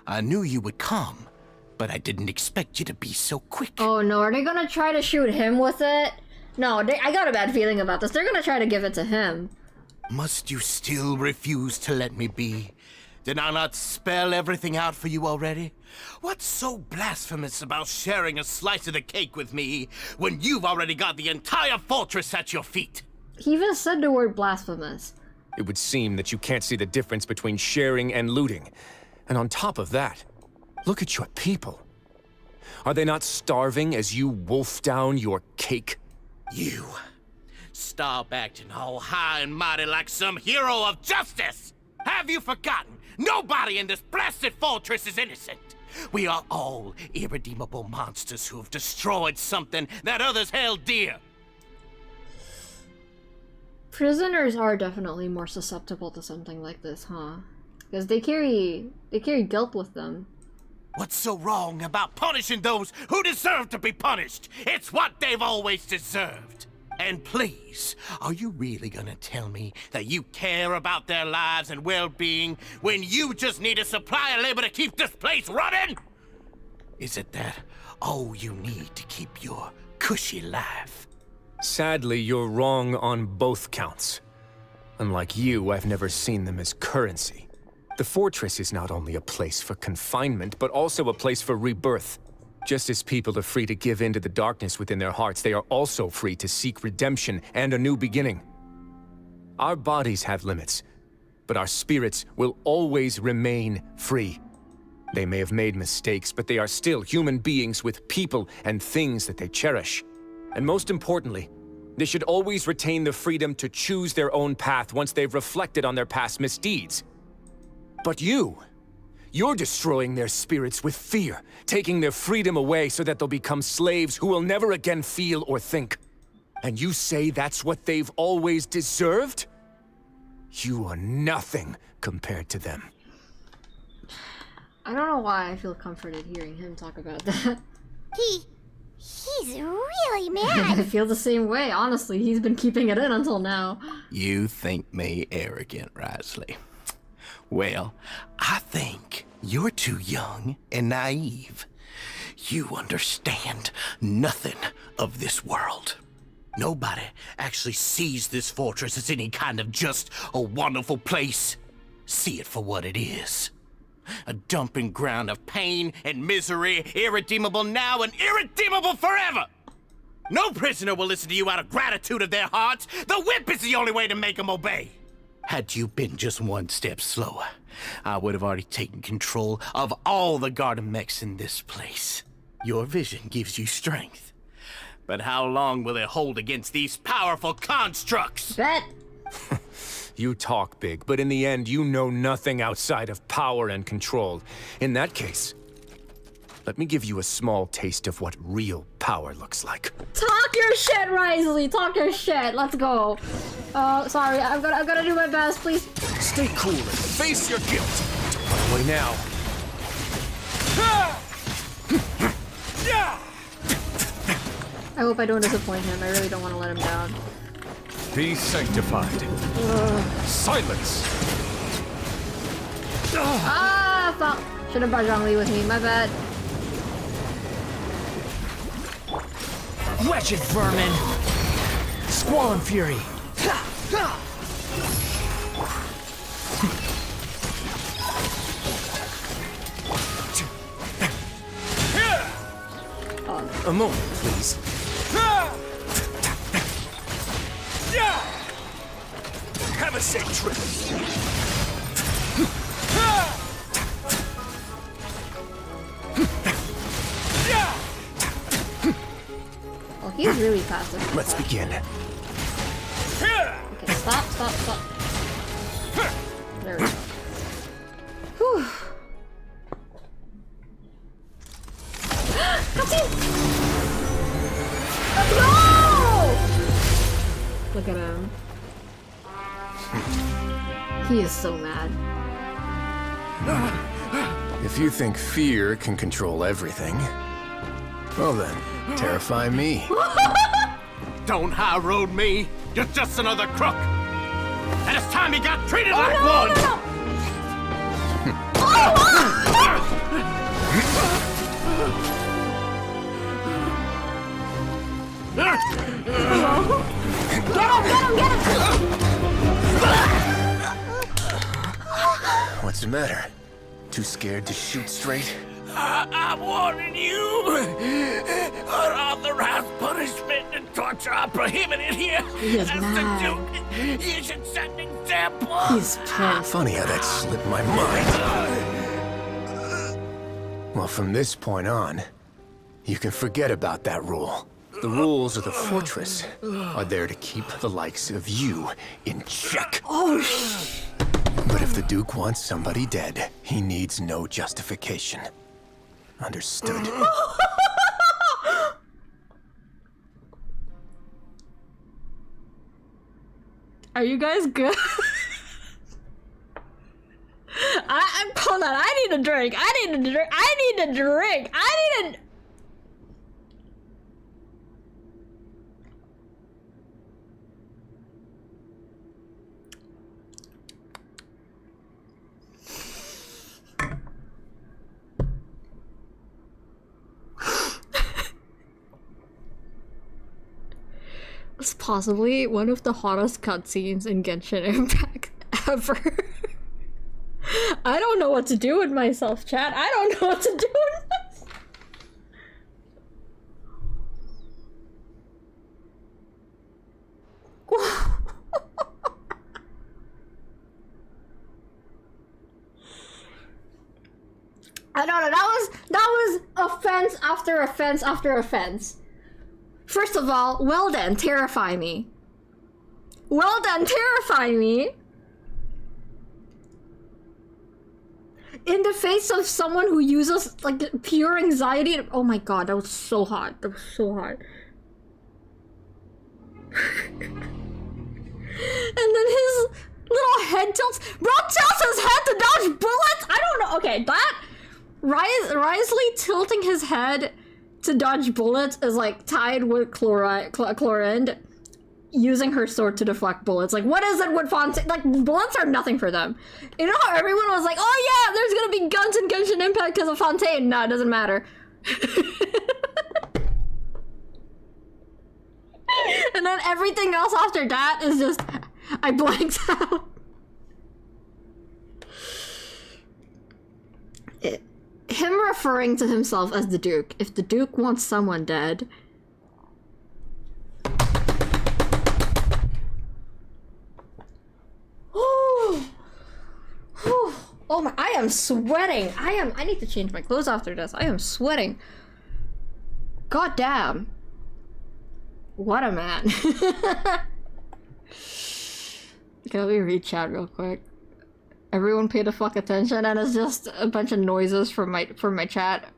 I knew you would come, but I didn't expect you to be so quick. Oh no, are they gonna try to shoot him with it? No, I got a bad feeling about this. They're gonna try to give it to him. Must you still refuse to let me be? Did I not spell everything out for you already? What's so blasphemous about sharing a slice of the cake with me when you've already got the entire fortress at your feet? He even said the word blasphemous. It would seem that you can't see the difference between sharing and looting. And on top of that, look at your people. Are they not starving as you wolf down your cake? You stop acting all high and mighty like some hero of justice! Have you forgotten? Nobody in this blasted fortress is innocent! We are all irredeemable monsters who have destroyed something that others held dear. Prisoners are definitely more susceptible to something like this, huh? Because they carry guilt with them. What's so wrong about punishing those who deserve to be punished? It's what they've always deserved. And please, are you really gonna tell me that you care about their lives and well-being when you just need a supply of labor to keep this place running? Is it that all you need to keep your cushy life? Sadly, you're wrong on both counts. Unlike you, I've never seen them as currency. The fortress is not only a place for confinement, but also a place for rebirth. Just as people are free to give in to the darkness within their hearts, they are also free to seek redemption and a new beginning. Our bodies have limits, but our spirits will always remain free. They may have made mistakes, but they are still human beings with people and things that they cherish. And most importantly, they should always retain the freedom to choose their own path once they've reflected on their past misdeeds. But you're destroying their spirits with fear, taking their freedom away so that they'll become slaves who will never again feel or think. And you say that's what they've always deserved? You are nothing compared to them. I don't know why I feel comforted hearing him talk about that. He's really I mad. feel the same way, honestly. He's been keeping it in until now. You think me arrogant, Wriothesley? Well, I think you're too young and naive. You understand nothing of this world. Nobody actually sees this fortress as any kind of just a wonderful place. See it for what it is. A dumping ground of pain and misery, irredeemable now and irredeemable forever! No prisoner will listen to you out of gratitude of their hearts. The whip is the only way to make them obey. Had you been just one step slower, I would have already taken control of all the garden mechs in this place. Your vision gives you strength. But how long will it hold against these powerful constructs? Bet. You talk big, but in the end, you know nothing outside of power and control. In that case, let me give you a small taste of what real power looks like. Talk your shit, Wriothesley. Talk your shit. Let's go. Sorry. I've got to do my best, please. Stay cool and face your guilt. Run away now. I hope I don't disappoint him. I really don't want to let him down. Be sanctified. Silence. Ah, fuck. Should have brought Zhongli with me. My bad. Wretched vermin! Squall and fury! A moment, please. Have a safe trip! Oh, he's really fast. Let's begin. Okay, stop. There we go. Whew. No! Look at him. He is so mad. If you think fear can control everything, well then, terrify me. Don't high road me. You're just another crook. And it's time you got treated like one. Get him! What's the matter? Too scared to shoot straight? I'm warning you. Unauthorized punishment and torture are prohibited here. He is As mad. the Duke, you should set an example. He's pissed. Funny how that slipped my mind. Well, from this point on, you can forget about that rule. The rules of the fortress are there to keep the likes of you in check. Oh, But if the Duke wants somebody dead, he needs no justification. Understood? Are you guys good? Hold on, I need a drink. I need a drink. It's possibly one of the hottest cutscenes in Genshin Impact ever. I don't know what to do with myself, chat. I don't know what to do with myself. I don't know. That was offense after offense after offense. First of all, well done, terrify me. Well done, terrify me. In the face of someone who uses like pure anxiety. Oh my god, that was so hot. That was so hot. And then his little head tilts. Bro tilts his head to dodge bullets. I don't know. Okay, that Wriothesley tilting his head to dodge bullets is like tied with Chlorinde using her sword to deflect bullets. Like, what is it with Fontaine? Like, bullets are nothing for them. You know how everyone was like, oh yeah, there's gonna be guns in Genshin Impact because of Fontaine. No, it doesn't matter. And then everything else after that is just, I blanked out. Him referring to himself as the Duke. If the Duke wants someone dead. Oh my, I am sweating. I need to change my clothes after this. I am sweating. God damn. What a man. Okay, let me read chat real quick. Everyone pay the fuck attention, and it's just a bunch of noises from my chat.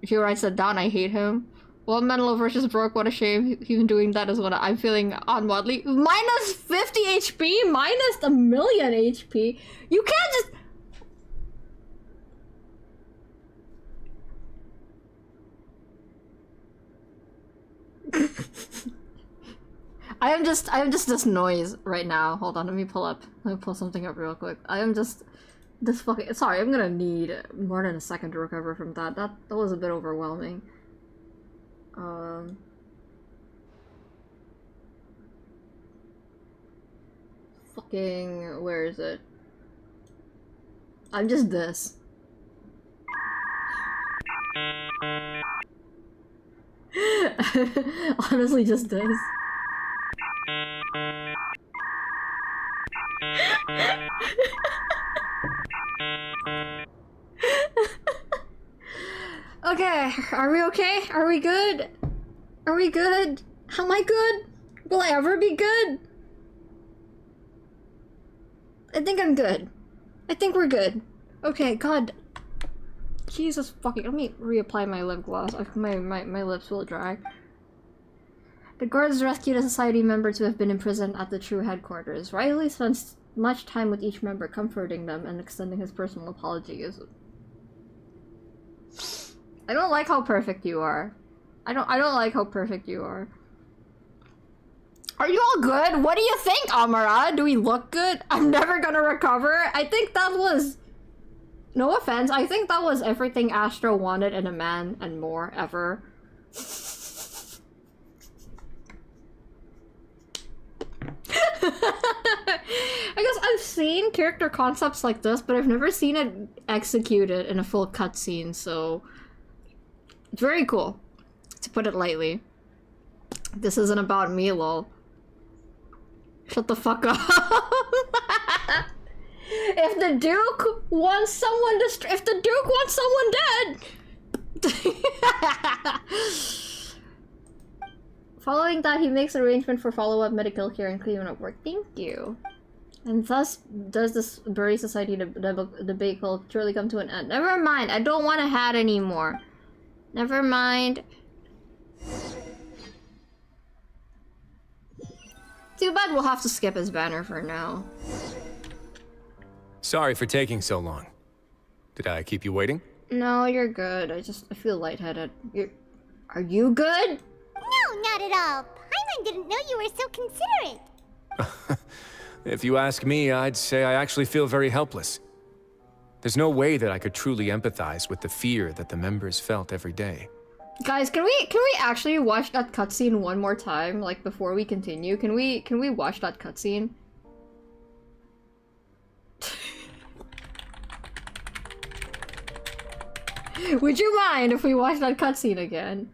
He writes that down. I hate him. Well, Menlo versus Broke, what a shame. Even doing that is what I'm feeling ungodly. Minus 50 HP? Minus a million HP? You can't just... I am just this noise right now. Hold on, let me pull something up real quick. I am just this fucking... Sorry, I'm gonna need more than a second to recover from that. That was a bit overwhelming. Fucking... Where is it? I'm just this. Honestly, just this. Okay, are we okay? Are we good? Are we good? Am I good? Will I ever be good? I think I'm good. I think we're good. Okay, God. Jesus fucking... Let me reapply my lip gloss. My lips will dry. The guards rescued a society member to have been imprisoned at the true headquarters. Riley spends much time with each member, comforting them and extending his personal apologies. I don't like how perfect you are. I don't like how perfect you are. Are you all good? What do you think, Amara? Do we look good? I'm never gonna recover. I think that was... No offense, I think that was everything Astro wanted in a man and more ever. I guess I've seen character concepts like this, but I've never seen it executed in a full cutscene, so... It's very cool, to put it lightly. This isn't about me, lol. Shut the fuck up. If the Duke wants someone if the Duke wants someone dead. Following that, he makes arrangement for follow-up medical care and cleaning-up work. Thank you. And thus does this Beret Society debate truly come to an end. Never mind, I don't want a hat anymore. Never mind. Too bad we'll have to skip his banner for now. Sorry for taking so long. Did I keep you waiting? No, you're good. I feel lightheaded. Are you good? No, not at all. Paimon didn't know you were so considerate. If you ask me, I'd say I actually feel very helpless. There's no way that I could truly empathize with the fear that the members felt every day. Guys, can we actually watch that cutscene one more time, like before we continue? Can we watch that cutscene? Would you mind if we watch that cutscene again?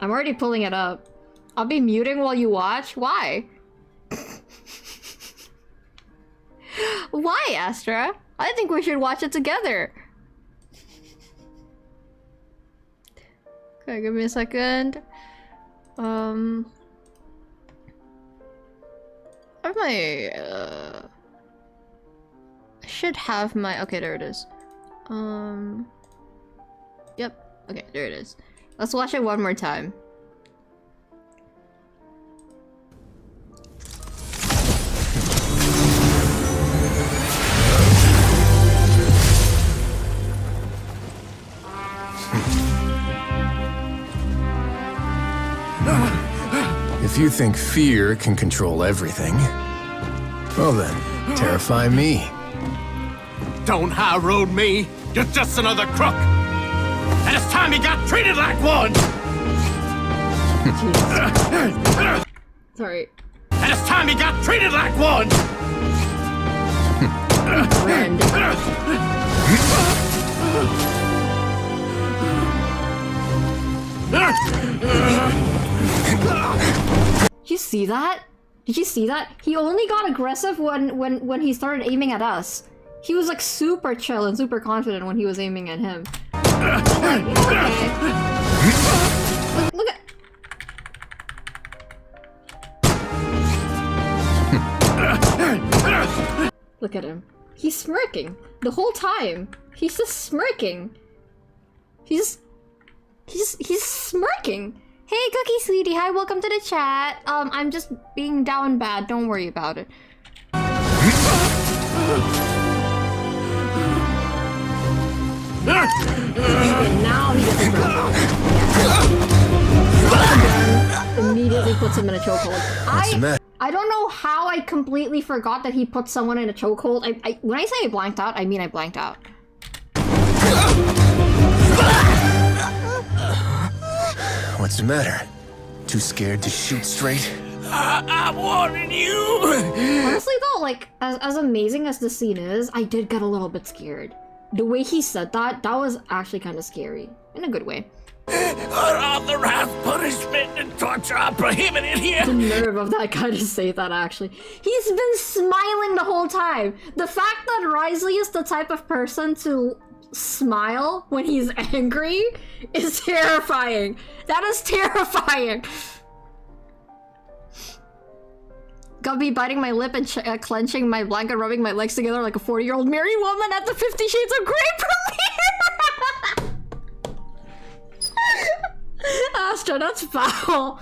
I'm already pulling it up. I'll be muting while you watch? Why? Why, Astra? I think we should watch it together. Okay, give me a second. I have my, I should have my, okay, there it is. Yep, okay, there it is. Let's watch it one more time. If you think fear can control everything, well then, terrify me. Don't high road me. You're just another crook. And it's time you got treated like one. Sorry. And it's time you got treated like one. You see that? Did you see that? He only got aggressive when he started aiming at us. He was like super chill and super confident when he was aiming at him. Like, okay. Look at... Look at him. He's smirking the whole time. He's just smirking. He's smirking. Hey, Cookie Sweetie. Hi, welcome to the chat. I'm just being down bad. Don't worry about it. Okay, now he gets a immediately puts him in a chokehold. I don't know how I completely forgot that he put someone in a chokehold. When I say I blanked out, I mean I blanked out. What's the matter? Too scared to shoot straight? I'm warning you! Honestly though, like, as amazing as the scene is, I did get a little bit scared. The way he said that was actually kind of scary. In a good way. Unauthorized punishment and torture are prohibited here! The nerve of that guy to say that, actually. He's been smiling the whole time! The fact that Wriothesley is the type of person to smile when he's angry is terrifying. That is terrifying! Got me biting my lip and clenching my blanket, rubbing my legs together like a 40-year-old married woman at the 50 Shades of Grey premiere! Astra, that's foul.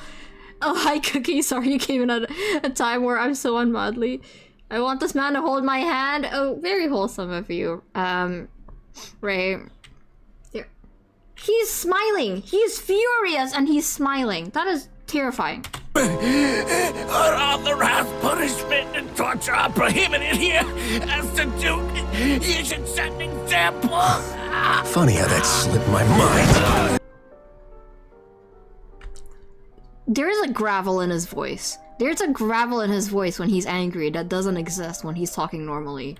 Oh, hi, Cookie. Sorry you came in at a time where I'm so unmadly. I want this man to hold my hand. Oh, very wholesome of you. Ray. Here. He's smiling. He's furious and he's smiling. That is terrifying. Unauthorized punishment and torture are prohibited here. As the Duke, you should set an example. Funny how that slipped my mind. There is a gravel in his voice. There's a gravel in his voice when he's angry that doesn't exist when he's talking normally.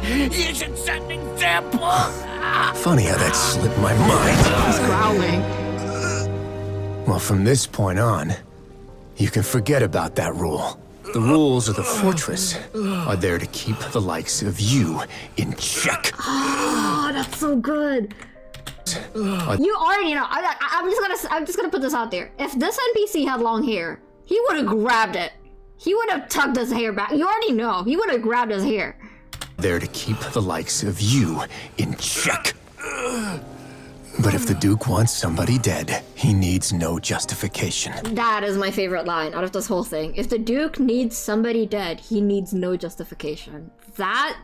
You should set an example. Funny how that slipped my mind. He's growling. Well, from this point on, you can forget about that rule. The rules of the fortress are there to keep the likes of you in check. Oh, that's so good. You already know. I'm just gonna put this out there. If this NPC had long hair, he would have grabbed it. He would have tugged his hair back. You already know. He would have grabbed his hair. There to keep the likes of you in check. But if the Duke wants somebody dead, he needs no justification. That is my favorite line out of this whole thing. If the Duke needs somebody dead, he needs no justification. That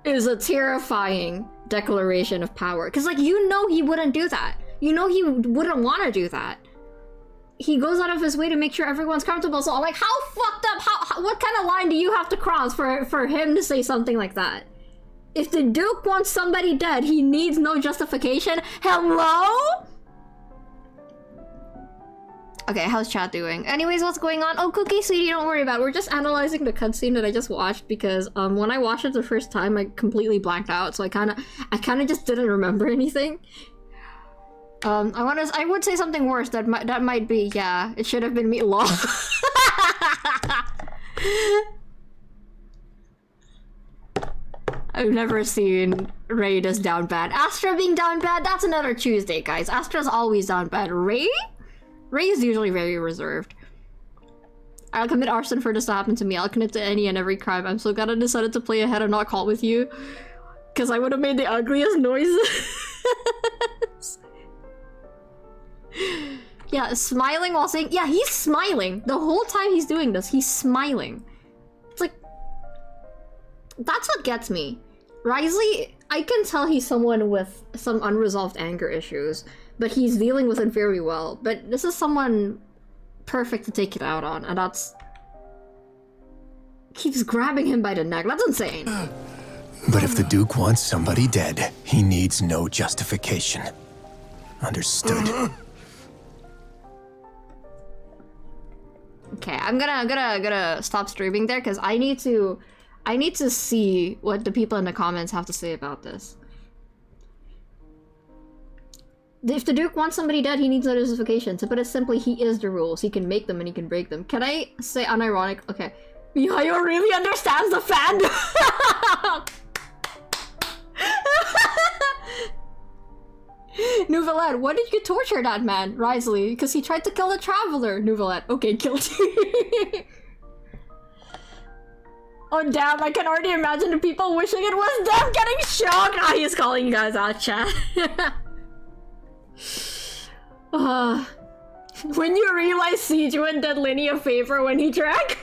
is a terrifying declaration of power. Because, like, you know he wouldn't do that. You know he wouldn't want to do that. He goes out of his way to make sure everyone's comfortable. So, like, how fucked up, what kind of line do you have to cross for him to say something like that? If the Duke wants somebody dead, he needs no justification? Hello? Okay, how's chat doing? Anyways, what's going on? Oh, Cookie Sweetie, don't worry about it. We're just analyzing the cutscene that I just watched because when I watched it the first time, I completely blanked out. So I kind of just didn't remember anything. I would say something worse. That might be, yeah. It should have been me. Lol. I've never seen Ray just down bad. Astra being down bad, that's another Tuesday, guys. Astra's always down bad. Ray is usually very reserved. I'll commit arson for this to happen to me. I'll commit to any and every crime. I'm so glad I decided to play ahead and not call with you. Because I would have made the ugliest noises. Yeah, smiling while saying... Yeah, he's smiling. The whole time he's doing this, he's smiling. It's like... That's what gets me. Wriothesley, I can tell he's someone with some unresolved anger issues, but he's dealing with it very well. But this is someone perfect to take it out on, and that's... Keeps grabbing him by the neck. That's insane. But if the Duke wants somebody dead, he needs no justification. Understood. Okay, I'm gonna stop streaming there because I need to see what the people in the comments have to say about this. If the Duke wants somebody dead, he needs no justification. To put it simply, he is the rules. He can make them and he can break them. Can I say unironic? Okay. Yayo really understands the fandom! Nouvellette, why did you torture that man, Wriothesley? Because he tried to kill the Traveler. Nouvellette, okay, guilty. Oh damn, I can already imagine the people wishing it was them getting shocked. Ah, he's calling you guys out, chat. When you realize Sejuan did Linny a favor when he drank.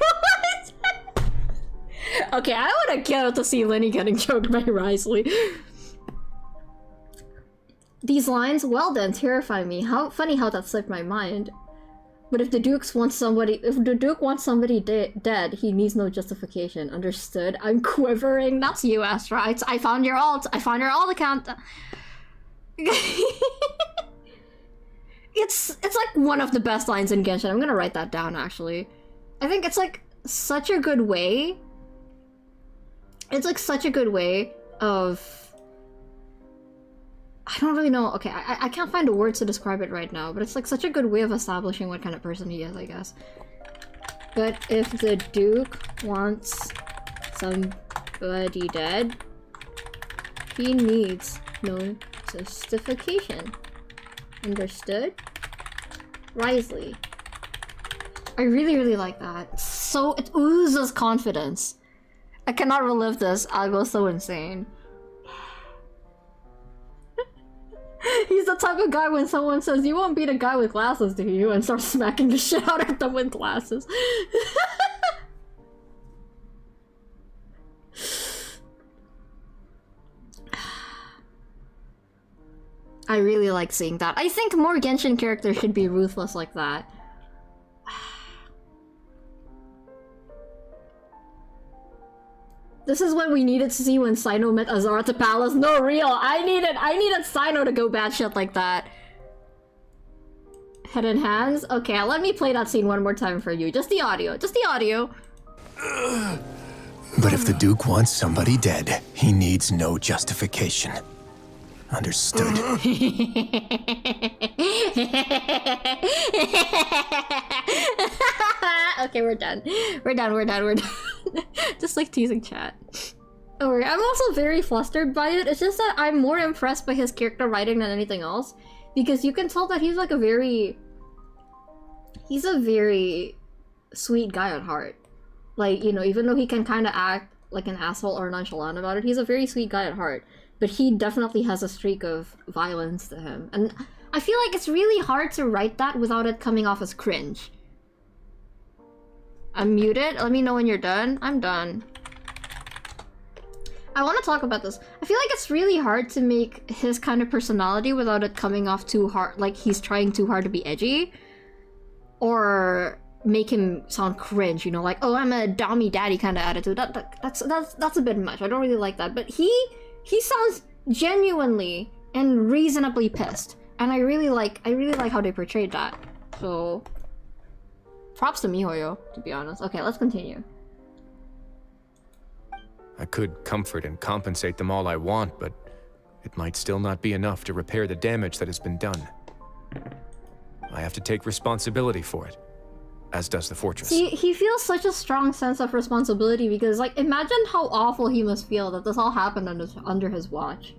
Okay, I would have killed to see Linny getting choked by Wriothesley. These lines, well then, terrify me. How funny how that slipped my mind. But if the Duke wants somebody dead, he needs no justification. Understood? I'm quivering. That's you, Astra. I found your alt. I found your alt account. It's like one of the best lines in Genshin. I'm gonna write that down, actually. I think it's like such a good way. It's like such a good way of... I don't really know. Okay, I can't find the words to describe it right now, but it's like such a good way of establishing what kind of person he is, I guess. But if the Duke wants somebody dead, he needs no justification. Understood? Wriothesley. I really like that. So it oozes confidence. I cannot relive this. I'll go so insane. He's the type of guy when someone says, "You won't beat a guy with glasses, do you?" and starts smacking the shit out of them with glasses. I really like seeing that. I think more Genshin characters should be ruthless like that. This is what we needed to see when Cyno met Azar at the palace. No, real. I needed Cyno to go batshit like that. Head and hands? Okay, let me play that scene one more time for you. Just the audio. Just the audio. But if the Duke wants somebody dead, he needs no justification. Understood. we're done. We're done. Just like teasing chat. Alright, I'm also very flustered by it. It's just that I'm more impressed by his character writing than anything else. Because you can tell that he's like a very sweet guy at heart. Like, you know, even though he can kind of act like an asshole or nonchalant about it, he's a very sweet guy at heart. But he definitely has a streak of violence to him. And I feel like it's really hard to write that without it coming off as cringe. I'm muted. Let me know when you're done. I'm done. I want to talk about this. I feel like it's really hard to make his kind of personality without it coming off too hard, like he's trying too hard to be edgy. Or make him sound cringe, you know, like, oh, I'm a dommy daddy kind of attitude. That's a bit much. I don't really like that. But he sounds genuinely and reasonably pissed. And I really like how they portrayed that. So props to MiHoYo, to be honest. Okay, let's continue. I could comfort and compensate them all I want, but it might still not be enough to repair the damage that has been done. I have to take responsibility for it, as does the fortress. See, he feels such a strong sense of responsibility because, like, imagine how awful he must feel that this all happened under his watch.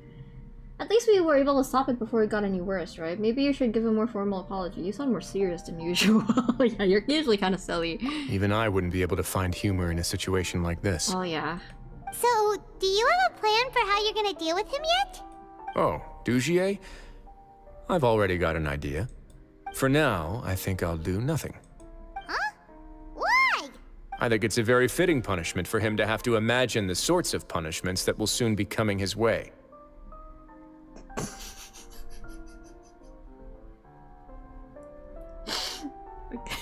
At least we were able to stop it before it got any worse, right? Maybe you should give a more formal apology. You sound more serious than usual. Yeah, you're usually kind of silly. Even I wouldn't be able to find humor in a situation like this. Oh, yeah. So, do you have a plan for how you're gonna deal with him yet? Oh, Dugier? I've already got an idea. For now, I think I'll do nothing. Huh? Why? I think it's a very fitting punishment for him to have to imagine the sorts of punishments that will soon be coming his way.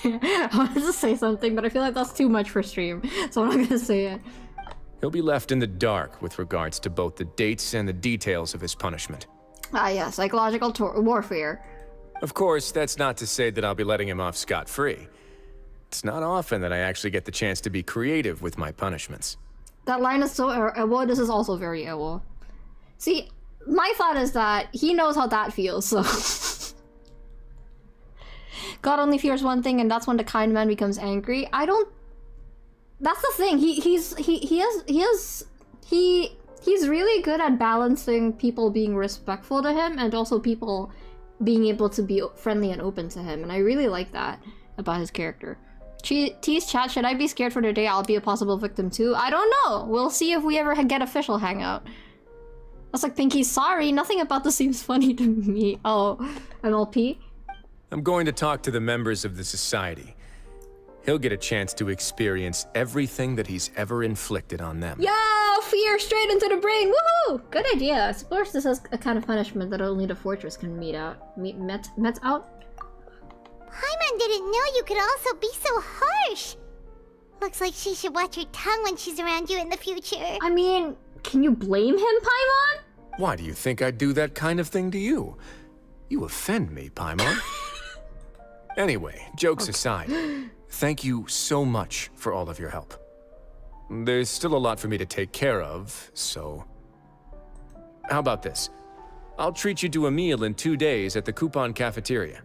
I wanted to say something, but I feel like that's too much for stream, so I'm not gonna say it. He'll be left in the dark with regards to both the dates and the details of his punishment. Ah, yeah, psychological warfare. Of course, that's not to say that I'll be letting him off scot-free. It's not often that I actually get the chance to be creative with my punishments. That line is so Ewo. This is also very Ewo. See, my thought is that he knows how that feels, so... God only fears one thing, and that's when the kind man becomes angry. I don't... That's the thing. He's really good at balancing people being respectful to him and also people being able to be friendly and open to him, and I really like that about his character. Tease chat, should I be scared for the day I'll be a possible victim too? I don't know. We'll see if we ever get official hangout. That's like, Pinky, sorry, nothing about this seems funny to me. Oh, MLP? I'm going to talk to the members of the society. He'll get a chance to experience everything that he's ever inflicted on them. Yo, fear straight into the brain, woohoo! Good idea. I suppose this is a kind of punishment that only the fortress can met out. Paimon didn't know you could also be so harsh. Looks like she should watch her tongue when she's around you in the future. I mean, can you blame him, Paimon? Why do you think I'd do that kind of thing to you? You offend me, Paimon. Anyway, jokes aside, thank you so much for all of your help. There's still a lot for me to take care of, so... How about this? I'll treat you to a meal in 2 days at the Coupon Cafeteria.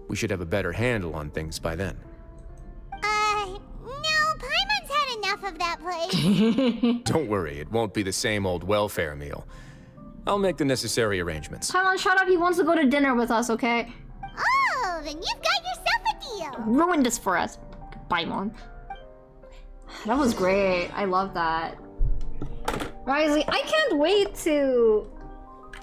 We should have a better handle on things by then. No, Paimon's had enough of that place. Don't worry, it won't be the same old welfare meal. I'll make the necessary arrangements. Paimon, shut up, he wants to go to dinner with us, okay? Oh, then you've got yourself a deal. Ruined this for us, Paimon. That was great, I love that. Wriothesley, I can't wait to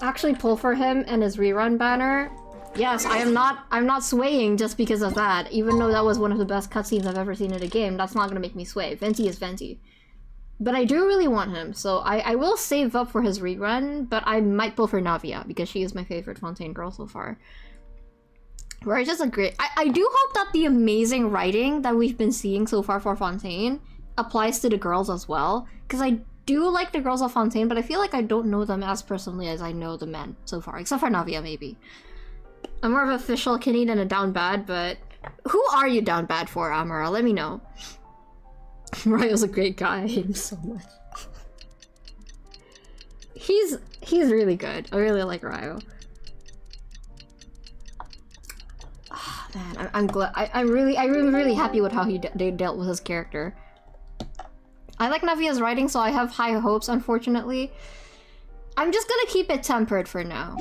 actually pull for him and his rerun banner. Yes, I'm not swaying just because of that. Even though that was one of the best cutscenes I've ever seen in a game, that's not gonna make me sway. Venti is Venti. But I do really want him, so I will save up for his rerun, but I might pull for Navia, because she is my favorite Fontaine girl so far. Right, just a great... I do hope that the amazing writing that we've been seeing so far for Fontaine applies to the girls as well, because I do like the girls of Fontaine, but I feel like I don't know them as personally as I know the men so far, except for Navia, maybe. I'm more of an official Kinney than a down bad, but who are you down bad for, Amara? Let me know. Ryo's a great guy. I hate him so much. He's really good. I really like Ryo. Man, I'm glad. I'm really happy with how they dealt with his character. I like Navia's writing, so I have high hopes. Unfortunately, I'm just gonna keep it tempered for now.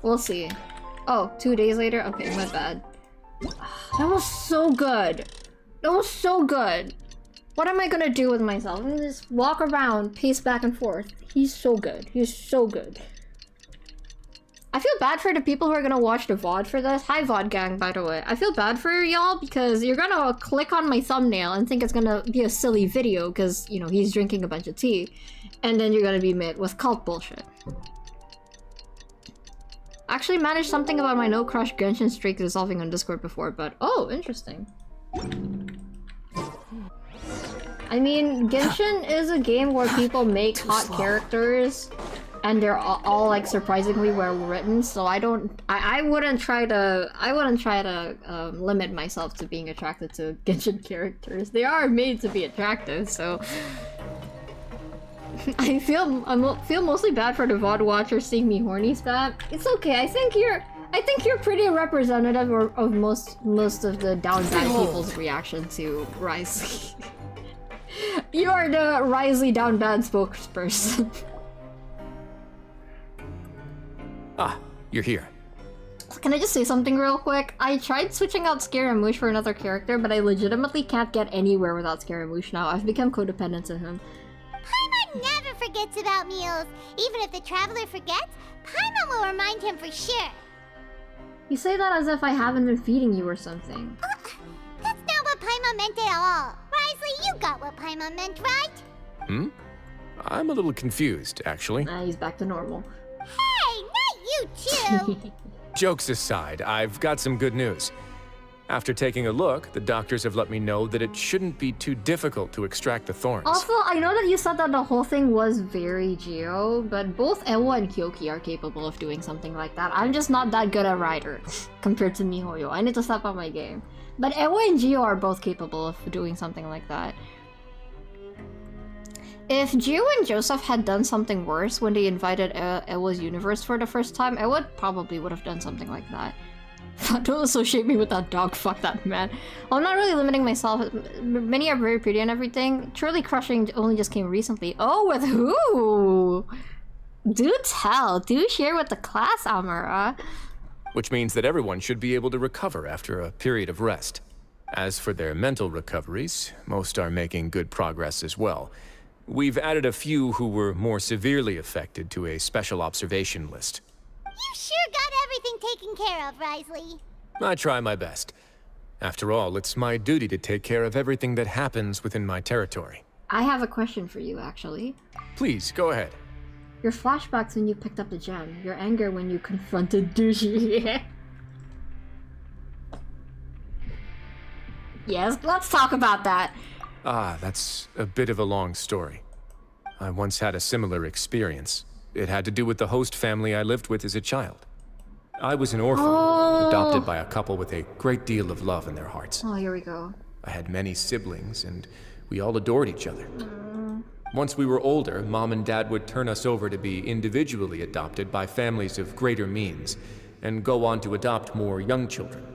We'll see. Oh, 2 days later. Okay, my bad. That was so good. That was so good. What am I gonna do with myself? I'm gonna just walk around, pace back and forth. He's so good. He's so good. I feel bad for the people who are gonna watch the VOD for this. Hi VOD gang, by the way. I feel bad for y'all because you're gonna click on my thumbnail and think it's gonna be a silly video because, you know, he's drinking a bunch of tea. And then you're gonna be met with cult bullshit. I actually managed something about my no crush Genshin streak resolving on Discord before, but oh, interesting. I mean, Genshin is a game where people make hot characters and they're all like surprisingly well written, so I wouldn't try to limit myself to being attracted to Genshin characters. They are made to be attractive, so I feel mostly bad for the VOD watchers seeing me horny spam. It's okay. I think you're pretty representative of most of the down bad people's reaction to Wriothesley. You are the Wriothesley down bad spokesperson. Ah, you're here. Can I just say something real quick? I tried switching out Scaramouche for another character, but I legitimately can't get anywhere without Scaramouche now. I've become codependent to him. Paimon never forgets about meals. Even if the traveler forgets, Paimon will remind him for sure. You say that as if I haven't been feeding you or something. That's not what Paimon meant at all. Wriothesley, you got what Paimon meant, right? Hmm? I'm a little confused, actually. He's back to normal. Hey, not you too! Jokes aside, I've got some good news. After taking a look, the doctors have let me know that it shouldn't be too difficult to extract the thorns. Also, I know that you said that the whole thing was very Geo, but both Ewa and Kyoki are capable of doing something like that. I'm just not that good at Rider compared to Mihoyo. I need to step up my game. But Ewa and Geo are both capable of doing something like that. If Gio and Joseph had done something worse when they invited Ewa's universe for the first time, I probably would have done something like that. Don't associate me with that dog, fuck that man. Well, I'm not really limiting myself. Many are very pretty and everything. Truly Crushing only just came recently. Oh, with who? Do tell. Do share with the class, Amara. Which means that everyone should be able to recover after a period of rest. As for their mental recoveries, most are making good progress as well. We've added a few who were more severely affected to a special observation list. You sure got everything taken care of, Wriothesley. I try my best. After all, it's my duty to take care of everything that happens within my territory. I have a question for you, actually. Please, go ahead. Your flashbacks when you picked up the gem. Your anger when you confronted Douchey. Yes, let's talk about that. Ah, that's a bit of a long story. I once had a similar experience. It had to do with the host family I lived with as a child. I was an orphan, adopted by a couple with a great deal of love in their hearts. Oh, here we go. I had many siblings, and we all adored each other. Once we were older, Mom and Dad would turn us over to be individually adopted by families of greater means, and go on to adopt more young children.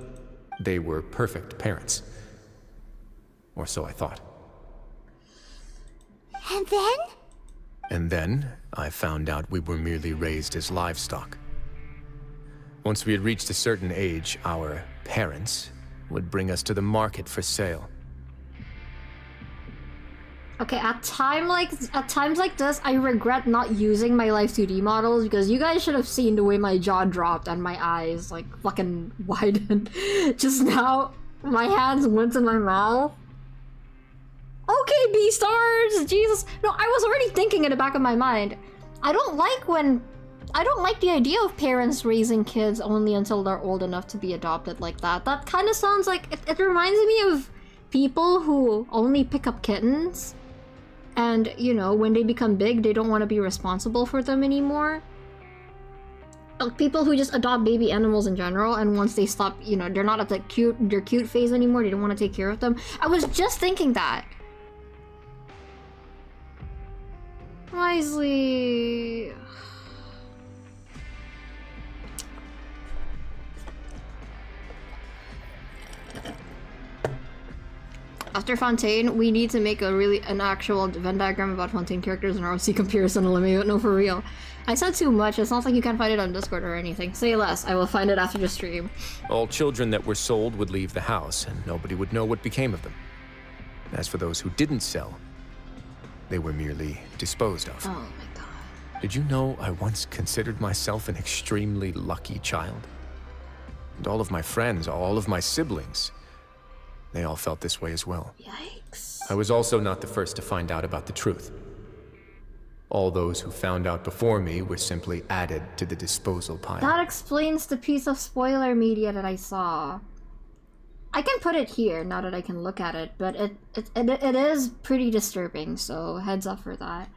They were perfect parents. Or so I thought. And then? And then, I found out we were merely raised as livestock. Once we had reached a certain age, our parents would bring us to the market for sale. Okay, at times like this, I regret not using my Life 2D models because you guys should have seen the way my jaw dropped and my eyes like fucking widened. Just now, my hands went to my mouth. Okay, B-stars! Jesus. No, I was already thinking in the back of my mind. I don't like the idea of parents raising kids only until they're old enough to be adopted like that. That kind of sounds like... It reminds me of people who only pick up kittens. And, you know, when they become big, they don't want to be responsible for them anymore. People who just adopt baby animals in general, and once they stop, you know, they're not at the cute phase anymore, they don't want to take care of them. I was just thinking that. after Fontaine, we need to make an actual Venn diagram about Fontaine characters and ROC comparison. Let me know for real. I said too much. It's not like you can find it on Discord or anything. Say less. I will find it after the stream. All children that were sold would leave the house, and nobody would know what became of them. As for those who didn't sell, they were merely disposed of. Oh my god. Did you know I once considered myself an extremely lucky child? And all of my friends, all of my siblings, they all felt this way as well. Yikes. I was also not the first to find out about the truth. All those who found out before me were simply added to the disposal pile. That explains the piece of spoiler media that I saw. I can put it here now that I can look at it, but it is pretty disturbing, so heads up for that.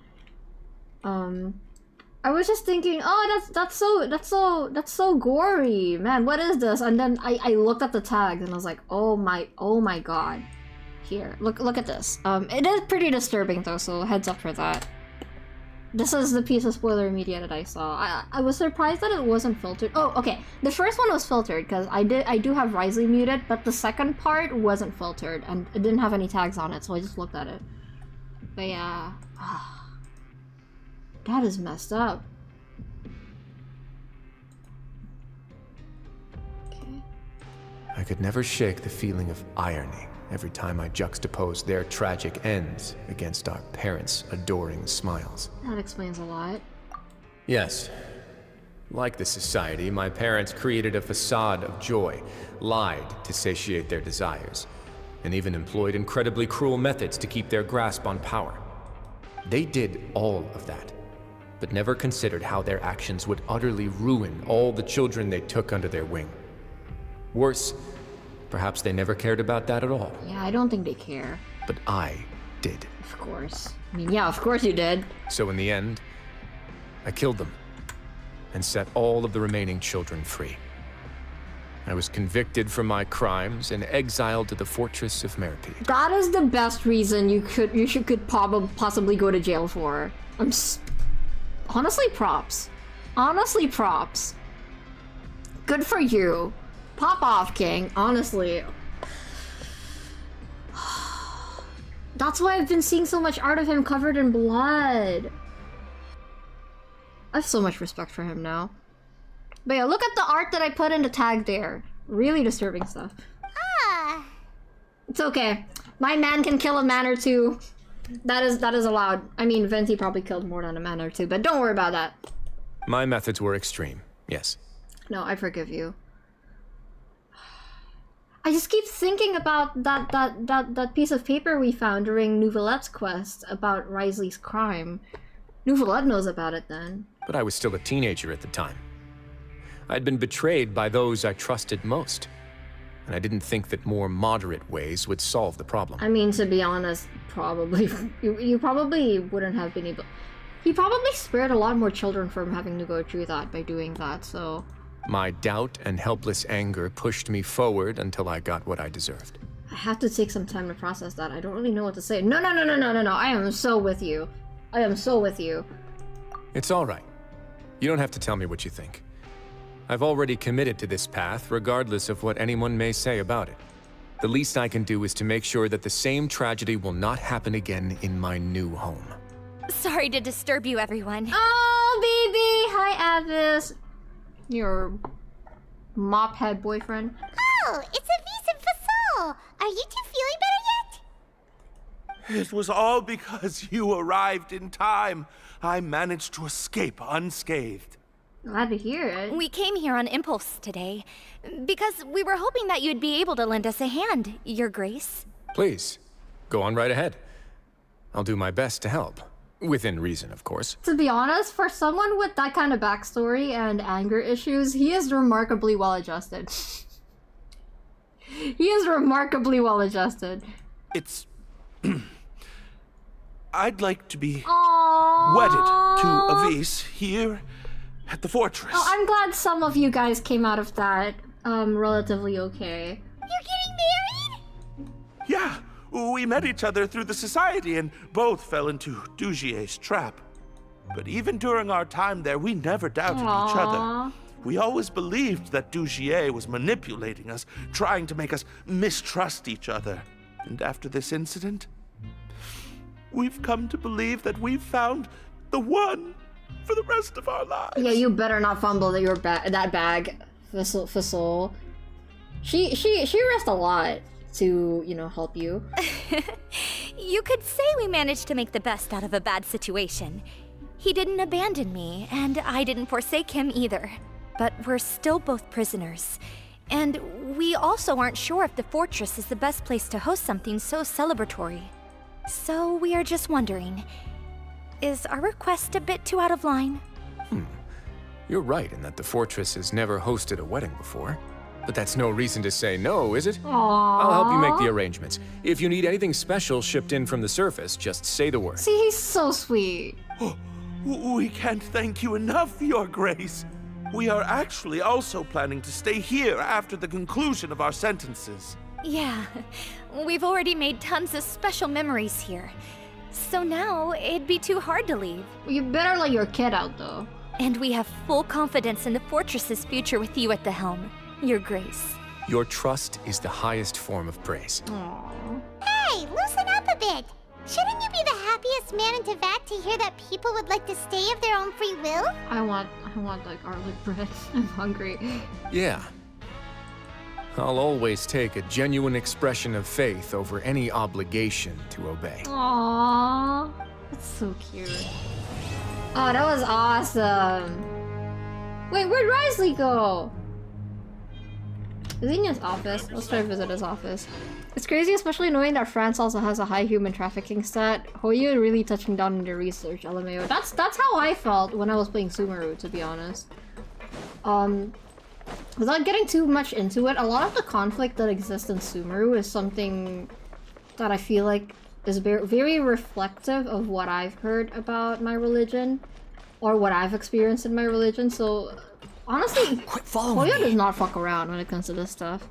I was just thinking, oh, that's so gory, man. What is this? And then I looked at the tags and I was like, oh my god. Here, look at this. It is pretty disturbing though, so heads up for that. This is the piece of spoiler media that I saw. I was surprised that it wasn't filtered. Oh, okay. The first one was filtered because I do have Wriothesley muted, but the second part wasn't filtered and it didn't have any tags on it, so I just looked at it. But yeah. That is messed up. Okay. I could never shake the feeling of irony every time I juxtaposed their tragic ends against our parents' adoring smiles. That explains a lot. Yes. Like the society, my parents created a facade of joy, lied to satiate their desires, and even employed incredibly cruel methods to keep their grasp on power. They did all of that, but never considered how their actions would utterly ruin all the children they took under their wing. Worse, perhaps they never cared about that at all. Yeah, I don't think they care. But I did. Of course. I mean, yeah, of course you did. So in the end, I killed them and set all of the remaining children free. I was convicted for my crimes and exiled to the fortress of Meripede. That is the best reason you could possibly go to jail for. Honestly, props. Honestly, props. Good for you. Pop off, King. Honestly. That's why I've been seeing so much art of him covered in blood. I have so much respect for him now. But yeah, look at the art that I put in the tag there. Really disturbing stuff. It's okay. My man can kill a man or two. That is allowed. I mean, Venti probably killed more than a man or two, but don't worry about that. My methods were extreme, yes. No, I forgive you. I just keep thinking about that piece of paper we found during Nouvelette's quest about Wriothesley's crime. Nouvelette knows about it then. But I was still a teenager at the time. I'd been betrayed by those I trusted most, and I didn't think that more moderate ways would solve the problem. I mean, to be honest, probably you probably wouldn't have been able. He probably spared a lot more children from having to go through that by doing that. So. My doubt and helpless anger pushed me forward until I got what I deserved. I have to take some time to process that. I don't really know what to say. No. I am so with you. I am so with you. It's all right. You don't have to tell me what you think. I've already committed to this path, regardless of what anyone may say about it. The least I can do is to make sure that the same tragedy will not happen again in my new home. Sorry to disturb you, everyone. Oh, baby! Hi, Avis. Your mop-head boyfriend. Oh, it's Avis and Fasol. Are you two feeling better yet? It was all because you arrived in time. I managed to escape unscathed. Glad to hear it. We came here on impulse today, because we were hoping that you'd be able to lend us a hand, Your Grace. Please, go on right ahead. I'll do my best to help. Within reason, of course. To be honest, for someone with that kind of backstory and anger issues, he is remarkably well adjusted. He is remarkably well adjusted. It's... I'd like to be Aww. wedded to Avis here at the fortress. Oh, I'm glad some of you guys came out of that relatively okay. You're getting married? Yeah, we met each other through the society and both fell into Dugier's trap. But even during our time there, we never doubted each other. We always believed that Dugier was manipulating us, trying to make us mistrust each other. And after this incident, we've come to believe that we've found the one for the rest of our lives. Yeah, you better not fumble that bag, Fussel. She risked a lot to, you know, help you. You could say we managed to make the best out of a bad situation. He didn't abandon me, and I didn't forsake him either. But we're still both prisoners. And we also aren't sure if the fortress is the best place to host something so celebratory. So we are just wondering, is our request a bit too out of line? You're right in that the fortress has never hosted a wedding before. But that's no reason to say no, is it? Aww. I'll help you make the arrangements. If you need anything special shipped in from the surface, just say the word. See, he's so sweet. We can't thank you enough, Your Grace. We are actually also planning to stay here after the conclusion of our sentences. Yeah, we've already made tons of special memories here. So now, it'd be too hard to leave. You better let your kid out, though. And we have full confidence in the fortress's future with you at the helm, Your Grace. Your trust is the highest form of praise. Aww. Hey, loosen up a bit. Shouldn't you be the happiest man in Teyvat to hear that people would like to stay of their own free will? I want like garlic bread. I'm hungry. Yeah. I'll always take a genuine expression of faith over any obligation to obey. Aww. That's so cute. Oh, that was awesome. Wait, where'd Wriothesley go? Is he in his office? Let's try to visit his office. It's crazy, especially knowing that France also has a high human trafficking stat. Hoya really touching down in the research, LMAO. That's how I felt when I was playing Sumeru, to be honest. Without getting too much into it, a lot of the conflict that exists in Sumeru is something that I feel like is very reflective of what I've heard about my religion, or what I've experienced in my religion. So honestly, Hoya does not fuck around when it comes to this stuff.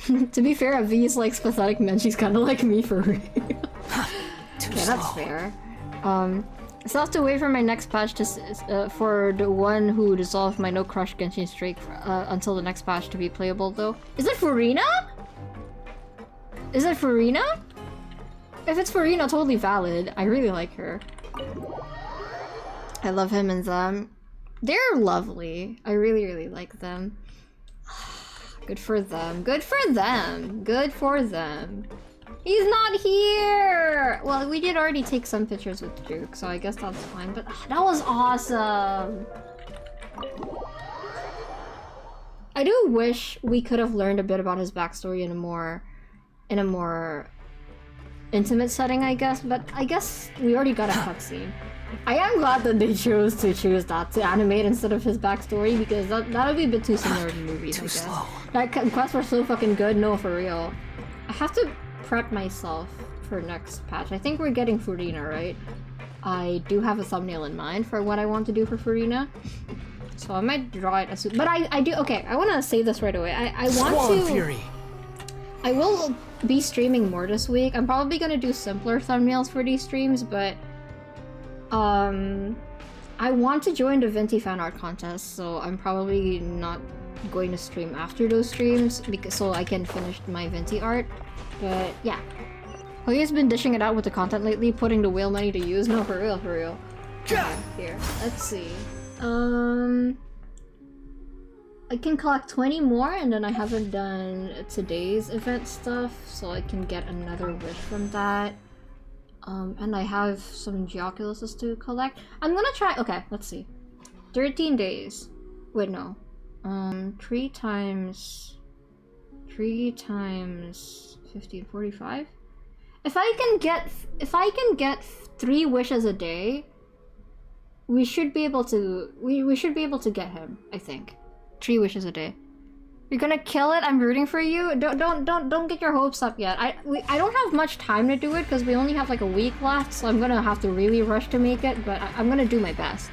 To be fair, V's likes pathetic men. She's kind of like me for real. Yeah, that's fair. I still have to wait for my next patch to for the one who dissolved my no crush Genshin streak until the next patch to be playable though. Is it Furina? Is it Furina? If it's Furina, totally valid. I really like her. I love him and them. They're lovely. I really like them. Good for them. Good for them. Good for them. He's not here! Well, we did already take some pictures with Duke, so I guess that's fine, but that was awesome! I do wish we could have learned a bit about his backstory in a more intimate setting, I guess, but I guess we already got a cutscene. I am glad that they chose that to animate instead of his backstory, because that would be a bit too similar to movies, I guess. Slow. That quests were so fucking good, no, for real. I have to prep myself for next patch. I think we're getting Furina, right? I do have a thumbnail in mind for what I want to do for Furina. So I might draw it as soon, but I do, okay, I want to say this right away. I want to... Fury. I will be streaming more this week. I'm probably gonna do simpler thumbnails for these streams, but I want to join the Venti fan art contest, so I'm probably not going to stream after those streams so I can finish my Venti art. But yeah, Hoya's been dishing it out with the content lately, putting the whale money to use. No, for real, for real. Okay, here, let's see. I can collect 20 more, and then I haven't done today's event stuff, so I can get another wish from that. And I have some Geoculuses to collect. I'm gonna try- okay, let's see. 13 days. Wait, no. 3 times 15, 45? If I can get 3 wishes a day, we should be able to- we should be able to get him, I think. 3 wishes a day. You're gonna kill it. I'm rooting for you. Don't get your hopes up yet. I don't have much time to do it because we only have like a week left, so I'm gonna have to really rush to make it. But I'm gonna do my best.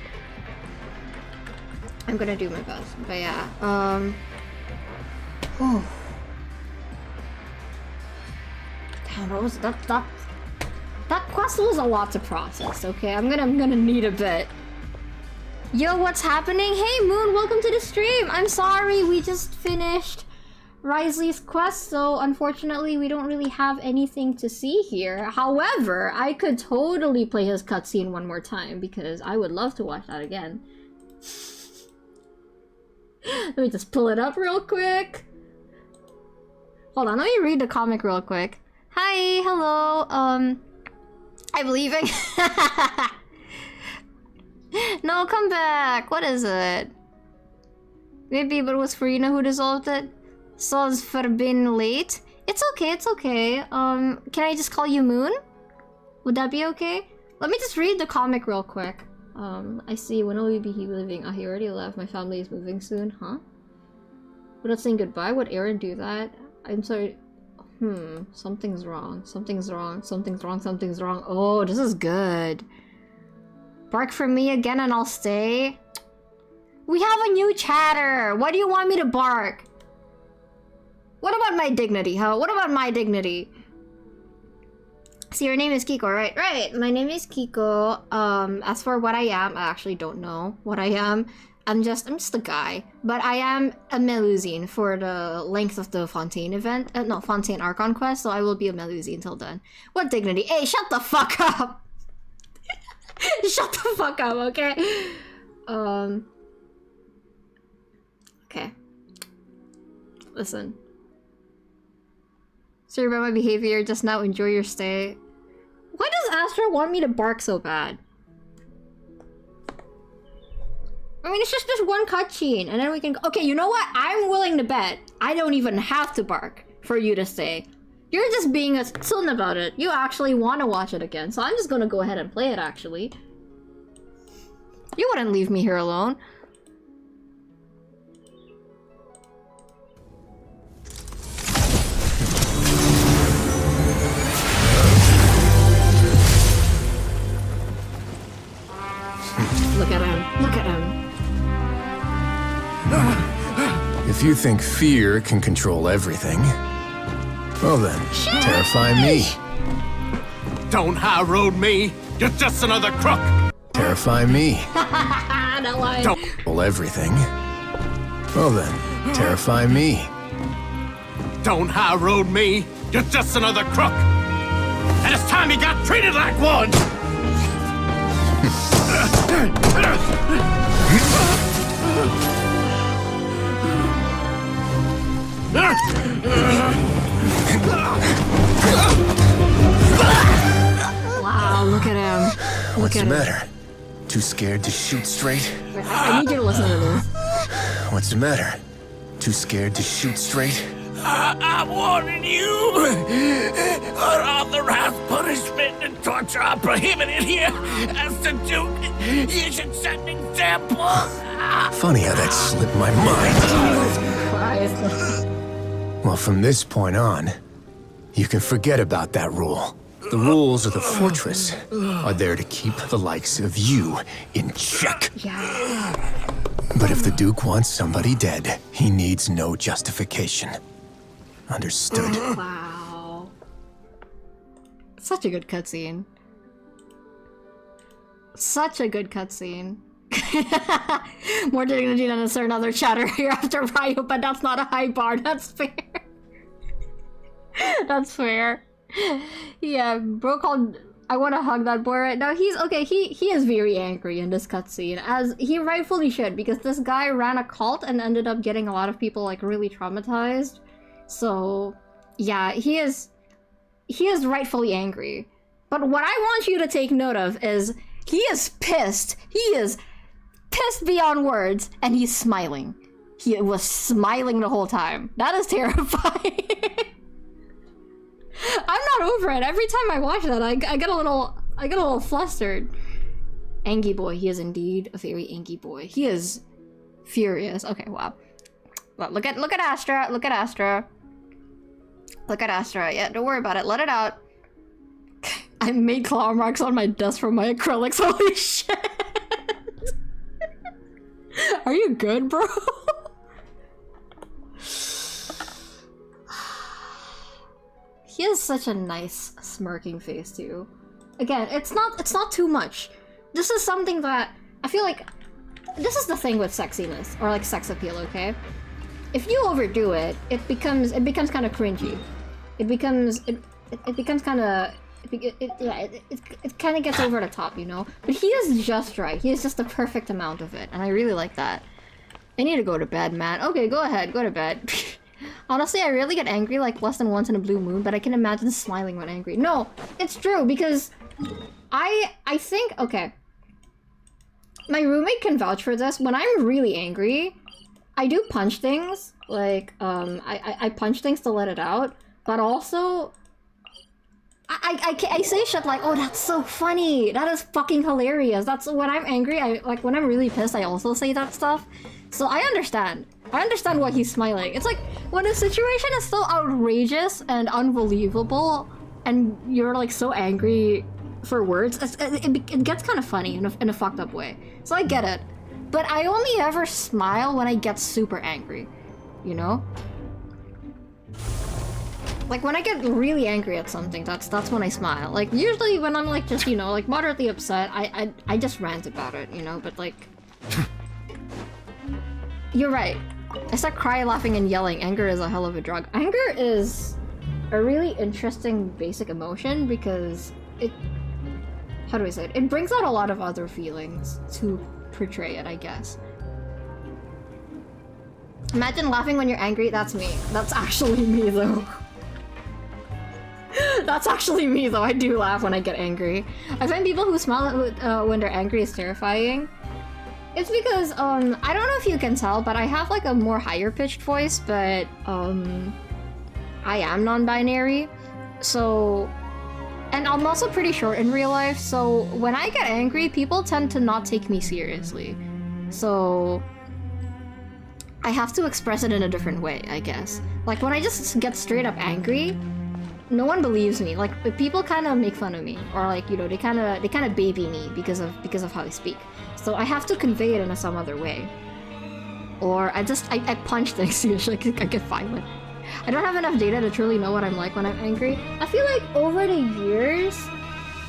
I'm gonna do my best. But yeah. Oh. Damn, what was that? That quest was a lot to process. Okay, I'm gonna need a bit. Yo, what's happening? Hey Moon, welcome to the stream! I'm sorry, we just finished Wriothesley's quest, so unfortunately we don't really have anything to see here. However, I could totally play his cutscene one more time because I would love to watch that again. Let me just pull it up real quick. Hold on, let me read the comic real quick. Hi, hello, I'm leaving. No, come back. What is it? Maybe it was Farina who dissolved it. Sorry for being late. It's okay, it's okay. Can I just call you Moon? Would that be okay? Let me just read the comic real quick. I see. When will he be leaving? Oh, he already left. My family is moving soon. Huh? Without saying goodbye? Would Aaron do that? I'm sorry. Something's wrong. Something's wrong. Something's wrong. Something's wrong. Oh, this is good. Bark for me again and I'll stay. We have a new chatter. Why do you want me to bark? What about my dignity, huh? What about my dignity? See, your name is Kiko, right? Right, my name is Kiko. As for what I am, I actually don't know what I am. I'm just a guy. But I am a Melusine for the length of the Fontaine event. No, Fontaine Archon quest, so I will be a Melusine until then. What dignity? Hey, shut the fuck up! Shut the fuck up, okay? Okay. Listen. Sorry about my behavior just now. Enjoy your stay. Why does Astra want me to bark so bad? I mean, it's just this one cutscene, and then we can go. Okay, you know what? I'm willing to bet I don't even have to bark for you to stay. You're just being a son about it. You actually want to watch it again, so I'm just gonna go ahead and play it, actually. You wouldn't leave me here alone. Look at him. Look at him. If you think fear can control everything, well then, terrify me. Don't high road me. You're just another crook. Terrify me. That line. Don't control everything. Well then, terrify me. Don't high road me. You're just another crook. And it's time you got treated like one. Wow, look at him. What's the matter? Too scared to shoot straight? I need you to listen to this. What's the matter? Too scared to shoot straight? I'm warning you! Unauthorized punishment and torture are prohibited here. As the Duke, you should set an example. Funny how that slipped my mind. Jesus Christ. Well, from this point on, you can forget about that rule. The rules of the fortress are there to keep the likes of you in check. Yeah. But if the Duke wants somebody dead, he needs no justification. Understood. Wow. Such a good cutscene. Such a good cutscene. More dignity than a certain other chatter here after Ryo, but that's not a high bar. That's fair. That's fair. Yeah, bro called. I want to hug that boy right now. He's okay. He is very angry in this cutscene, as he rightfully should, because this guy ran a cult and ended up getting a lot of people like really traumatized. So, yeah, he is rightfully angry. But what I want you to take note of is he is pissed. He is pissed beyond words, and he's smiling. He was smiling the whole time. That is terrifying. I'm not over it. Every time I watch that, I get a little flustered. Angy boy. He is indeed a very angy boy. He is furious. Okay, wow. Well, look at Astra. Look at Astra. Look at Astra. Yeah, don't worry about it. Let it out. I made claw marks on my desk from my acrylics. Holy shit. Are you good, bro? He has such a nice smirking face too. Again, it's not too much. This is something that I feel like this is the thing with sexiness or like sex appeal, okay? if you overdo it, it becomes kind of cringy. It becomes kind of it kind of gets over the top, you know. But he is just right. He is just the perfect amount of it, and I really like that. I need to go to bed, man. Okay, go ahead, go to bed. Honestly, I rarely get angry like less than once in a blue moon, but I can imagine smiling when angry. No, it's true because I think okay. My roommate can vouch for this. When I'm really angry, I do punch things. Like, I punch things to let it out. But also, I say shit like, oh, that's so funny. That is fucking hilarious. That's when I'm angry. Like, when I'm really pissed, I also say that stuff. So I understand. I understand why he's smiling. It's like, when a situation is so outrageous and unbelievable, and you're like so angry for words, it gets kind of funny in a fucked up way. So I get it. But I only ever smile when I get super angry, you know? Like when I get really angry at something, that's when I smile. Like usually when I'm like just, you know, like moderately upset, I just rant about it, you know? But like... You're right. I start crying, laughing, and yelling. Anger is a hell of a drug. Anger is a really interesting basic emotion because it... How do I say it? It brings out a lot of other feelings to portray it, I guess. Imagine laughing when you're angry. That's me. That's actually me, though. That's actually me, though. I do laugh when I get angry. I find people who smile when they're angry is terrifying. It's because, I don't know if you can tell, but I have like a more higher pitched voice, but, I am non-binary. So... And I'm also pretty short in real life, so when I get angry, people tend to not take me seriously. So... I have to express it in a different way, I guess. Like, when I just get straight up angry, no one believes me. Like, people kind of make fun of me. Or like, you know, they kind of baby me because of how I speak. So I have to convey it in some other way. Or I punch things usually, I get violent. I don't have enough data to truly know what I'm like when I'm angry. I feel like over the years,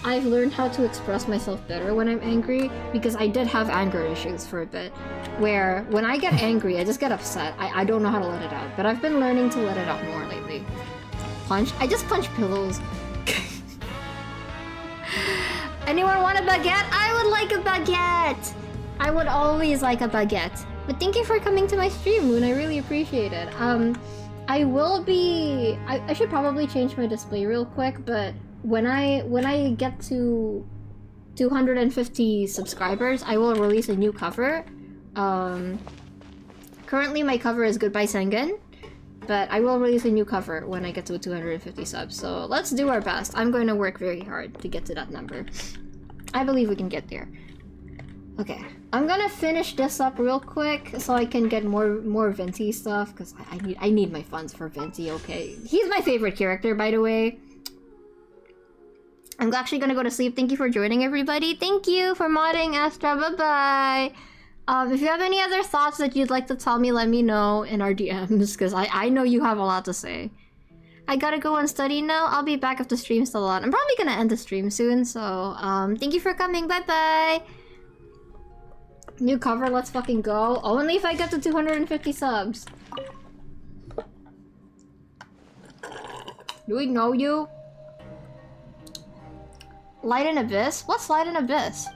I've learned how to express myself better when I'm angry, because I did have anger issues for a bit, where when I get angry, I just get upset. I don't know how to let it out, but I've been learning to let it out more lately. I just punch pillows. Anyone want a baguette? I would like a baguette! I would always like a baguette. But thank you for coming to my stream, Moon. I really appreciate it. I will be... I should probably change my display real quick, but when I get to 250 subscribers, I will release a new cover. Currently my cover is Goodbye Sengen, but I will release a new cover when I get to 250 subs, so let's do our best. I'm going to work very hard to get to that number. I believe we can get there. Okay, I'm gonna finish this up real quick so I can get more Venti stuff, because I need my funds for Venti, okay? He's my favorite character, by the way. I'm actually gonna go to sleep. Thank you for joining, everybody. Thank you for modding, Astra. Bye-bye. If you have any other thoughts that you'd like to tell me, let me know in our DMs, because I know you have a lot to say. I gotta go and study now. I'll be back if the stream's still on. I'm probably gonna end the stream soon, so thank you for coming. Bye-bye. New cover, let's fucking go. Only if I get to 250 subs. Do we know you? Light and Abyss? What's Light and Abyss?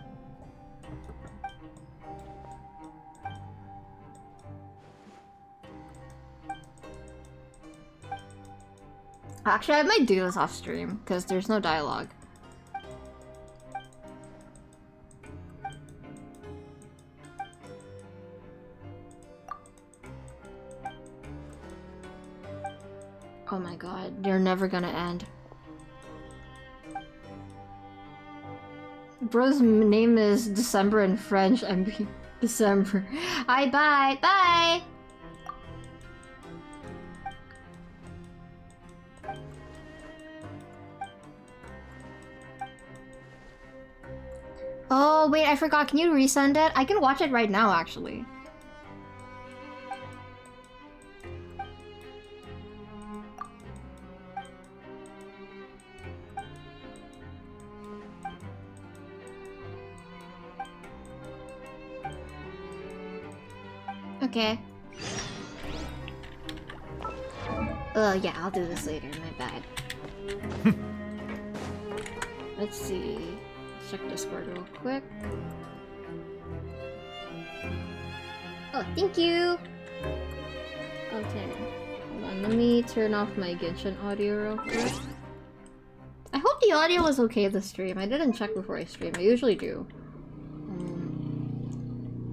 Actually, I might do this off stream, because there's no dialogue. Oh my god, they're never gonna end. Bro's name is December in French. I'm December. Hi, bye, bye. Oh wait, I forgot. Can you resend it? I can watch it right now, actually. Okay. Yeah, I'll do this later, my bad. Let's see. Check Discord real quick. Oh, thank you! Okay. Hold on, let me turn off my Genshin audio real quick. I hope the audio was okay this stream. I didn't check before I stream. I usually do.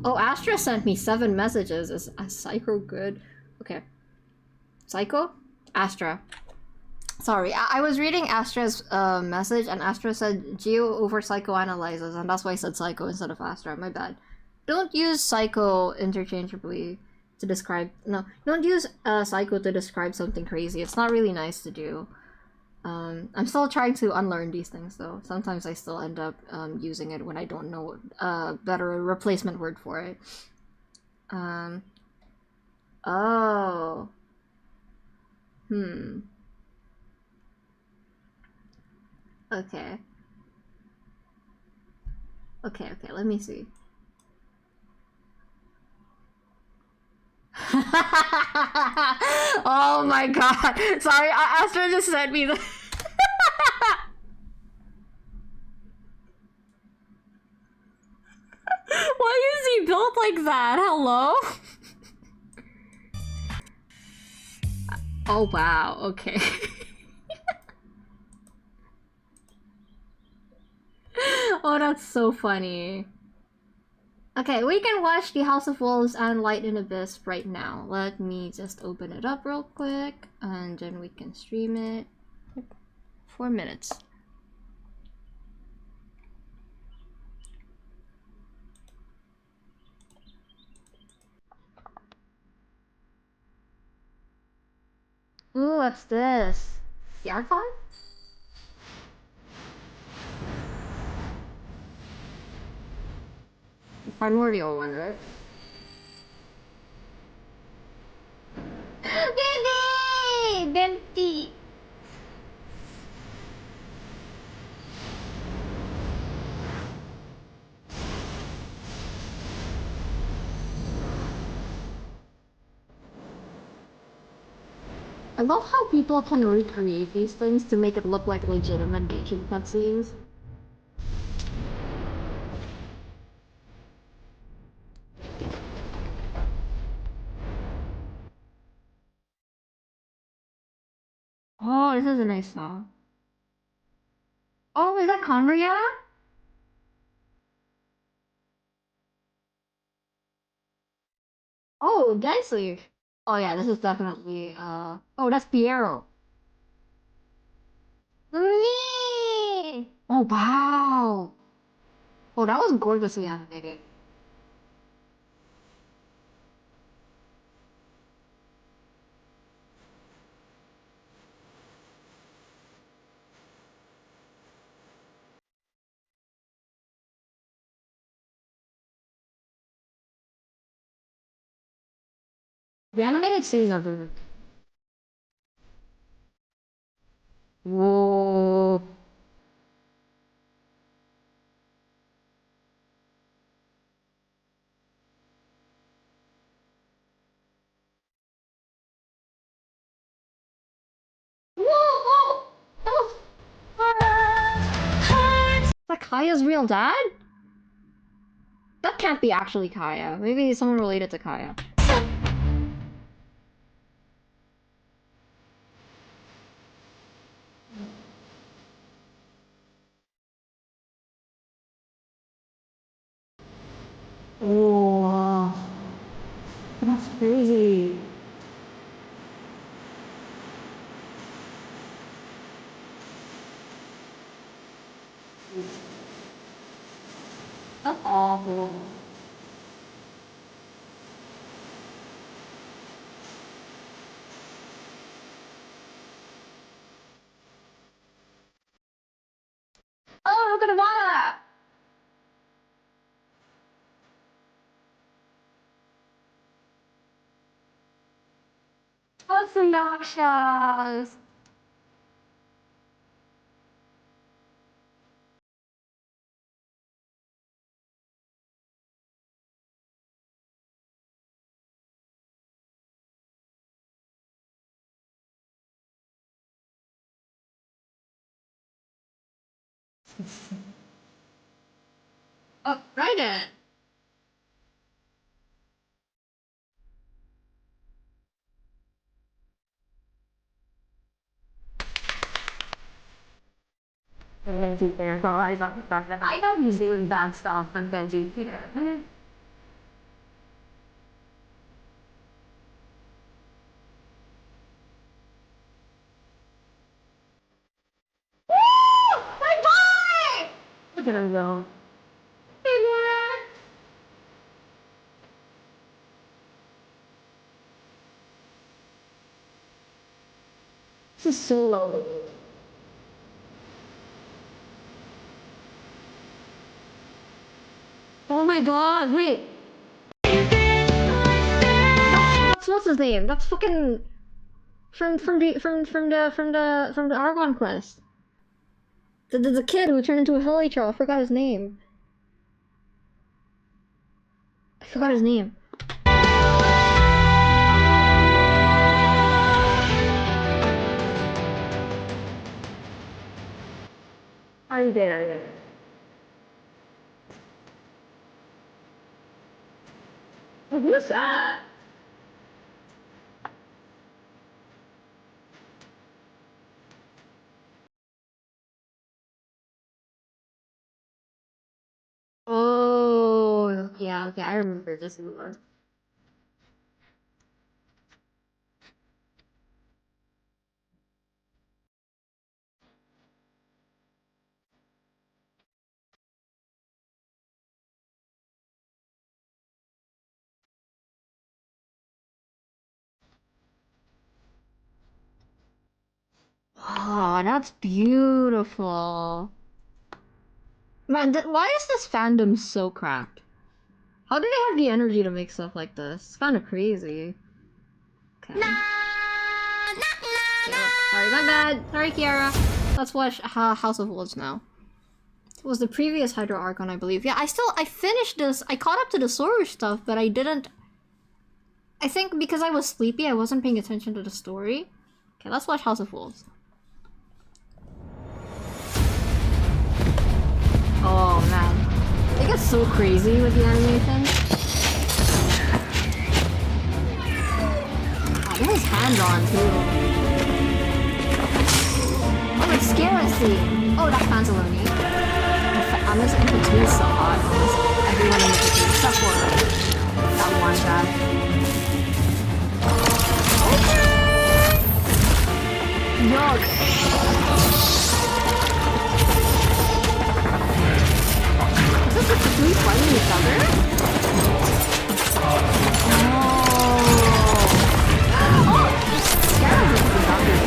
Oh, Astra sent me 7 messages. Is Psycho good? Okay. Psycho? Astra. Sorry, I was reading Astra's message, and Astra said Geo over psychoanalyzes, and that's why I said Psycho instead of Astra. My bad. Don't use Psycho interchangeably to describe... No, don't use Psycho to describe something crazy. It's not really nice to do. I'm still trying to unlearn these things, though. Sometimes I still end up using it when I don't know a better replacement word for it. Oh. Okay. Okay, let me see. Oh my god. Sorry, Astra just sent me the... Why is he built like that? Hello? Oh wow, okay. Oh, that's so funny. Okay, we can watch the House of Wolves and Light in Abyss right now. Let me just open it up real quick, and then we can stream it. 4 minutes. Ooh, what's this? The Archon? The primordial one, right? Baby! Venti! I love how people can recreate these things to make it look like legitimate Genshin cutscenes. Oh, this is a nice song. Oh, is that Conria? Oh, Geisler. Oh yeah, this is definitely, oh, that's Piero. Whee! Oh, wow. Oh, that was gorgeously animated. The animated scenes are good. Whoa. Whoa! Is that Kaya's real dad? That can't be actually Kaya. Maybe someone related to Kaya. Oh, that's crazy. That's awful. Oh, look at Amana! That's obnoxious. Oh, right it. Benji there, so I don't start that. I know he's doing bad stuff and Benji here. Woo! My boy! Look at him go. Hey, boy! This is so low. Oh my god, wait. That's what's his name? That's fucking from the Argon quest. The kid who turned into a Helichar. I forgot his name. I forgot his name. I did. What's that? Oh, yeah, okay, I remember this one. Oh, that's beautiful. Man, why is this fandom so cracked? How do they have the energy to make stuff like this? It's kind of crazy. Okay. Sorry, my bad. Sorry, Kiara. Let's watch House of Wolves now. It was the previous Hydro Archon, I believe. Yeah, I finished this. I caught up to the Soru stuff, but I didn't... I think because I was sleepy, I wasn't paying attention to the story. Okay, let's watch House of Wolves. Oh, man. It gets so crazy with the animation. Oh, this is hand-on, too. Oh, it's Scarcity! Oh, that's Pantaloni. I'm just Infantry is so hot. Everyone in Infantry except for that one guy. Yuck! Is this the three fighting each other? Oh! Scarab is the doctor.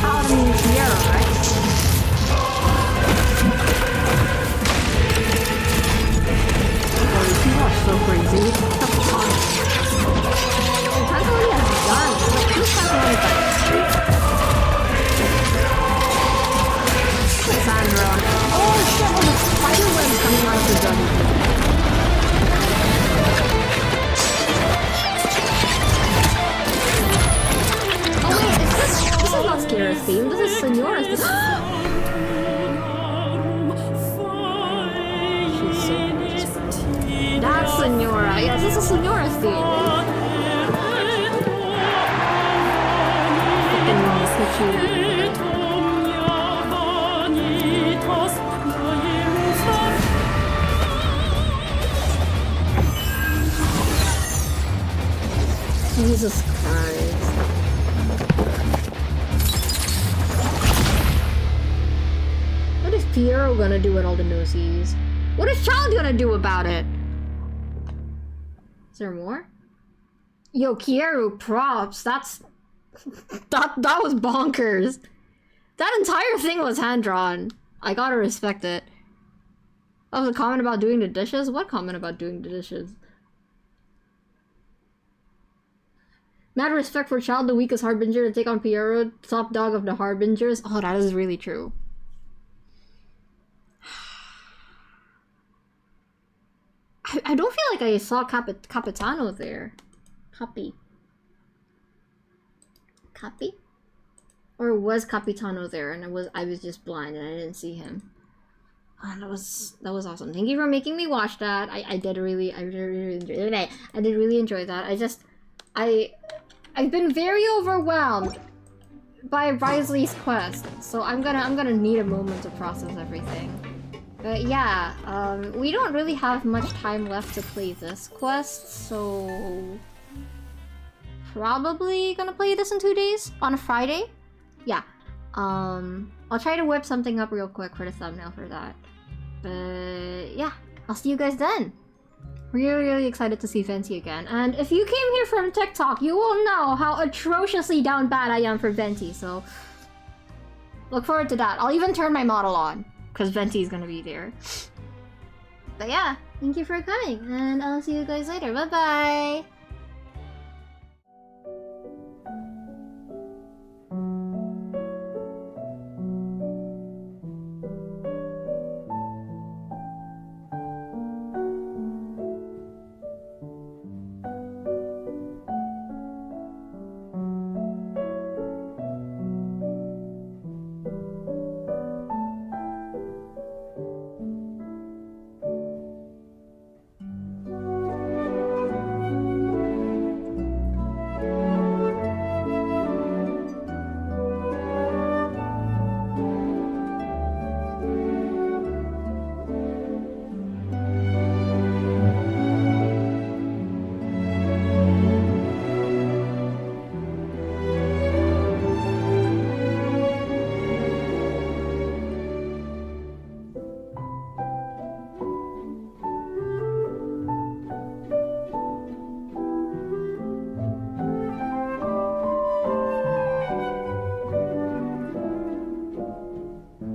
How do you hear, right? Oh, these people are so crazy. Pantaloni has guns. Like, who's Pantaloni fighting? Cassandra. Oh shit, oh, the spider webs coming out of the gun. Oh wait, this is not Scarab's theme, this is Senora's theme. She's so pretty. That's Senora, yes, this is Senora's theme. Jesus Christ. What is Piero gonna do with all the nosies? What is Child gonna do about it? Is there more? Yo, Kieru, props. That's... that was bonkers. That entire thing was hand-drawn. I gotta respect it. That was a comment about doing the dishes? What comment about doing the dishes? Mad respect for Child, the weakest Harbinger, to take on Piero, top dog of the Harbingers. Oh, that is really true. I don't feel like I saw Capitano there. Copy. Or was Capitano there and I was just blind and I didn't see him? Oh, that was awesome. Thank you for making me watch that. I did really enjoy that. I've been very overwhelmed by Wriothesley's quest, so I'm gonna need a moment to process everything. But yeah, we don't really have much time left to play this quest, so probably gonna play this in 2 days on a Friday. Yeah, I'll try to whip something up real quick for the thumbnail for that. But yeah, I'll see you guys then. Really excited to see Venti again. And if you came here from TikTok, you will know how atrociously down bad I am for Venti, so look forward to that. I'll even turn my model on, because Venti's gonna be there. But yeah, thank you for coming, and I'll see you guys later. Bye-bye!